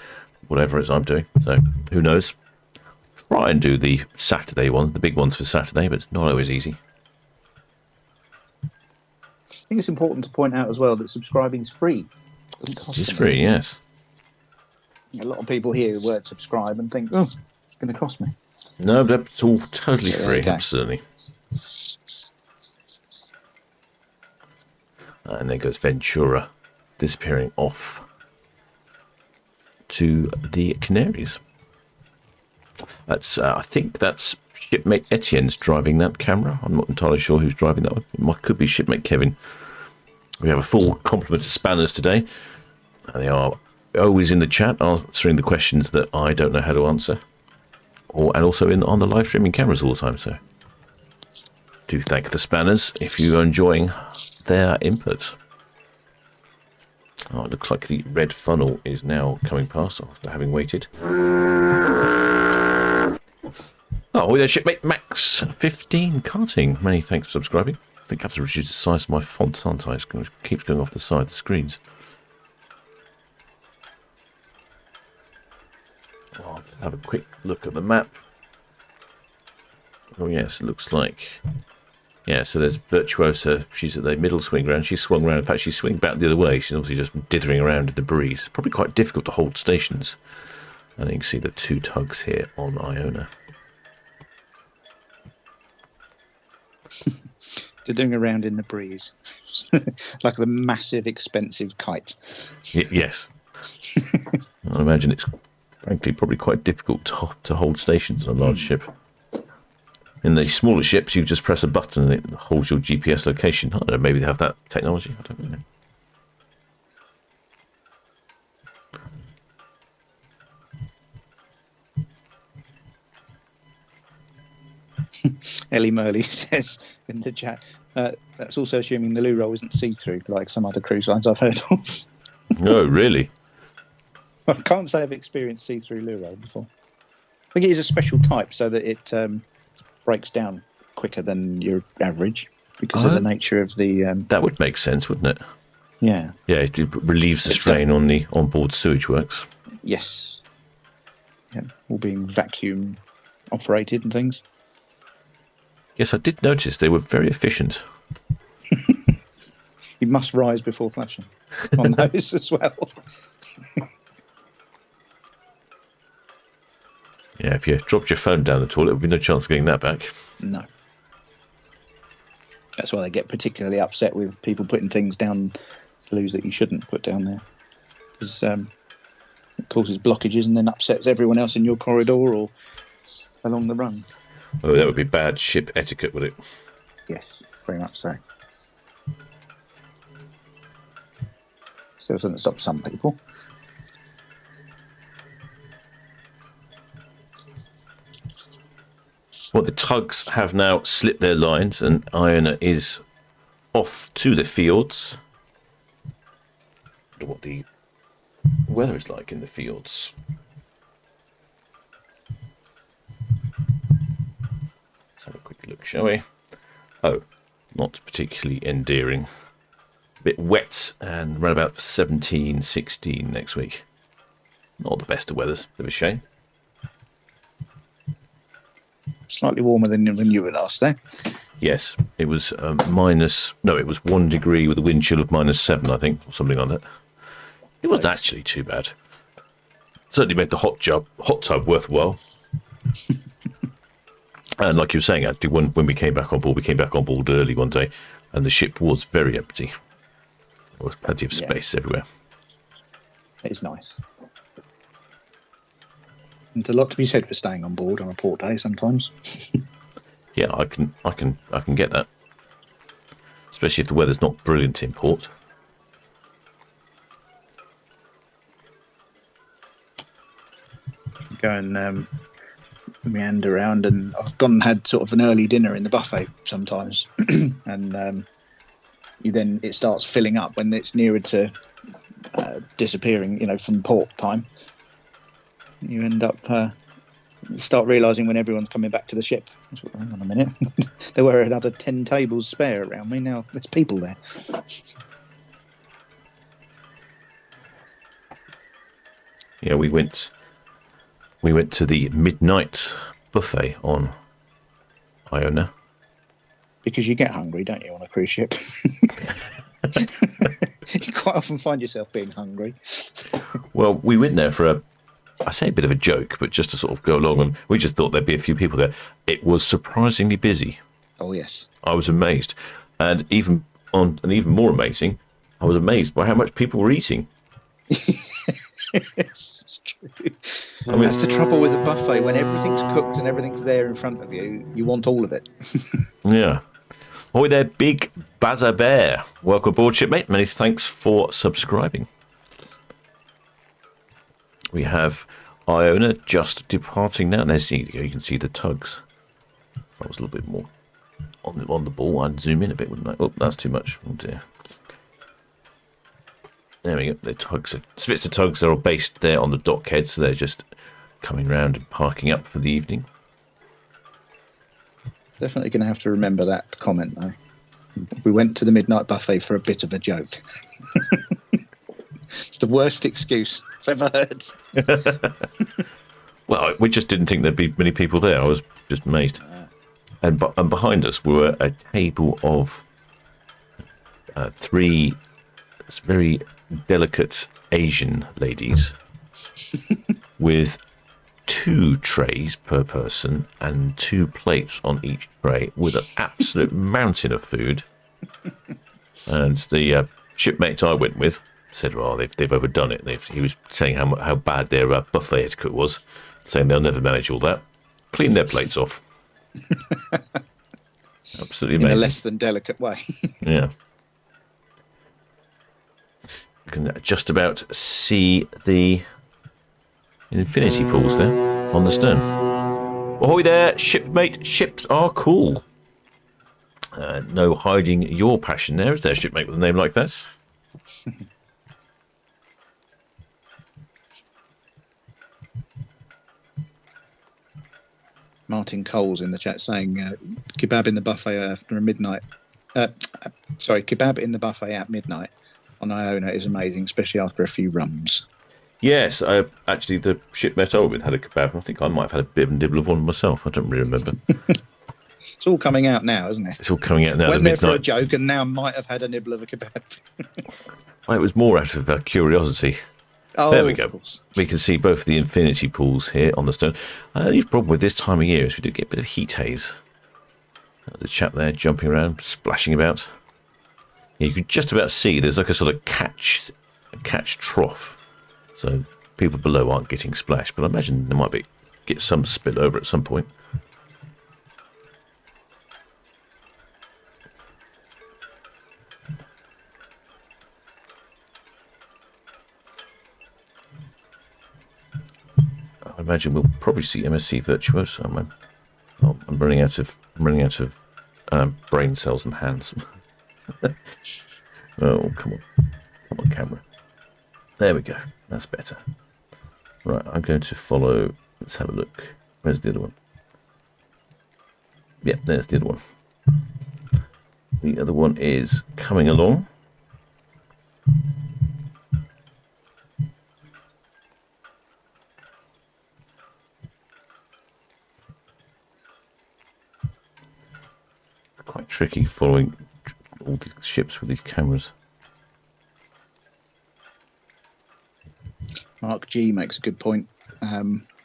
whatever it is I'm doing. So who knows? Try and do the Saturday ones, the big ones for Saturday, but it's not always easy. I think it's important to point out as well that subscribing is free. It doesn't cost It's anything. free, yes. A lot of people hear the word subscribe and think, oh, it's going to cost me. No, but it's all totally There free, you go. absolutely. And there goes Ventura disappearing off to the Canaries. That's, I think that's shipmate Etienne's driving that camera. I'm not entirely sure who's driving that one. It could be shipmate Kevin. We have a full complement of spanners today. And they are always in the chat answering the questions that I don't know how to answer. And also on the live streaming cameras all the time. So do thank the spanners if you are enjoying their input. Oh, it looks like the red funnel is now coming past after having waited. Oh, there's shipmate Max 15 karting. Many thanks for subscribing. I think I have to reduce the size of my font, aren't I? It keeps going off the side of the screens. I'll just have a quick look at the map. Oh yes, it looks like... Yeah, so there's Virtuosa. She's at the middle swing round. She's swung round. In fact, she's swinging back the other way. She's obviously just dithering around in the breeze. It's probably quite difficult to hold stations. And you can see the two tugs here on Iona. Dithering around in the breeze. Like a massive, expensive kite. Yes. I imagine it's, frankly, probably quite difficult to hold stations on a large ship. In the smaller ships, you just press a button and it holds your GPS location. I don't know, maybe they have that technology. I don't know. Ellie Murley says in the chat, that's also assuming the loo roll isn't see-through, like some other cruise lines I've heard of. No, really? I can't say I've experienced see-through loo roll before. I think it is a special type so that it breaks down quicker than your average because of the nature of the... That would make sense, wouldn't it? Yeah. Yeah, it relieves the strain on the onboard sewage works. Yes. Yeah, all being vacuum operated and things. Yes, I did notice they were very efficient. You must rise before flashing on those as well. Yeah, if you dropped your phone down the toilet, there would be no chance of getting that back. No. That's why they get particularly upset with people putting things down loos that you shouldn't put down there. Because it causes blockages and then upsets everyone else in your corridor or along the run. Oh, that would be bad ship etiquette, would it? Yes, very much so. Still doesn't stop some people. Well, the tugs have now slipped their lines and Iona is off to the fields. I wonder what the weather is like in the fields. Let's have a quick look, shall we? Oh, not particularly endearing. A bit wet and around about 17, 16 next week. Not the best of weathers, bit of a shame. Slightly warmer than when you were last there. Yes, it was it was 1 degree with a wind chill of -7, I think, or something like that. It wasn't actually too bad. Certainly made the hot tub worthwhile. And like you were saying, actually, when we came back on board early one day, and the ship was very empty. There was plenty of space everywhere. It's nice. There's a lot to be said for staying on board on a port day sometimes. Yeah, I can get that. Especially if the weather's not brilliant in port. Go and meander around, and I've gone and had sort of an early dinner in the buffet sometimes, and it starts filling up when it's nearer to disappearing, from port time. You end up start realising when everyone's coming back to the ship. Hang on a minute, there were another 10 tables spare around me. Now there's people there. Yeah, we went to the midnight buffet on Iona? Because you get hungry, don't you, on a cruise ship? You quite often find yourself being hungry. Well, we went there for I say a bit of a joke, but just to sort of go along, and we just thought there'd be a few people there. It was surprisingly busy. Oh, yes. I was amazed. And even more amazing, I was amazed by how much people were eating. It's true. I mean, that's the trouble with a buffet. When everything's cooked and everything's there in front of you, you want all of it. Yeah. Ahoy there, Big Bazza Bear. Welcome aboard, shipmate. Many thanks for subscribing. We have Iona just departing now. There's you can see the tugs. If I was a little bit more on the ball, I'd zoom in a bit, wouldn't I? Oh, that's too much. Oh dear. There we go. The tugs, Svitzer tugs are all based there on the dockhead, so they're just coming round and parking up for the evening. Definitely going to have to remember that comment, though. We went to the midnight buffet for a bit of a joke. It's the worst excuse I've ever heard. Well, we just didn't think there'd be many people there. I was just amazed. And behind us were a table of 3 very delicate Asian ladies with 2 trays per person and 2 plates on each tray with an absolute mountain of food. And the shipmate I went with said, well, they've overdone it. He was saying how bad their buffet etiquette was, saying they'll never manage all that. Clean their plates off. Absolutely amazing. In a less than delicate way. Yeah. You can just about see the infinity pools there on the stern. Ahoy there, shipmate. Ships are cool. No hiding your passion there, is there, shipmate, with a name like that? Martin Cole's in the chat saying kebab in the buffet after midnight. Kebab in the buffet at midnight on Iona is amazing, especially after a few rums. Yes, actually the shipmate I was with had a kebab. I think I might have had a bit of a nibble of one myself. I don't really remember. It's all coming out now, isn't it? It's all coming out now. Went there for a joke and now might have had a nibble of a kebab. Well, it was more out of curiosity. Oh, there we go. Course. We can see both the infinity pools here on the stone. The only problem with this time of year is we do get a bit of heat haze. There's a chap there jumping around, splashing about. Yeah, you can just about see there's like a sort of catch trough. So people below aren't getting splashed, but I imagine there might get some spill over at some point. I imagine we'll probably see MSC Virtuoso. I'm running out of brain cells and hands. Oh, come on, camera. There we go. That's better. Right, I'm going to follow. Let's have a look. Where's the other one? Yep, there's the other one. The other one is coming along. Quite tricky following all the ships with these cameras. Mark G makes a good point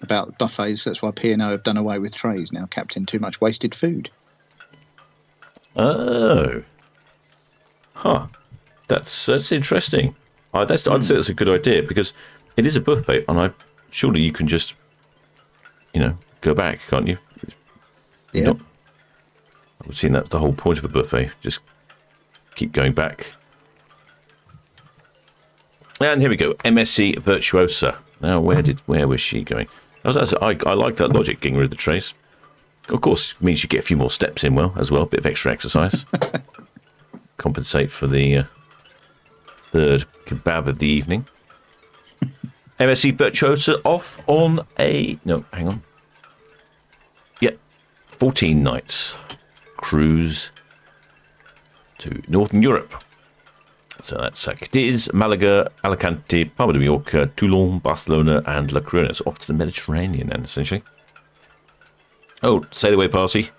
about buffets. That's why P&O have done away with trays now, captain too much wasted food. Oh. Huh. That's interesting. I'd say that's a good idea because it is a buffet and surely you can just, go back, can't you? Yeah. I would say that's the whole point of a buffet. Just keep going back. And here we go. MSC Virtuosa. Now, where was she going? I like that logic, getting rid of the trays. Of course, it means you get a few more steps in as well. A bit of extra exercise. Compensate for the third kebab of the evening. MSC Virtuosa off on no, hang on. Yep, 14 nights. Cruise to Northern Europe. So that's Cadiz, Malaga, Alicante, Palma de Mallorca, Toulon, Barcelona, and La Coruña. So off to the Mediterranean, then, essentially. Oh, sail away party.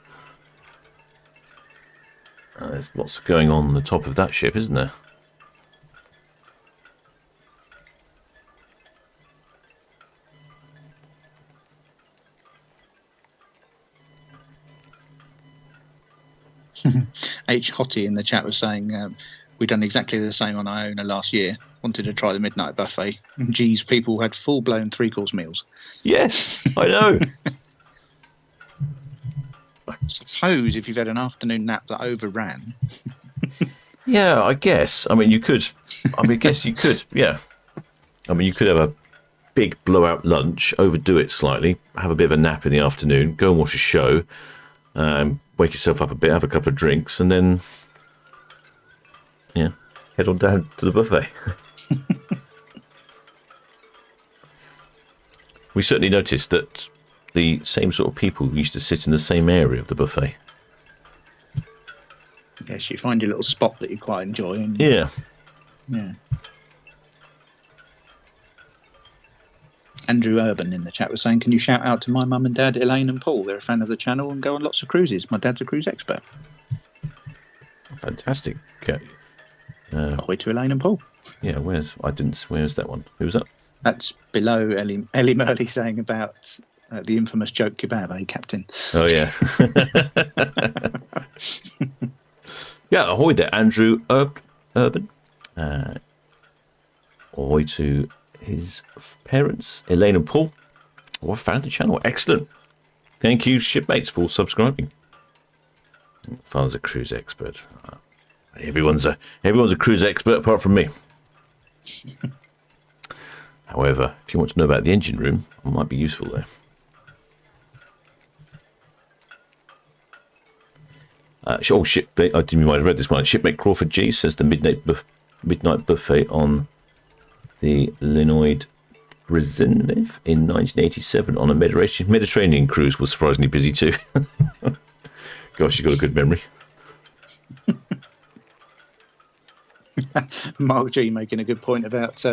There's lots going on the top of that ship, isn't there? H. Hottie in the chat was saying we'd done exactly the same on Iona last year. Wanted to try the midnight buffet. And geez, people had full-blown three-course meals. Yes, I know. I suppose if you've had an afternoon nap that overran. Yeah, I guess. I mean, you could. I guess you could. Yeah. I mean, you could have a big blowout lunch, overdo it slightly, have a bit of a nap in the afternoon, go and watch a show, wake yourself up a bit, have a couple of drinks, and then, yeah, head on down to the buffet. We certainly noticed that the same sort of people used to sit in the same area of the buffet. Yes, you find your little spot that you quite enjoy. And, Yeah. Yeah. Andrew Urban in the chat was saying, can you shout out to my mum and dad, Elaine and Paul? They're a fan of the channel and go on lots of cruises. My dad's a cruise expert. Fantastic. Okay. Ahoy to Elaine and Paul. Yeah, where's that one? Who's that? That's below Ellie Murley saying about the infamous joke kebab, eh, Captain? Oh, yeah. Yeah, ahoy there, Andrew Urban. Ahoy to his parents, Elaine and Paul. Oh, I found the channel. Excellent. Thank you, shipmates, for subscribing. Father's a cruise expert. Everyone's a cruise expert apart from me. However, if you want to know about the engine room, it might be useful there. Shipmate, I didn't have read this one. Shipmate Crawford G says the midnight buffet on the Linoid Brezhnev in 1987 on a Mediterranean cruise was surprisingly busy too. Gosh, you got a good memory. Mark G making a good point about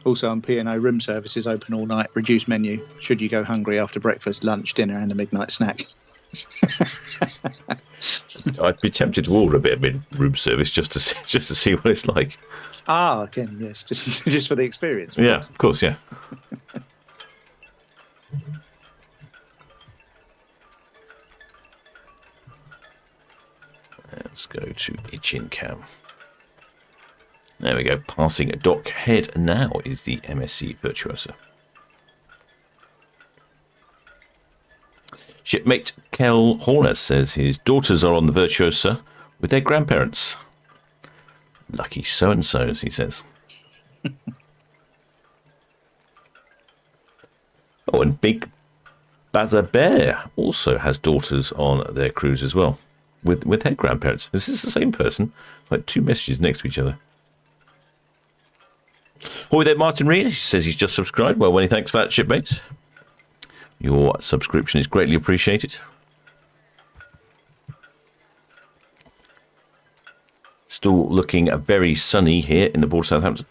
also on P&O room services open all night, reduced menu. Should you go hungry after breakfast, lunch, dinner, and a midnight snack? I'd be tempted to order a bit of room service just to see what it's like. Ah, again, yes, just for the experience. Yeah, of course, yeah. Let's go to Itchin Cam. There we go. Passing a dock head now is the MSC Virtuosa. Shipmate Kel Horner says his daughters are on the Virtuosa with their grandparents. Lucky so-and-sos, he says. Oh, and Big Bazza Bear also has daughters on their cruise as well, with their grandparents. Is this the same person? It's like two messages next to each other. Hi there, Martin Reed. He says he's just subscribed. Well, many thanks for that, shipmate. Your subscription is greatly appreciated. Still looking very sunny here in the port of Southampton.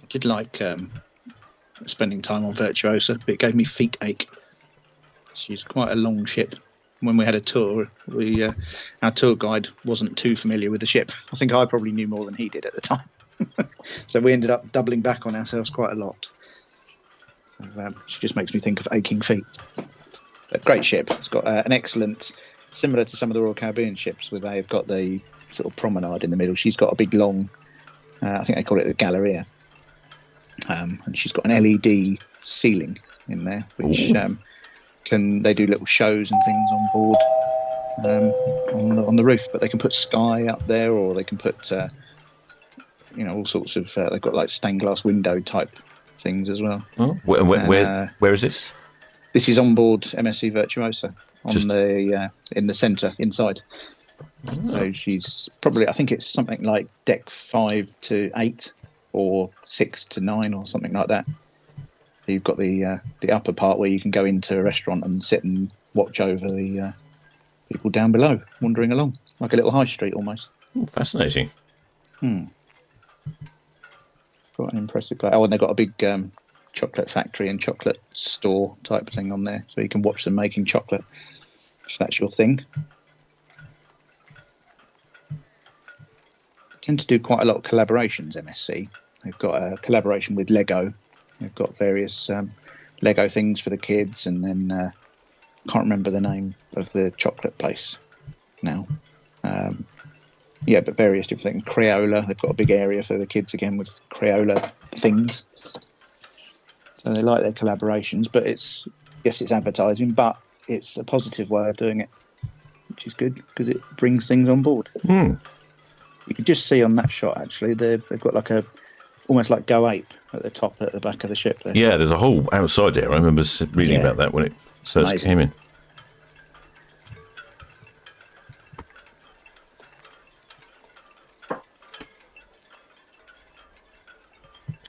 I did like spending time on Virtuosa, but it gave me feet ache. She's quite a long ship. When we had a tour, our tour guide wasn't too familiar with the ship. I think I probably knew more than he did at the time. So we ended up doubling back on ourselves quite a lot. She just makes me think of aching feet. But great ship. It's got an excellent, similar to some of the Royal Caribbean ships, where they've got the sort of promenade in the middle. She's got a big long, I think they call it the Galleria. And she's got an LED ceiling in there, which they do little shows and things on board on the roof. But they can put sky up there, or they can put all sorts of. They've got like stained glass window type things as well. Oh, where is this? This is on board MSC Virtuosa in the centre inside. Oh. So she's probably, I think it's something like deck 5 to 8 or 6 to 9 or something like that. So you've got the upper part where you can go into a restaurant and sit and watch over the people down below wandering along, like a little high street almost. Ooh, fascinating. Quite an impressive place. Oh, and they've got a big chocolate factory and chocolate store type thing on there, so you can watch them making chocolate, if that's your thing. They tend to do quite a lot of collaborations, MSC. They've got a collaboration with Lego. They've got various Lego things for the kids, and then can't remember the name of the chocolate place now. Yeah, but various different things. Crayola, they've got a big area for the kids again with Crayola things. So they like their collaborations, but it's advertising, but it's a positive way of doing it, which is good because it brings things on board. You can just see on that shot actually they've got like almost like Go Ape at the top at the back of the ship there. Yeah, there's a whole outside there. I remember reading about that when it first came in.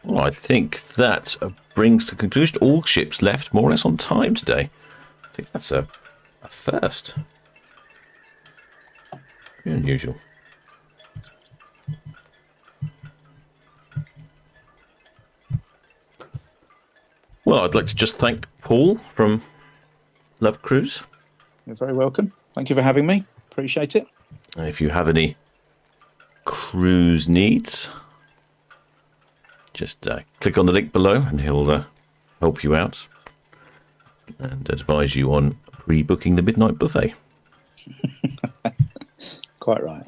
Well, I think that brings to conclusion all ships left more or less on time today. I think that's a first. Very unusual. Well, I'd like to just thank Paul from Love Cruise. You're very welcome. Thank you for having me. Appreciate it. And if you have any cruise needs, just click on the link below and he'll help you out and advise you on pre-booking the midnight buffet. Quite right.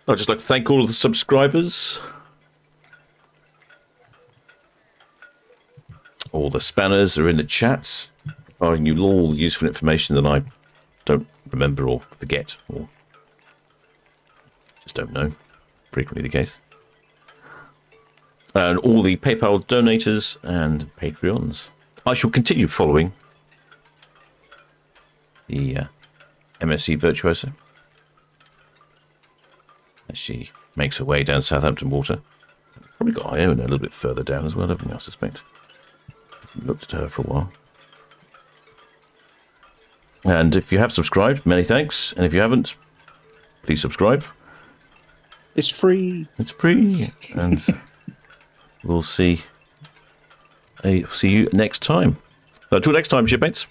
I'd just like to thank all of the subscribers, all the spanners are in the chat, providing you all the useful information that I don't remember or forget or just don't know. Frequently the case. And all the PayPal donators and Patreons. I shall continue following the MSC Virtuosa as she makes her way down Southampton water. Probably got Iona a little bit further down as well, haven't we, I suspect. Looked at her for a while. And if you have subscribed, many thanks. And if you haven't, please subscribe. It's free. It's free. And we'll see you next time. Until next time, shipmates.